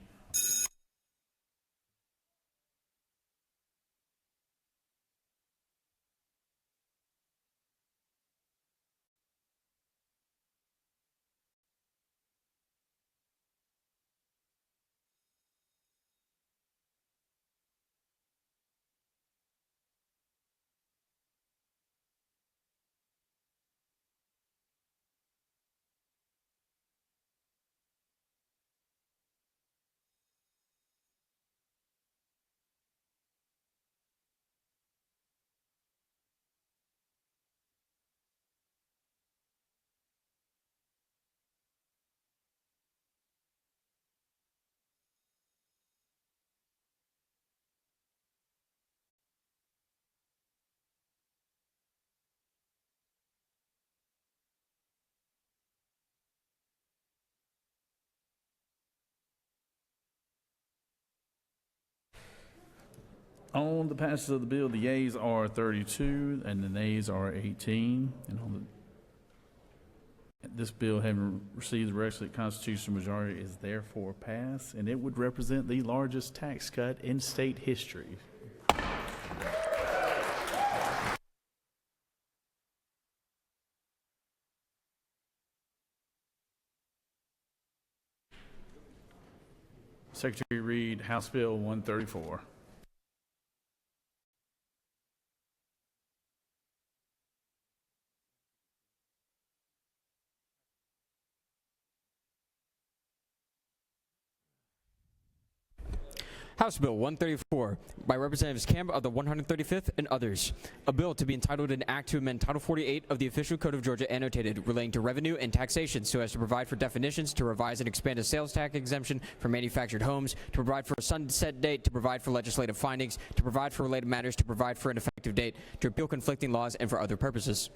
S1: On the passage of the bill, the yeas are 32 and the nays are 18. And on this bill, having received the requisite constitutional majority, is therefore passed, and it would represent the largest tax cut in state history. Secretary read House Bill 134.
S18: House Bill 134 by Representatives Campbell of the 135th and others. A bill to be entitled an act to amend Title 48 of the Official Code of Georgia annotated relating to revenue and taxation so as to provide for definitions, to revise and expand a sales tax exemption for manufactured homes, to provide for a sunset date, to provide for legislative findings, to provide for related matters, to provide for an effective date, to repeal conflicting laws, and for other purposes.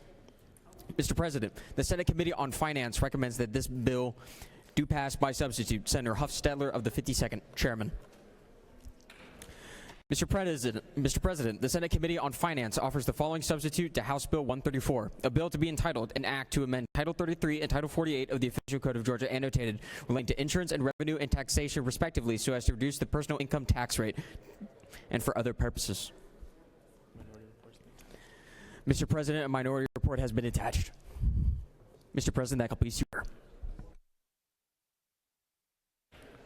S18: Mr. President, the Senate Committee on Finance recommends that this bill do pass by substitute. Senator Huffstedler of the 52nd, Chairman. Mr. President, the Senate Committee on Finance offers the following substitute to House Bill 134, a bill to be entitled an act to amend Title 33 and Title 48 of the Official Code of Georgia annotated relating to insurance and revenue and taxation respectively so as to reduce the personal income tax rate and for other purposes. Mr. President, a minority report has been attached. Mr. President, that completes your.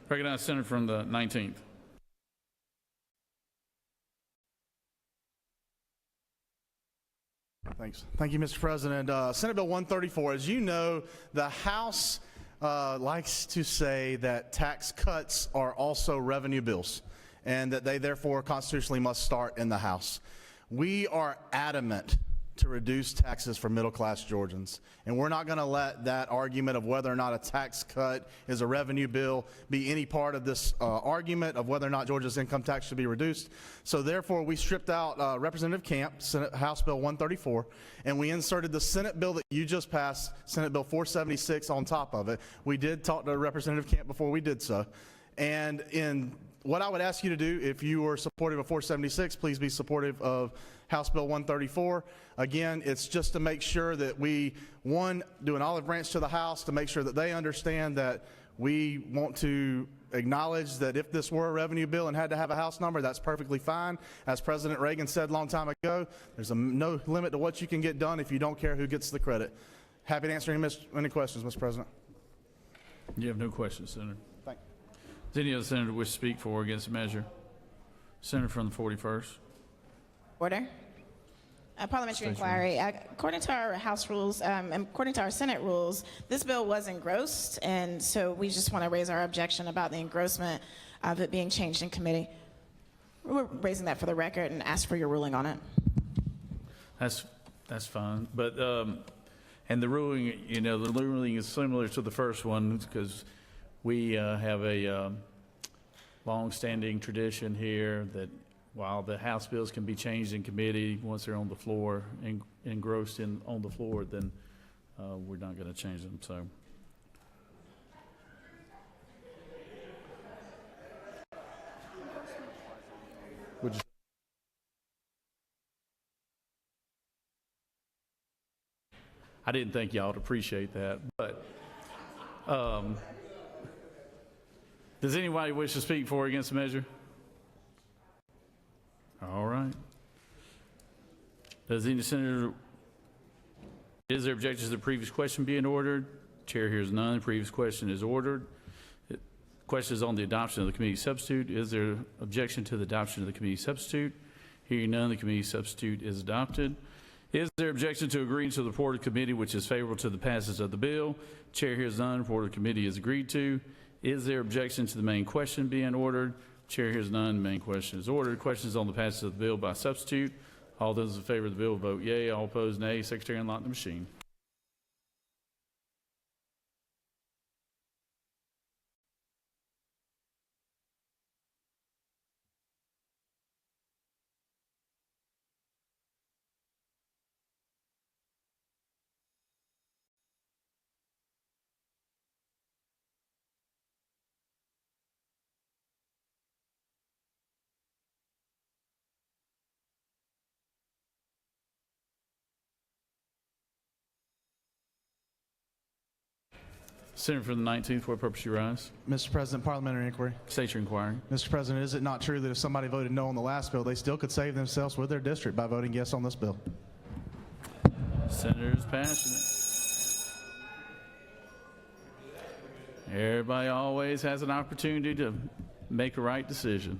S1: Recognize Senator from the 19th.
S13: Thanks. Thank you, Mr. President. Senate Bill 134, as you know, the House likes to say that tax cuts are also revenue bills and that they therefore constitutionally must start in the House. We are adamant to reduce taxes for middle-class Georgians, and we're not going to let that argument of whether or not a tax cut is a revenue bill be any part of this argument of whether or not Georgia's income tax should be reduced. So therefore, we stripped out Representative Camp, House Bill 134, and we inserted the Senate bill that you just passed, Senate Bill 476, on top of it. We did talk to Representative Camp before we did so. And in what I would ask you to do, if you are supportive of 476, please be supportive of House Bill 134. Again, it's just to make sure that we, one, do an olive branch to the House to make sure that they understand that we want to acknowledge that if this were a revenue bill and had to have a House number, that's perfectly fine. As President Reagan said a long time ago, there's no limit to what you can get done if you don't care who gets the credit. Happy to answer any questions, Mr. President.
S1: You have no questions, Senator.
S13: Thank you.
S1: Does any other senator wish to speak for or against the measure? Senator from the 41st.
S2: Order. Parliamentary inquiry. According to our House rules, and according to our Senate rules, this bill was engrossed, and so we just want to raise our objection about the engrossment of it being changed in committee. We're raising that for the record and ask for your ruling on it.
S1: That's fine, but and the ruling, the ruling is similar to the first one because we have a long-standing tradition here that while the House bills can be changed in committee, once they're on the floor, engrossed on the floor, then we're not going to change them. So, I didn't think y'all would appreciate that, but does anybody wish to speak for or against the measure? All right. Does any senator, is there objection to the previous question being ordered? Chair hears none. The previous question is ordered. The question is on the adoption of the committee substitute. Is there objection to the adoption of the committee substitute? Hearing none, the committee substitute is adopted. Is there objection to agreeing to the report of committee which is favorable to the passage of the bill? Chair hears none. Report of committee is agreed to. Is there objection to the main question being ordered? Chair hears none. Main question is ordered. Questions on the passage of the bill by substitute. All those in favor of the bill vote yea. All opposed, nay. Secretary, unlock the machine. Senator from the 19th, for what purpose you rise?
S13: Mr. President, parliamentary inquiry.
S1: State your inquiry.
S13: Mr. President, is it not true that if somebody voted no on the last bill, they still could save themselves with their district by voting yes on this bill?
S1: Senator's passionate. Everybody always has an opportunity to make a right decision.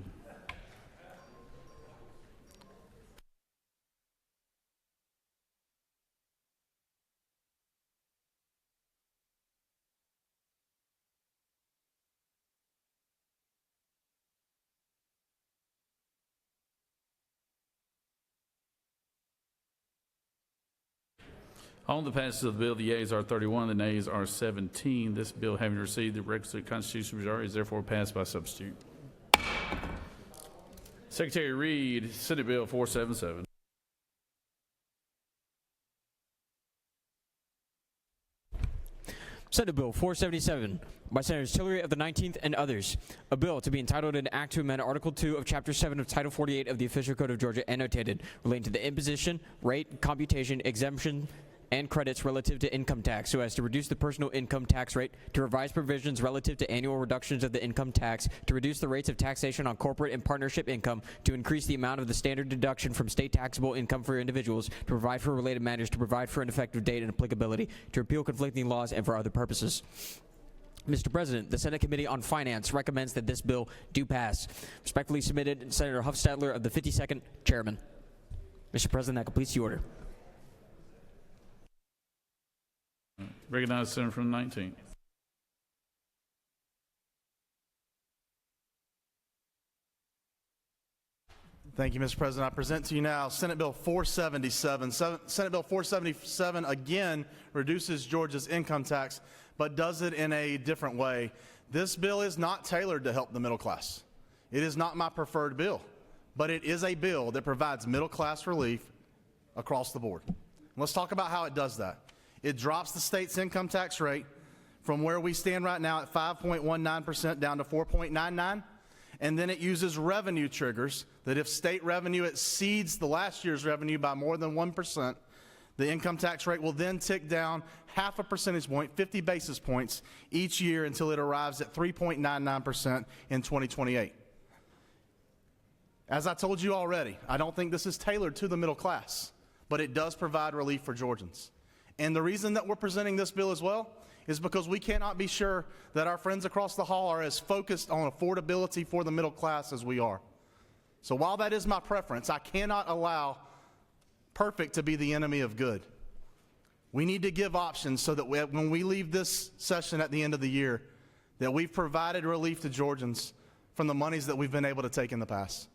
S1: On the passage of the bill, the yeas are 31, the nays are 17. This bill, having received the requisite constitutional majority, is therefore passed by substitute. Secretary Reed, Senate Bill 477.
S18: Senate Bill 477 by Senators Tillery of the 19th and others. A bill to be entitled an act to amend Article 2 of Chapter 7 of Title 48 of the Official Code of Georgia annotated relating to the imposition, rate, computation, exemption, and credits relative to income tax so as to reduce the personal income tax rate, to revise provisions relative to annual reductions of the income tax, to reduce the rates of taxation on corporate and partnership income, to increase the amount of the standard deduction from state taxable income for individuals, to provide for related matters, to provide for an effective date and applicability, to repeal conflicting laws, and for other purposes. Mr. President, the Senate Committee on Finance recommends that this bill do pass. Respectfully submitted, Senator Huffstadler of the 52nd, Chairman. Mr. President, that completes the order.
S1: Recognize the Senator from the 19th.
S13: Thank you, Mr. President. I present to you now Senate Bill 477. Senate Bill 477 again reduces Georgia's income tax, but does it in a different way. This bill is not tailored to help the middle class. It is not my preferred bill, but it is a bill that provides middle class relief across the board. Let's talk about how it does that. It drops the state's income tax rate from where we stand right now at 5.19% down to 4.99%. And then it uses revenue triggers that if state revenue exceeds the last year's revenue by more than 1%, the income tax rate will then tick down half a percentage point, 50 basis points each year until it arrives at 3.99% in 2028. As I told you already, I don't think this is tailored to the middle class, but it does provide relief for Georgians. And the reason that we're presenting this bill as well is because we cannot be sure that our friends across the hall are as focused on affordability for the middle class as we are. So while that is my preference, I cannot allow perfect to be the enemy of good. We need to give options so that when we leave this session at the end of the year, that we've provided relief to Georgians from the monies that we've been able to take in the past.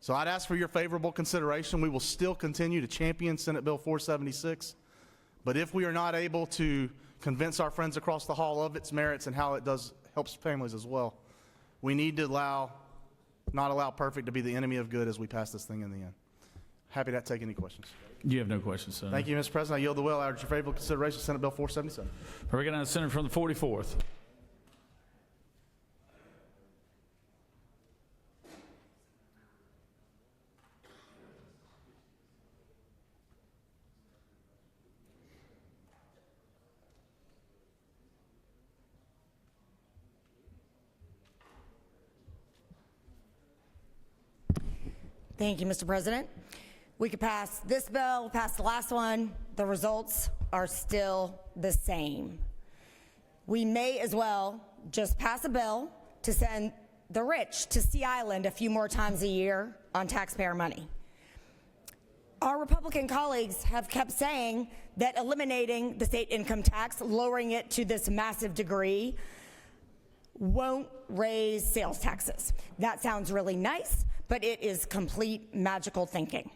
S13: So I'd ask for your favorable consideration. We will still continue to champion Senate Bill 476. But if we are not able to convince our friends across the hall of its merits and how it helps families as well, we need to not allow perfect to be the enemy of good as we pass this thing in the end. Happy to take any questions.
S1: You have no questions, Senator.
S13: Thank you, Mr. President. I yield the will. I urge your favorable consideration, Senate Bill 477.
S1: I recognize the Senator from the 44th.
S19: Thank you, Mr. President. We could pass this bill, pass the last one. The results are still the same. We may as well just pass a bill to send the rich to Sea Island a few more times a year on taxpayer money. Our Republican colleagues have kept saying that eliminating the state income tax, lowering it to this massive degree, won't raise sales taxes. That sounds really nice, but it is complete magical thinking.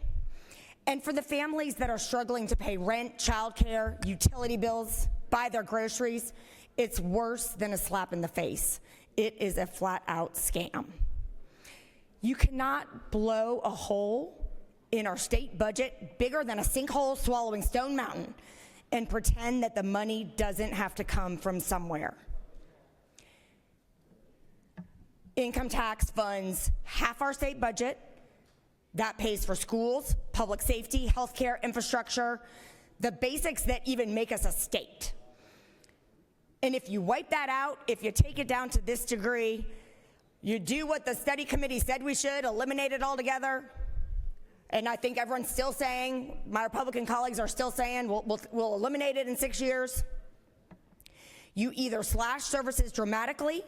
S19: And for the families that are struggling to pay rent, childcare, utility bills, buy their groceries, it's worse than a slap in the face. It is a flat-out scam. You cannot blow a hole in our state budget bigger than a sinkhole swallowing Stone Mountain and pretend that the money doesn't have to come from somewhere. Income tax funds half our state budget. That pays for schools, public safety, healthcare, infrastructure, the basics that even make us a state. And if you wipe that out, if you take it down to this degree, you do what the study committee said we should, eliminate it altogether. And I think everyone's still saying, my Republican colleagues are still saying, we'll eliminate it in 6 years. You either slash services dramatically,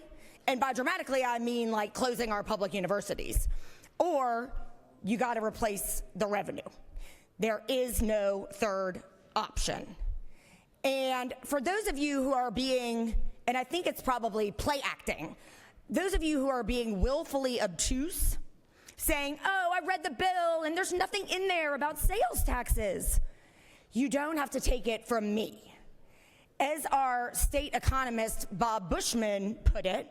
S19: and by dramatically I mean like closing our public universities, or you got to replace the revenue. There is no third option. And for those of you who are being, and I think it's probably play acting, those of you who are being willfully obtuse, saying, oh, I read the bill and there's nothing in there about sales taxes. You don't have to take it from me. As our state economist Bob Bushman put it,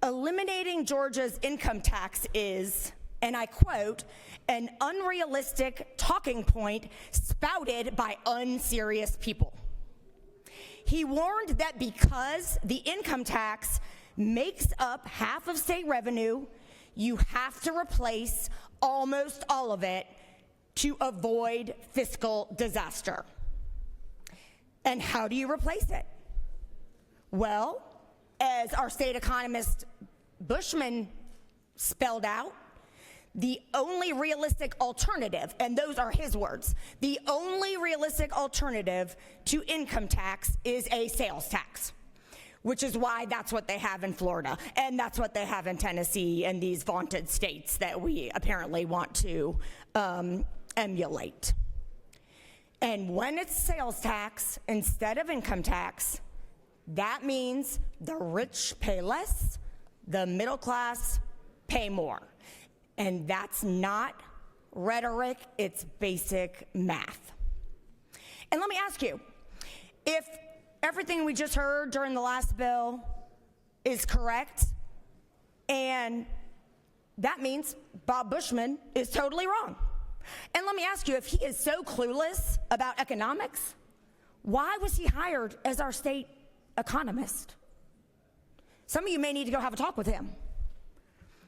S19: eliminating Georgia's income tax is, and I quote, an unrealistic talking point spouted by unserious people. He warned that because the income tax makes up half of state revenue, you have to replace almost all of it to avoid fiscal disaster. And how do you replace it? Well, as our state economist Bushman spelled out, the only realistic alternative, and those are his words, the only realistic alternative to income tax is a sales tax, which is why that's what they have in Florida, and that's what they have in Tennessee and these vaunted states that we apparently want to emulate. And when it's sales tax instead of income tax, that means the rich pay less, the middle class pay more. And that's not rhetoric, it's basic math. And let me ask you, if everything we just heard during the last bill is correct, and that means Bob Bushman is totally wrong. And let me ask you, if he is so clueless about economics, why was he hired as our state economist? Some of you may need to go have a talk with him,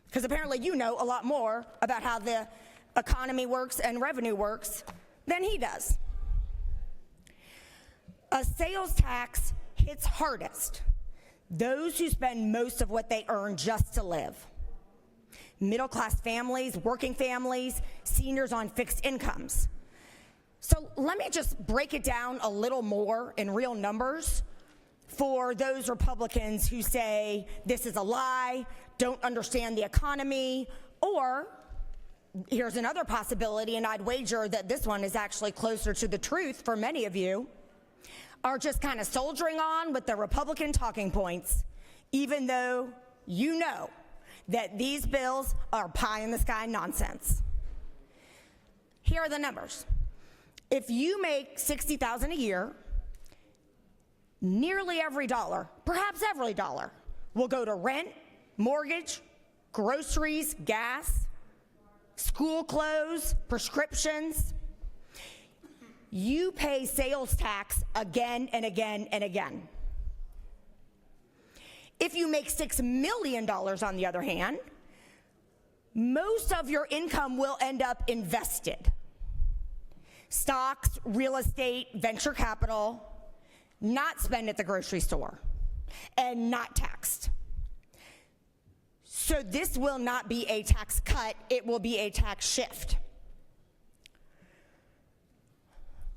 S19: because apparently you know a lot more about how the economy works and revenue works than he does. A sales tax hits hardest those who spend most of what they earn just to live. Middle-class families, working families, seniors on fixed incomes. So let me just break it down a little more in real numbers for those Republicans who say this is a lie, don't understand the economy, or here's another possibility, and I'd wager that this one is actually closer to the truth for many of you, are just kind of soldiering on with the Republican talking points, even though you know that these bills are pie-in-the-sky nonsense. Here are the numbers. If you make $60,000 a year, nearly every dollar, perhaps every dollar, will go to rent, mortgage, groceries, gas, school clothes, prescriptions. You pay sales tax again and again and again. If you make $6 million, on the other hand, most of your income will end up invested. Stocks, real estate, venture capital, not spent at the grocery store, and not taxed. So this will not be a tax cut, it will be a tax shift.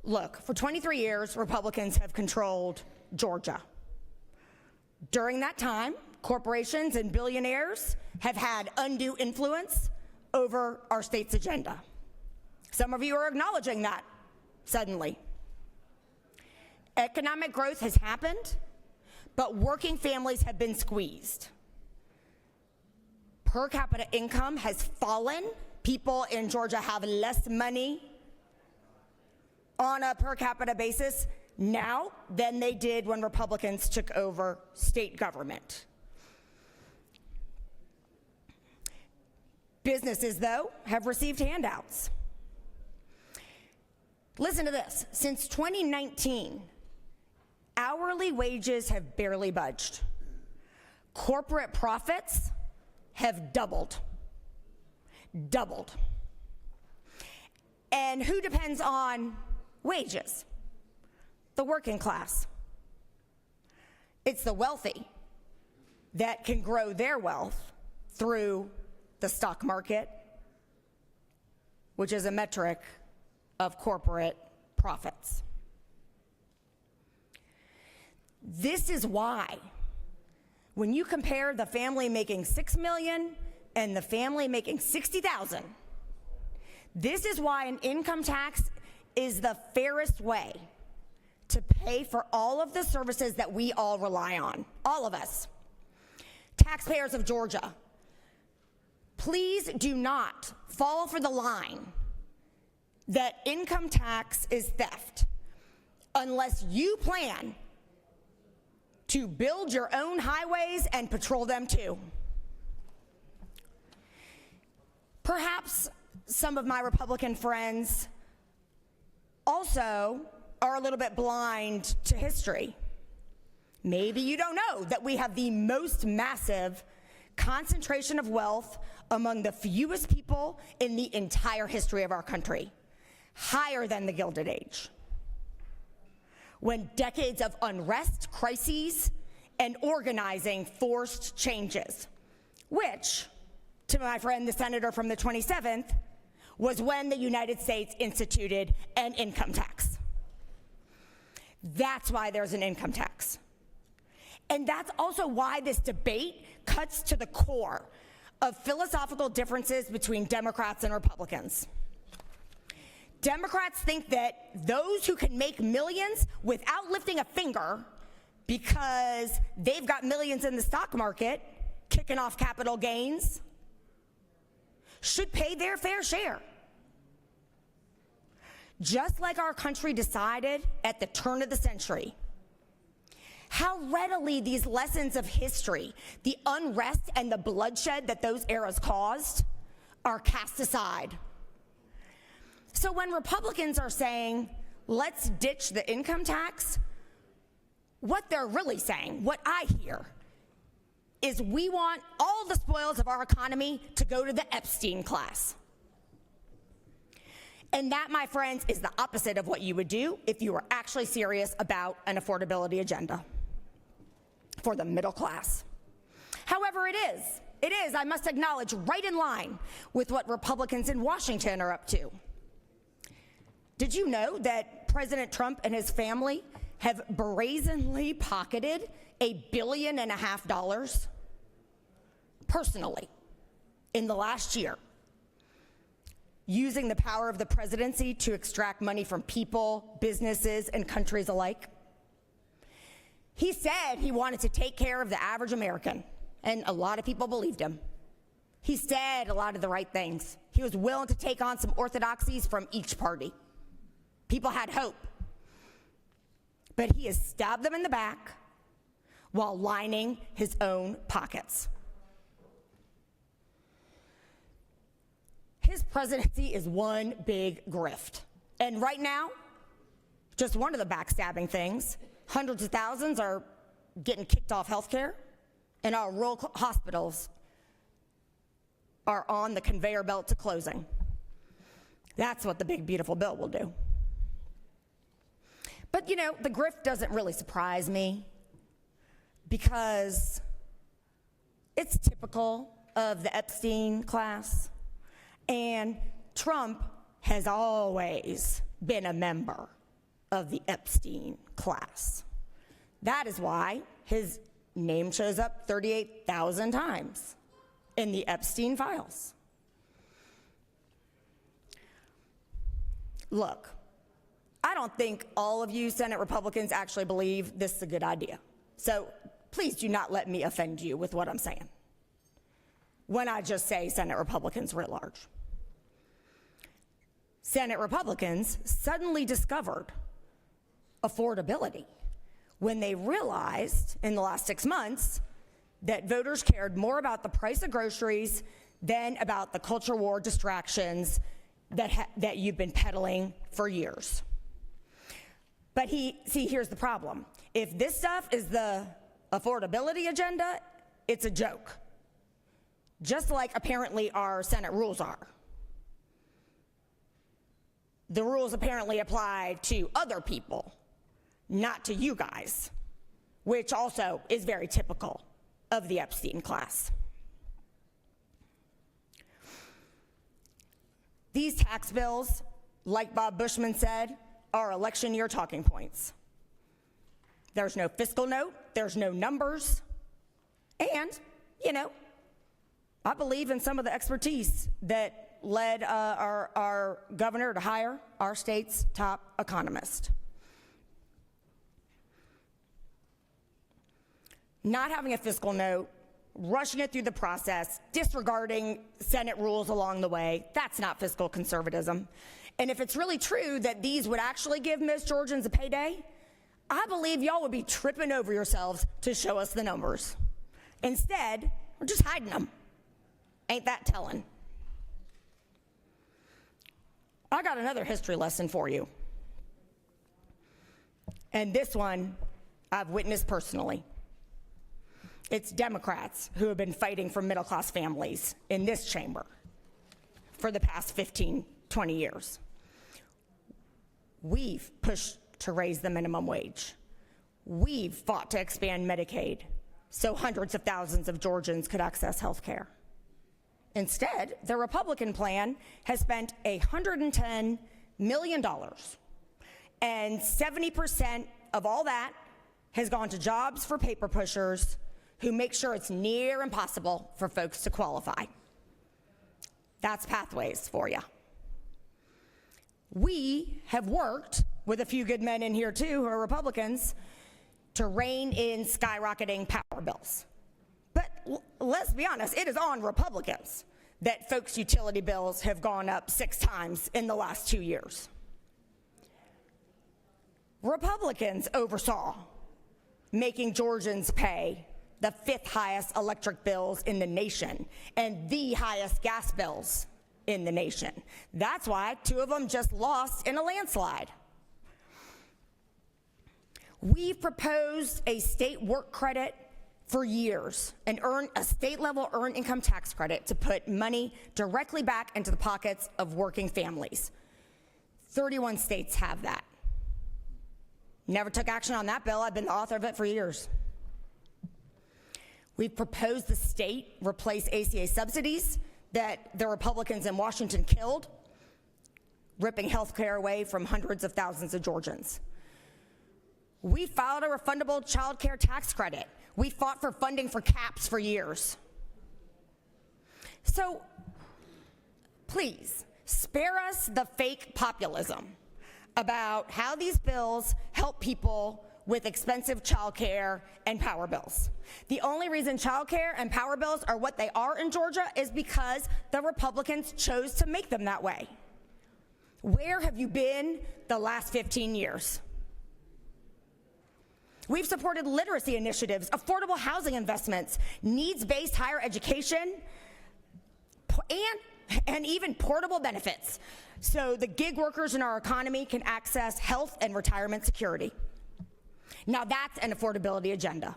S19: Look, for 23 years, Republicans have controlled Georgia. During that time, corporations and billionaires have had undue influence over our state's agenda. Some of you are acknowledging that suddenly. Economic growth has happened, but working families have been squeezed. Per capita income has fallen. People in Georgia have less money on a per capita basis now than they did when Republicans took over state government. Businesses, though, have received handouts. Listen to this. Since 2019, hourly wages have barely budged. Corporate profits have doubled. Doubled. And who depends on wages? The working class. It's the wealthy that can grow their wealth through the stock market, which is a metric of corporate profits. This is why, when you compare the family making $6 million and the family making $60,000, this is why an income tax is the fairest way to pay for all of the services that we all rely on, all of us. Taxpayers of Georgia, please do not fall for the line that income tax is theft unless you plan to build your own highways and patrol them too. Perhaps some of my Republican friends also are a little bit blind to history. Maybe you don't know that we have the most massive concentration of wealth among the fewest people in the entire history of our country, higher than the Gilded Age, when decades of unrest, crises, and organizing forced changes, which, to my friend the senator from the 27th, was when the United States instituted an income tax. That's why there's an income tax. And that's also why this debate cuts to the core of philosophical differences between Democrats and Republicans. Democrats think that those who can make millions without lifting a finger because they've got millions in the stock market, kicking off capital gains, should pay their fair share. Just like our country decided at the turn of the century, how readily these lessons of history, the unrest and the bloodshed that those eras caused, are cast aside. So when Republicans are saying, let's ditch the income tax, what they're really saying, what I hear, is we want all the spoils of our economy to go to the Epstein class. And that, my friends, is the opposite of what you would do if you were actually serious about an affordability agenda for the middle class. However, it is, I must acknowledge, right in line with what Republicans in Washington are up to. Did you know that President Trump and his family have brazenly pocketed $1.5 billion personally in the last year, using the power of the presidency to extract money from people, businesses, and countries alike? He said he wanted to take care of the average American, and a lot of people believed him. He said a lot of the right things. He was willing to take on some orthodoxies from each party. People had hope. But he has stabbed them in the back while lining his own pockets. His presidency is one big grift. And right now, just one of the backstabbing things, hundreds of thousands are getting kicked off health care, and our rural hospitals are on the conveyor belt to closing. That's what the big, beautiful bill will do. But you know, the grift doesn't really surprise me because it's typical of the Epstein class, and Trump has always been a member of the Epstein class. That is why his name shows up 38,000 times in the Epstein files. Look, I don't think all of you Senate Republicans actually believe this is a good idea. So please do not let me offend you with what I'm saying when I just say Senate Republicans writ large. Senate Republicans suddenly discovered affordability when they realized in the last 6 months that voters cared more about the price of groceries than about the culture war distractions that you've been peddling for years. But here's the problem. If this stuff is the affordability agenda, it's a joke. Just like apparently our Senate rules are. The rules apparently apply to other people, not to you guys, which also is very typical of the Epstein class. These tax bills, like Bob Bushman said, are election year talking points. There's no fiscal note, there's no numbers, and, I believe in some of the expertise that led our governor to hire our state's top economist. Not having a fiscal note, rushing it through the process, disregarding Senate rules along the way, that's not fiscal conservatism. And if it's really true that these would actually give most Georgians a payday, I believe y'all would be tripping over yourselves to show us the numbers. Instead, we're just hiding them. Ain't that telling? I got another history lesson for you. And this one I've witnessed personally. It's Democrats who have been fighting for middle-class families in this chamber for the past 15, 20 years. We've pushed to raise the minimum wage. We've fought to expand Medicaid so hundreds of thousands of Georgians could access health care. Instead, the Republican plan has spent $110 million, and 70% of all that has gone to jobs for paper pushers who make sure it's near impossible for folks to qualify. That's pathways for you. We have worked with a few good men in here too who are Republicans to rein in skyrocketing power bills. But let's be honest, it is on Republicans that folks' utility bills have gone up 6 times in the last 2 years. Republicans oversaw making Georgians pay the 5th highest electric bills in the nation and the highest gas bills in the nation. That's why 2 of them just lost in a landslide. We've proposed a state work credit for years and a state-level earned income tax credit to put money directly back into the pockets of working families. 31 states have that. Never took action on that bill. I've been the author of it for years. We've proposed the state replace ACA subsidies that the Republicans in Washington killed, ripping health care away from hundreds of thousands of Georgians. We filed a refundable child care tax credit. We fought for funding for CAPS for years. So please, spare us the fake populism about how these bills help people with expensive child care and power bills. The only reason child care and power bills are what they are in Georgia is because the Republicans chose to make them that way. Where have you been the last 15 years? We've supported literacy initiatives, affordable housing investments, needs-based higher education, and even portable benefits, so the gig workers in our economy can access health and retirement security. Now that's an affordability agenda,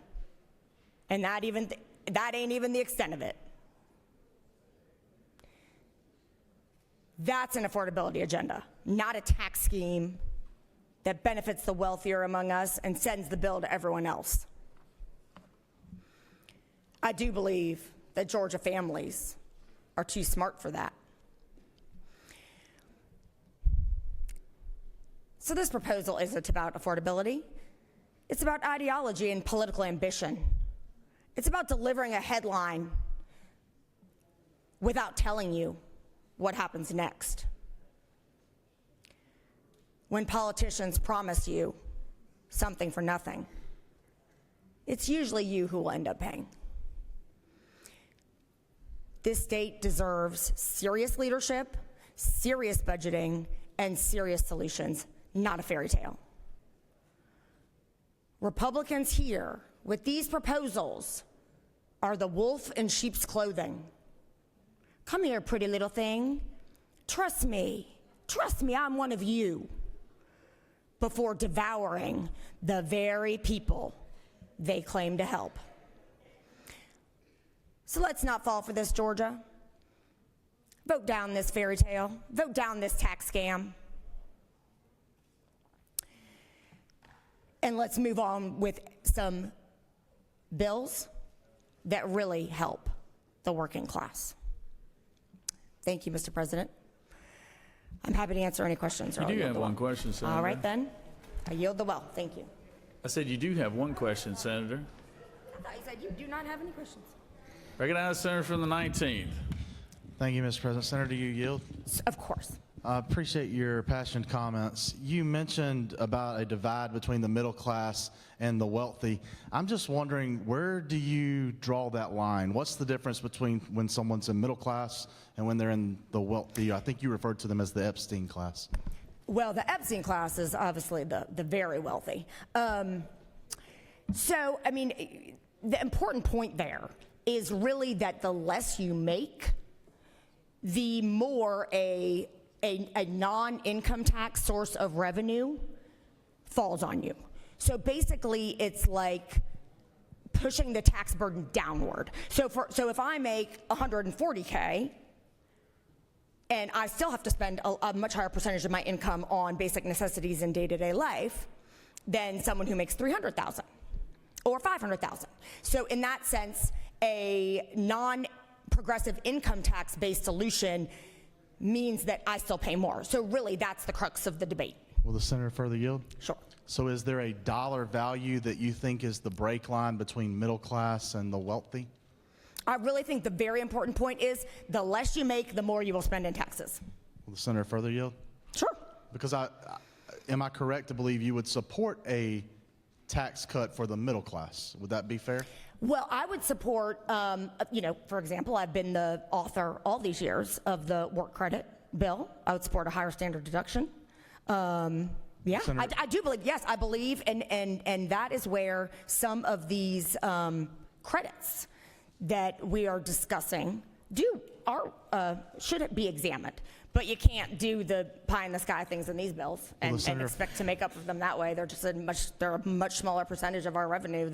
S19: and that ain't even the extent of it. That's an affordability agenda, not a tax scheme that benefits the wealthier among us and sends the bill to everyone else. I do believe that Georgia families are too smart for that. So this proposal isn't about affordability. It's about ideology and political ambition. It's about delivering a headline without telling you what happens next. When politicians promise you something for nothing, it's usually you who will end up paying. This state deserves serious leadership, serious budgeting, and serious solutions, not a fairy tale. Republicans here with these proposals are the wolf in sheep's clothing. Come here, pretty little thing. Trust me, I'm one of you. Before devouring the very people they claim to help. So let's not fall for this, Georgia. Vote down this fairy tale. Vote down this tax scam. And let's move on with some bills that really help the working class. Thank you, Mr. President. I'm happy to answer any questions.
S1: You do have one question, Senator.
S19: All right, then. I yield the well. Thank you.
S1: I said you do have one question, Senator.
S19: I thought you said you do not have any questions.
S1: Recognize the senator from the 19th.
S13: Thank you, Mr. President. Senator, do you yield?
S19: Of course.
S13: I appreciate your passionate comments. You mentioned about a divide between the middle class and the wealthy. I'm just wondering, where do you draw that line? What's the difference between when someone's in middle class and when they're in the wealthy? I think you referred to them as the Epstein class.
S19: Well, the Epstein class is obviously the very wealthy. So, I mean, the important point there is really that the less you make, the more a non-income tax source of revenue falls on you. So basically, it's like pushing the tax burden downward. So if I make $140K, and I still have to spend a much higher percentage of my income on basic necessities in day-to-day life than someone who makes $300,000 or $500,000. So in that sense, a non-progressive income tax-based solution means that I still pay more. So really, that's the crux of the debate.
S13: Will the senator further yield?
S19: Sure.
S13: So is there a dollar value that you think is the break line between middle class and the wealthy?
S19: I really think the very important point is the less you make, the more you will spend in taxes.
S13: Will the senator further yield?
S19: Sure.
S13: Because am I correct to believe you would support a tax cut for the middle class? Would that be fair?
S19: Well, I would support, for example, I've been the author all these years of the work credit bill. I would support a higher standard deduction. Yeah, I do believe, yes, I believe, and that is where some of these credits that we are discussing should be examined. But you can't do the pie in the sky things in these bills and expect to make up for them that way. They're just they're a much smaller percentage of our revenue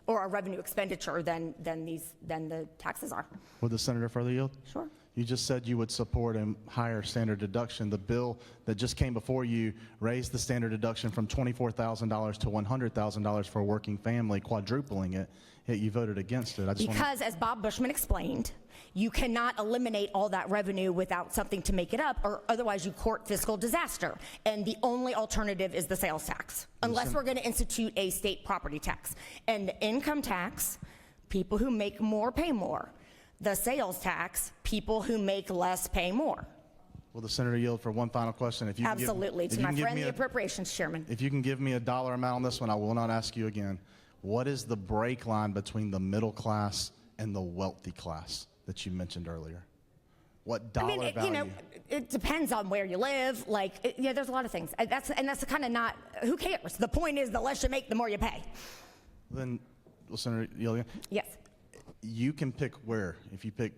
S19: or our revenue expenditure than the taxes are.
S13: Would the senator further yield?
S19: Sure.
S13: You just said you would support a higher standard deduction. The bill that just came before you raised the standard deduction from $24,000 to $100,000 for a working family, quadrupling it. Yet you voted against it.
S19: Because, as Bob Bushman explained, you cannot eliminate all that revenue without something to make it up, or otherwise you court fiscal disaster. And the only alternative is the sales tax, unless we're going to institute a state property tax. And the income tax, people who make more pay more. The sales tax, people who make less pay more.
S13: Will the senator yield for one final question? If you
S19: Absolutely. To my friend, the Appropriations Chairman.
S13: If you can give me a dollar amount on this one, I will not ask you again. What is the break line between the middle class and the wealthy class that you mentioned earlier? What dollar value?
S19: It depends on where you live. There's a lot of things. That's kind of not, who cares? The point is the less you make, the more you pay.
S13: Then, will Senator yield again?
S19: Yes.
S13: You can pick where. If you pick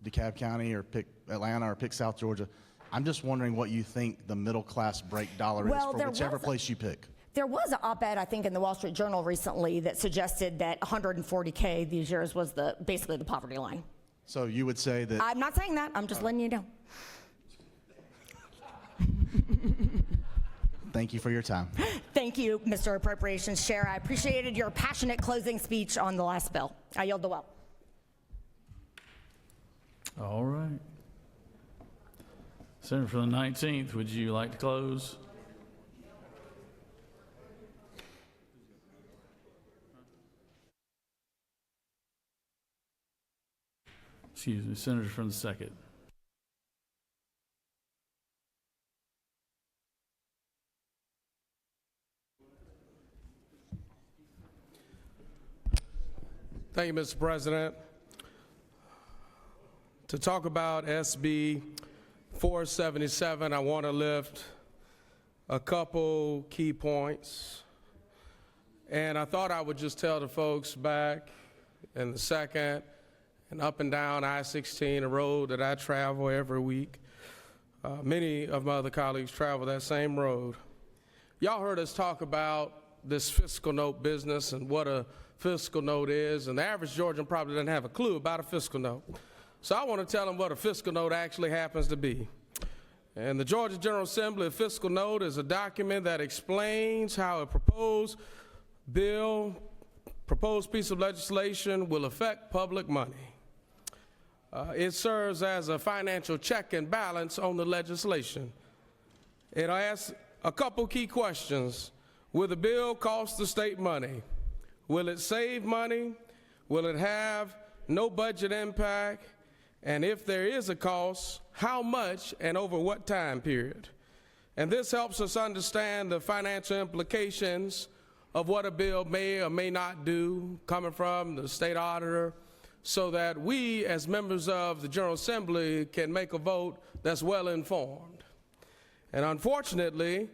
S13: DeKalb County or pick Atlanta or pick South Georgia, I'm just wondering what you think the middle class break dollar is for whichever place you pick.
S19: There was an op-ed, I think, in the Wall Street Journal recently that suggested that 140K these years was basically the poverty line.
S13: So you would say that...
S19: I'm not saying that. I'm just letting you know.
S13: Thank you for your time.
S19: Thank you, Mr. Appropriations Chair. I appreciated your passionate closing speech on the last bill. I yield the well.
S1: All right. Senator from the 19th, would you like to close? Excuse me, Senator from the 2nd.
S14: Thank you, Mr. President. To talk about SB 477, I want to lift a couple key points. And I thought I would just tell the folks back in the 2nd and up and down I-16, a road that I travel every week. Many of my other colleagues travel that same road. Y'all heard us talk about this fiscal note business and what a fiscal note is, and the average Georgian probably doesn't have a clue about a fiscal note. So I want to tell them what a fiscal note actually happens to be. And the Georgia General Assembly, a fiscal note is a document that explains how a proposed bill proposed piece of legislation will affect public money. It serves as a financial check and balance on the legislation. It asks a couple key questions. Will the bill cost the state money? Will it save money? Will it have no budget impact? And if there is a cost, how much and over what time period? And this helps us understand the financial implications of what a bill may or may not do, coming from the state auditor, so that we as members of the General Assembly can make a vote that's well informed. And unfortunately,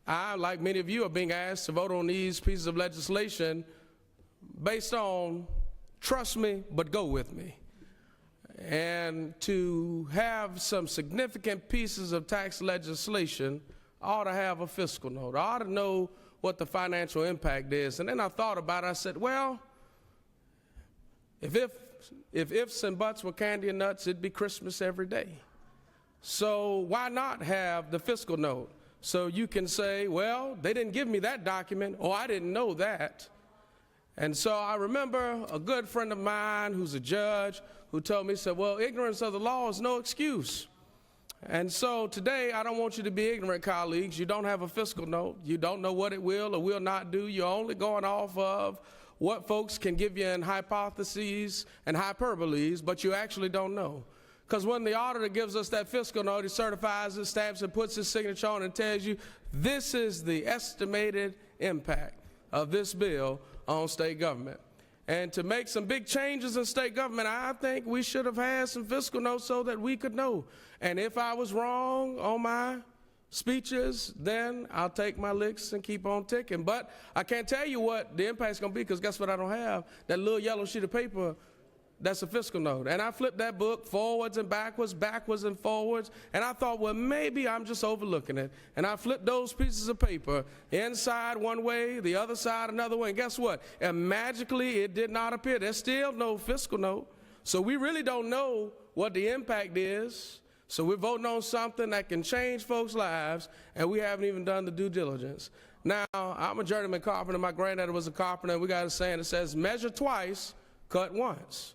S14: I, like many of you, are being asked to vote on these pieces of legislation based on trust me, but go with me. And to have some significant pieces of tax legislation, I ought to have a fiscal note. I ought to know what the financial impact is. And then I thought about it. I said, well, if ifs and buts were candy and nuts, it'd be Christmas every day. So why not have the fiscal note? So you can say, well, they didn't give me that document, or I didn't know that. And so I remember a good friend of mine who's a judge who told me, said, well, ignorance of the law is no excuse. And so today, I don't want you to be ignorant, colleagues. You don't have a fiscal note. You don't know what it will or will not do. You're only going off of what folks can give you in hypotheses and hyperboles, but you actually don't know. Because when the auditor gives us that fiscal note, he certifies it, stamps it, puts his signature on, and tells you this is the estimated impact of this bill on state government. And to make some big changes in state government, I think we should have had some fiscal notes so that we could know. And if I was wrong on my speeches, then I'll take my licks and keep on ticking. But I can't tell you what the impact's going to be, because guess what I don't have? That little yellow sheet of paper. That's a fiscal note. And I flipped that book forwards and backwards and forwards, and I thought, well, maybe I'm just overlooking it. And I flipped those pieces of paper inside one way, the other side another way, and guess what? And magically, it did not appear. There's still no fiscal note. So we really don't know what the impact is. So we're voting on something that can change folks' lives, and we haven't even done the due diligence. Now, I'm a journeyman carpenter. My granddaddy was a carpenter, and we got a saying that says, measure twice, cut once.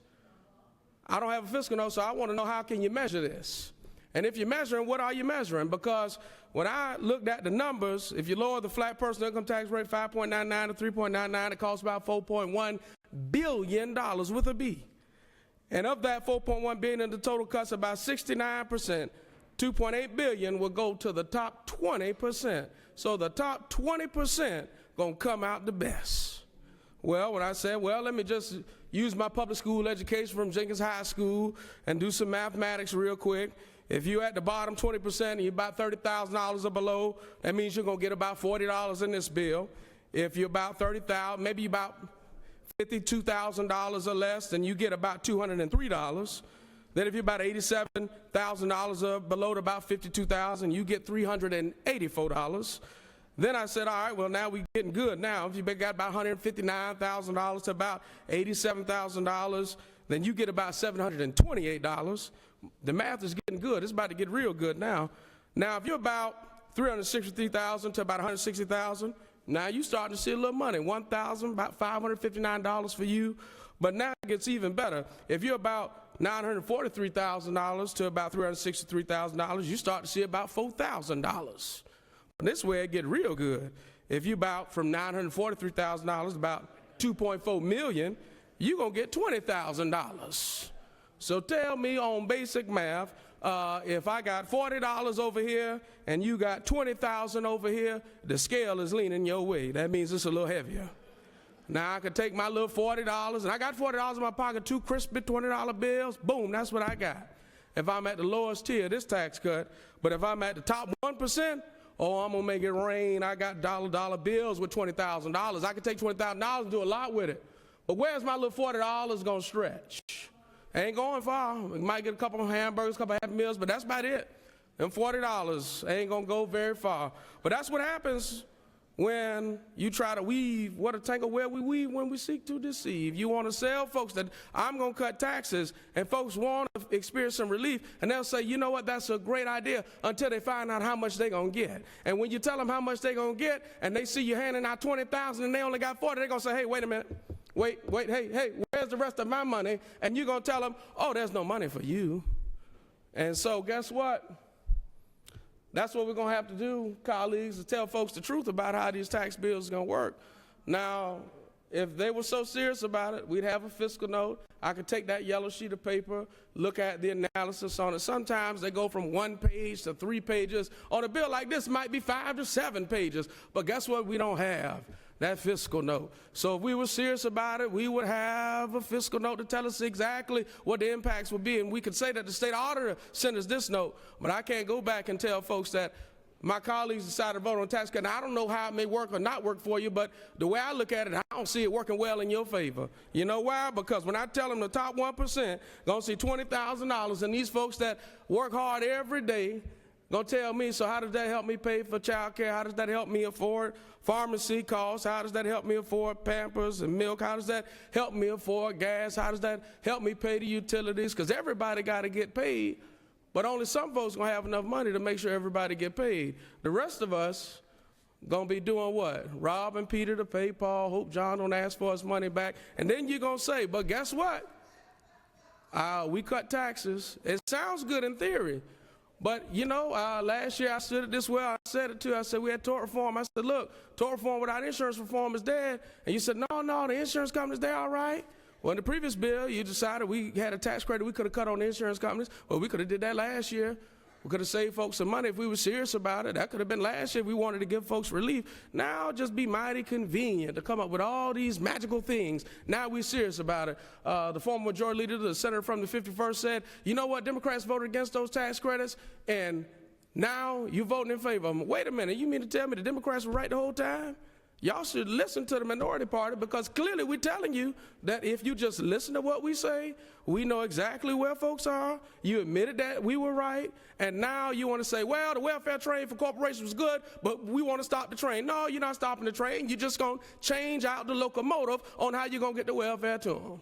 S14: I don't have a fiscal note, so I want to know, how can you measure this? And if you're measuring, what are you measuring? Because when I looked at the numbers, if you lower the flat personal income tax rate 5.99 to 3.99, it costs about $4.1 billion with a B. And of that $4.1 billion, the total cuts, about 69%, $2.8 billion, will go to the top 20%. So the top 20% gonna come out the best. Well, when I said, well, let me just use my public school education from Jenkins High School and do some mathematics real quick. If you're at the bottom 20% and you're about $30,000 or below, that means you're going to get about $40 in this bill. If you're about $30,000, maybe about $52,000 or less, then you get about $203. Then if you're about $87,000 or below to about $52,000, you get $384. Then I said, all right, well, now we're getting good now. If you got about $159,000 to about $87,000, then you get about $728. The math is getting good. It's about to get real good now. Now, if you're about $363,000 to about $160,000, now you're starting to see a little money, $1,000, about $559 for you. But now it gets even better. If you're about $943,000 to about $363,000, you start to see about $4,000. This way it get real good. If you about from $943,000 to about $2.4 million, you're going to get $20,000. So tell me on basic math, if I got $40 over here and you got $20,000 over here, the scale is leaning your way. That means it's a little heavier. Now I could take my little $40, and I got $40 in my pocket, two crispy $20 bills. Boom, that's what I got. If I'm at the lowest tier of this tax cut, but if I'm at the top 1%, oh, I'm going to make it rain. I got dollar bills with $20,000. I can take $20,000 and do a lot with it. But where's my little $40 going to stretch? Ain't going far. We might get a couple of hamburgers, a couple of Happy Meals, but that's about it. Them $40 ain't going to go very far. But that's what happens when you try to weave, what a tangle where we weave when we seek to deceive. You want to sell folks that I'm going to cut taxes, and folks want to experience some relief, and they'll say, you know what, that's a great idea, until they find out how much they're going to get. And when you tell them how much they're going to get, and they see you handing out $20,000 and they only got $40,000, they're going to say, hey, wait a minute. Wait, hey, where's the rest of my money? And you're going to tell them, oh, there's no money for you. And so guess what? That's what we're going to have to do, colleagues, is tell folks the truth about how these tax bills are going to work. Now, if they were so serious about it, we'd have a fiscal note. I could take that yellow sheet of paper, look at the analysis on it. Sometimes they go from 1 page to 3 pages. On a bill like this, might be 5 to 7 pages. But guess what? We don't have that fiscal note. So if we were serious about it, we would have a fiscal note to tell us exactly what the impacts would be. And we could say that the state auditor sent us this note, but I can't go back and tell folks that my colleagues decided to vote on tax cut. Now, I don't know how it may work or not work for you, but the way I look at it, I don't see it working well in your favor. You know why? Because when I tell them the top 1% gonna see $20,000, and these folks that work hard every day gonna tell me, so how does that help me pay for child care? How does that help me afford pharmacy costs? How does that help me afford Pampers and milk? How does that help me afford gas? How does that help me pay the utilities? Because everybody got to get paid, but only some folks gonna have enough money to make sure everybody get paid. The rest of us gonna be doing what? Robbing Peter to pay Paul. Hope John don't ask for his money back. And then you're gonna say, but guess what? We cut taxes. It sounds good in theory. But, you know, last year I stood it this way. I said it too. I said we had tort reform. I said, look, tort reform without insurance reform is dead. And you said, no, the insurance companies, they're all right. Well, in the previous bill, you decided we had a tax credit we could have cut on the insurance companies. Well, we could have did that last year. We could have saved folks some money if we were serious about it. That could have been last year if we wanted to give folks relief. Now it'd just be mighty convenient to come up with all these magical things. Now we're serious about it. The former majority leader, the senator from the 51st, said, you know what, Democrats voted against those tax credits, and now you're voting in favor of them. Wait a minute, you mean to tell me the Democrats were right the whole time? Y'all should listen to the minority party, because clearly we're telling you that if you just listen to what we say, we know exactly where folks are. You admitted that we were right, and now you want to say, well, the welfare train for corporations was good, but we want to stop the train. No, you're not stopping the train. You're just going to change out the locomotive on how you're going to get the welfare to them.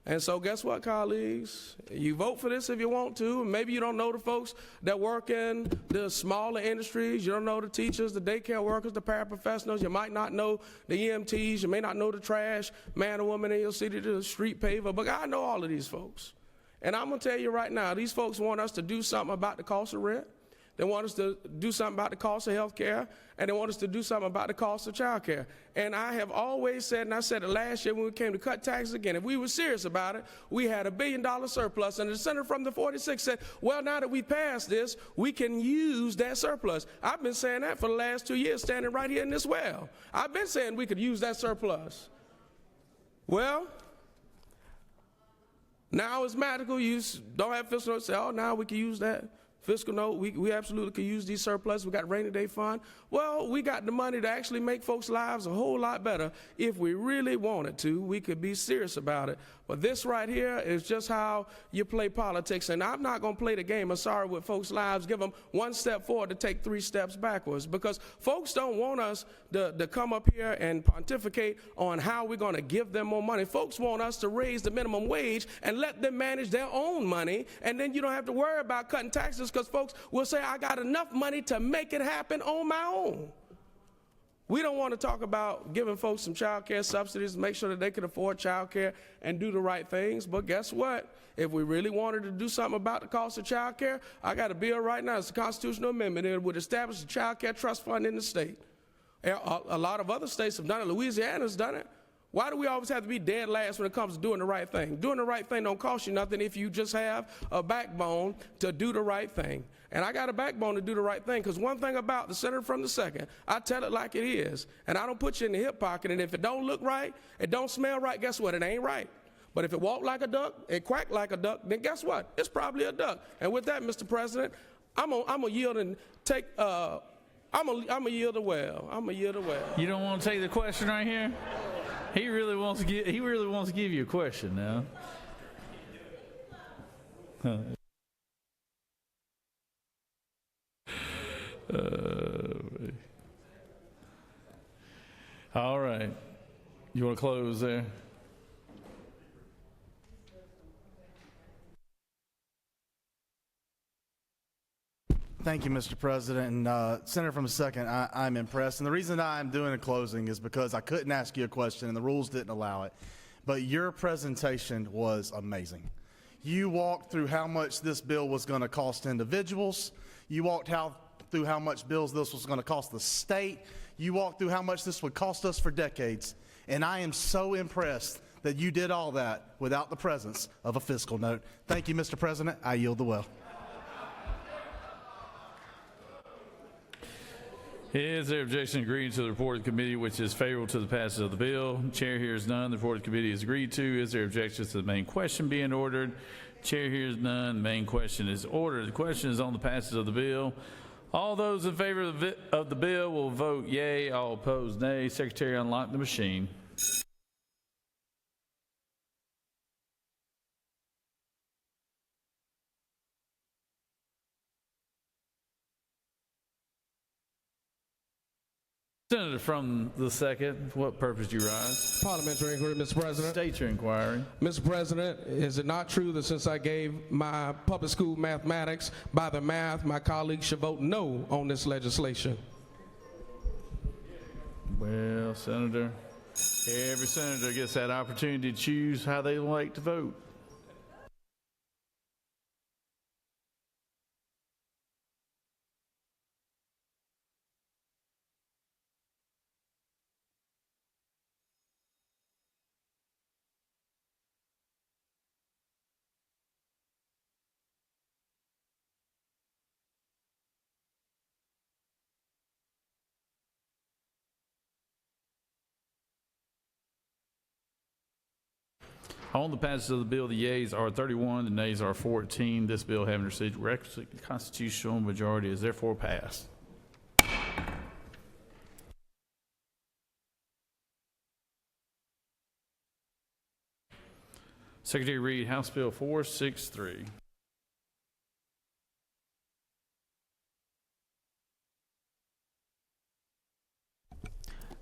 S14: And so guess what, colleagues? You vote for this if you want to. Maybe you don't know the folks that work in the smaller industries. You don't know the teachers, the daycare workers, the paraprofessionals. You might not know the EMTs. You may not know the trash man or woman in your city, the street paver. But I know all of these folks. And I'm going to tell you right now, these folks want us to do something about the cost of rent. They want us to do something about the cost of health care, and they want us to do something about the cost of child care. And I have always said, and I said it last year when we came to cut taxes again, if we were serious about it, we had $1 billion surplus. And the senator from the 46 said, well, now that we passed this, we can use that surplus. I've been saying that for the last 2 years, standing right here in this well. I've been saying we could use that surplus. Well, now it's magical. You don't have fiscal notes. Say, oh, now we can use that fiscal note. We absolutely could use these surplus. We got rainy day fund. Well, we got the money to actually make folks' lives a whole lot better. If we really wanted to, we could be serious about it. But this right here is just how you play politics. And I'm not going to play the game of sorry with folks' lives, give them 1 step forward to take 3 steps backwards. Because folks don't want us to come up here and pontificate on how we're going to give them more money. Folks want us to raise the minimum wage and let them manage their own money. And then you don't have to worry about cutting taxes, because folks will say, I got enough money to make it happen on my own. We don't want to talk about giving folks some child care subsidies, make sure that they can afford child care and do the right things. But guess what? If we really wanted to do something about the cost of child care, I got a bill right now. It's a constitutional amendment. It would establish a child care trust fund in the state. A lot of other states have done it. Louisiana's done it. Why do we always have to be dead last when it comes to doing the right thing? Doing the right thing don't cost you nothing if you just have a backbone to do the right thing. And I got a backbone to do the right thing, because one thing about the senator from the 2nd, I tell it like it is. And I don't put you in the hip pocket. And if it don't look right, it don't smell right, guess what? It ain't right. But if it walk like a duck, it quack like a duck, then guess what? It's probably a duck. And with that, Mr. President, I'm gonna yield and take, I'm gonna yield the well. I'm gonna yield the well.
S1: You don't want to take the question right here? He really wants to give you a question now. All right. You want to close there?
S13: Thank you, Mr. President. And Senator, from a second, I'm impressed. And the reason I'm doing a closing is because I couldn't ask you a question and the rules didn't allow it. But your presentation was amazing. You walked through how much this bill was going to cost individuals. You walked through how much bills this was going to cost the state. You walked through how much this would cost us for decades. And I am so impressed that you did all that without the presence of a fiscal note. Thank you, Mr. President. I yield the will.
S1: Is there objection agreeing to the report of the committee which is favorable to the passage of the bill? Chair hears none. The report of the committee is agreed to. Is there objection to the main question being ordered? Chair hears none. The main question is ordered. The question is on the passage of the bill. All those in favor of the bill will vote yea. All opposed, nay. Secretary, unlock the machine. Senator from the second, for what purpose do you rise?
S14: Parliamentary inquiry, Mr. President.
S1: State your inquiry.
S14: Mr. President, is it not true that since I gave my public school mathematics by the math, my colleagues should vote no on this legislation?
S1: Well, Senator, every senator gets that opportunity to choose how they like to vote. On the passage of the bill, the yeas are 31, the nays are 14. This bill, having received requisite constitutional majority, is therefore passed. Secretary read House Bill 463.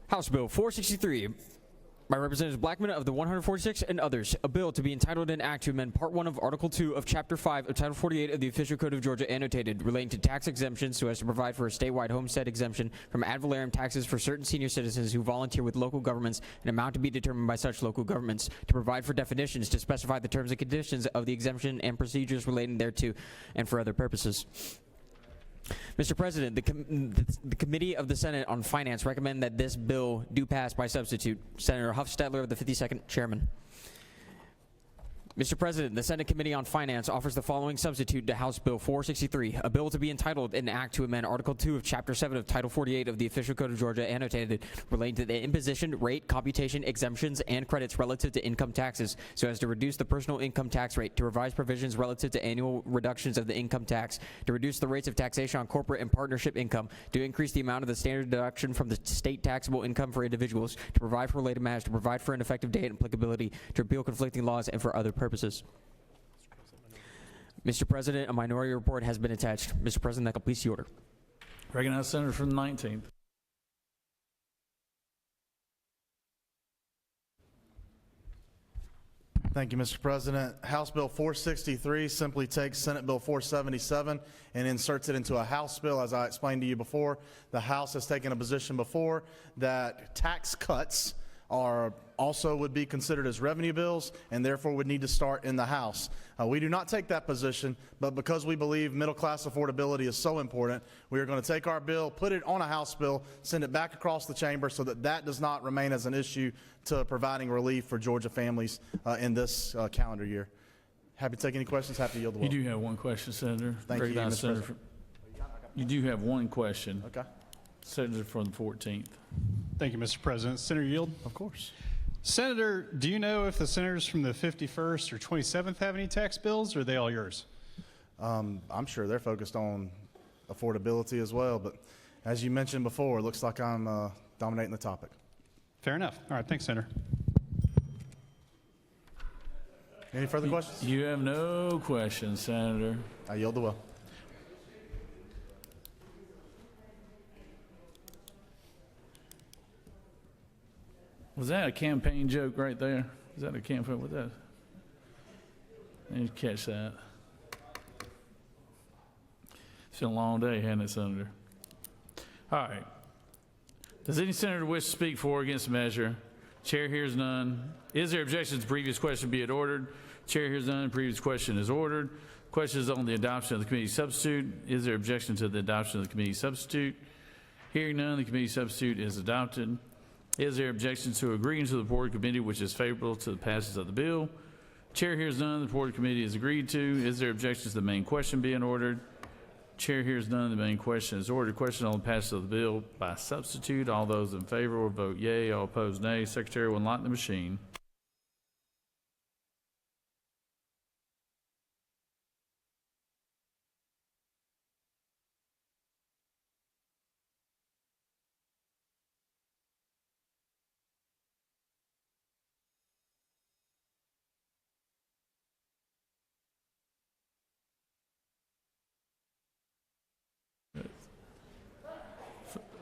S18: House Bill 463 by Representatives Blackman of the 146 and others, a bill to be entitled an act to amend Part 1 of Article 2 of Chapter 5 of Title 48 of the Official Code of Georgia annotated relating to tax exemptions so as to provide for a statewide homestead exemption from ad valorem taxes for certain senior citizens who volunteer with local governments, an amount to be determined by such local governments, to provide for definitions, to specify the terms and conditions of the exemption and procedures relating thereto, and for other purposes. Mr. President, the Committee of the Senate on Finance recommend that this bill do pass by substitute. Senator Huffstadler of the 52nd, Chairman. Mr. President, the Senate Committee on Finance offers the following substitute to House Bill 463, a bill to be entitled an act to amend Article 2 of Chapter 7 of Title 48 of the Official Code of Georgia annotated relating to the imposition, rate, computation, exemptions, and credits relative to income taxes so as to reduce the personal income tax rate, to revise provisions relative to annual reductions of the income tax, to reduce the rates of taxation on corporate and partnership income, to increase the amount of the standard deduction from the state taxable income for individuals, to provide for related matters, to provide for an effective date and applicability, to repeal conflicting laws, and for other purposes. Mr. President, a minority report has been attached. Mr. President, that completes the order.
S1: Recognize Senator from the 19th.
S13: Thank you, Mr. President. House Bill 463 simply takes Senate Bill 477 and inserts it into a House bill. As I explained to you before, the House has taken a position before that tax cuts also would be considered as revenue bills and therefore would need to start in the House. We do not take that position, but because we believe middle class affordability is so important, we are going to take our bill, put it on a House bill, send it back across the chamber so that that does not remain as an issue to providing relief for Georgia families in this calendar year. Happy to take any questions, happy to yield the floor.
S1: You do have one question, Senator.
S13: Thank you,
S1: Recognize
S13: Mr.
S1: Senator
S13: President.
S1: you do have one question.
S13: Okay.
S1: Senator from the 14th.
S11: Thank you, Mr. President. Senator Yield?
S13: Of course.
S11: Senator, do you know if the senators from the 51st or 27th have any tax bills, or are they all yours?
S13: I'm sure they're focused on affordability as well, but as you mentioned before, it looks like I'm dominating the topic.
S11: Fair enough. All right, thanks, Senator.
S13: Any further questions?
S1: You have no questions, Senator.
S13: I yield the will.
S1: Was that a campaign joke right there? Is that a campaign? What that? I didn't catch that. It's been a long day, hasn't it, Senator? All right. Does any senator wish to speak for or against the measure? Chair hears none. Is there objection to the previous question be it ordered? Chair hears none. Previous question is ordered. Question is on the adoption of the committee substitute. Is there objection to the adoption of the committee substitute? Hearing none, the committee substitute is adopted. Is there objection to agreeing to the report committee which is favorable to the passage of the bill? Chair hears none. The report committee is agreed to. Is there objection to the main question being ordered? Chair hears none. The main question is ordered. Question on the passage of the bill by substitute. All those in favor will vote yea. All opposed, nay. Secretary will unlock the machine.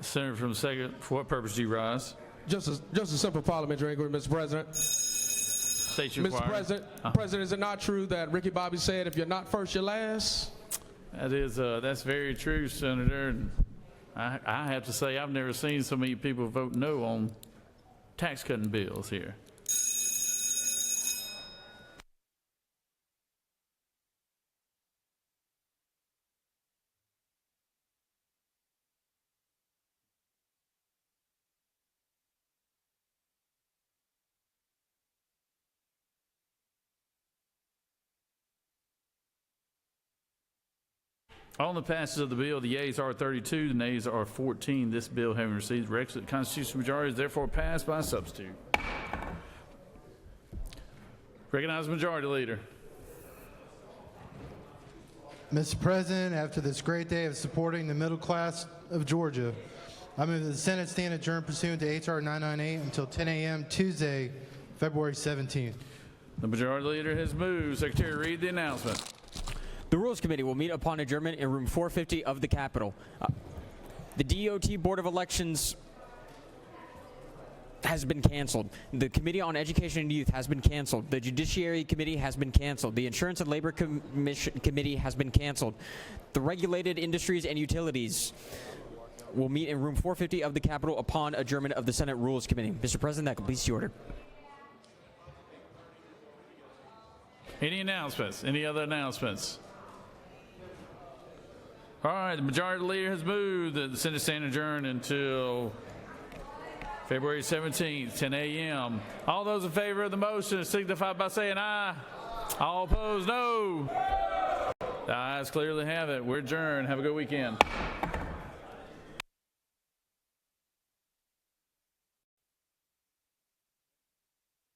S1: Senator from the second, for what purpose do you rise?
S14: Just a simple parliamentary inquiry, Mr. President.
S1: State your
S14: Mr. President, President, is it not true that Ricky Bobby said, if you're not first, you're last?
S1: That is, that's very true, Senator. And I have to say, I've never seen so many people vote no on tax cutting bills here. On the passage of the bill, the yeas are 32, the nays are 14. This bill, having received the requisite constitutional majority, is therefore passed by substitute. Recognize the Majority Leader.
S7: Mr. President, after this great day of supporting the middle class of Georgia, I move that the Senate stand adjourned pursuant to H.R. 998 until 10 a.m. Tuesday, February 17th.
S1: The Majority Leader has moved. Secretary, read the announcement.
S18: The Rules Committee will meet upon adjournment in room 450 of the Capitol. The DOT Board of Elections has been canceled. The Committee on Education and Youth has been canceled. The Judiciary Committee has been canceled. The Insurance and Labor Committee has been canceled. The Regulated Industries and Utilities will meet in room 450 of the Capitol upon adjournment of the Senate Rules Committee. Mr. President, that completes the order.
S1: Any announcements? Any other announcements? All right, the Majority Leader has moved that the Senate stand adjourned until February 17th, 10 a.m. All those in favor of the motion signify by saying aye. All opposed, no. The ayes clearly have it. We're adjourned. Have a good weekend.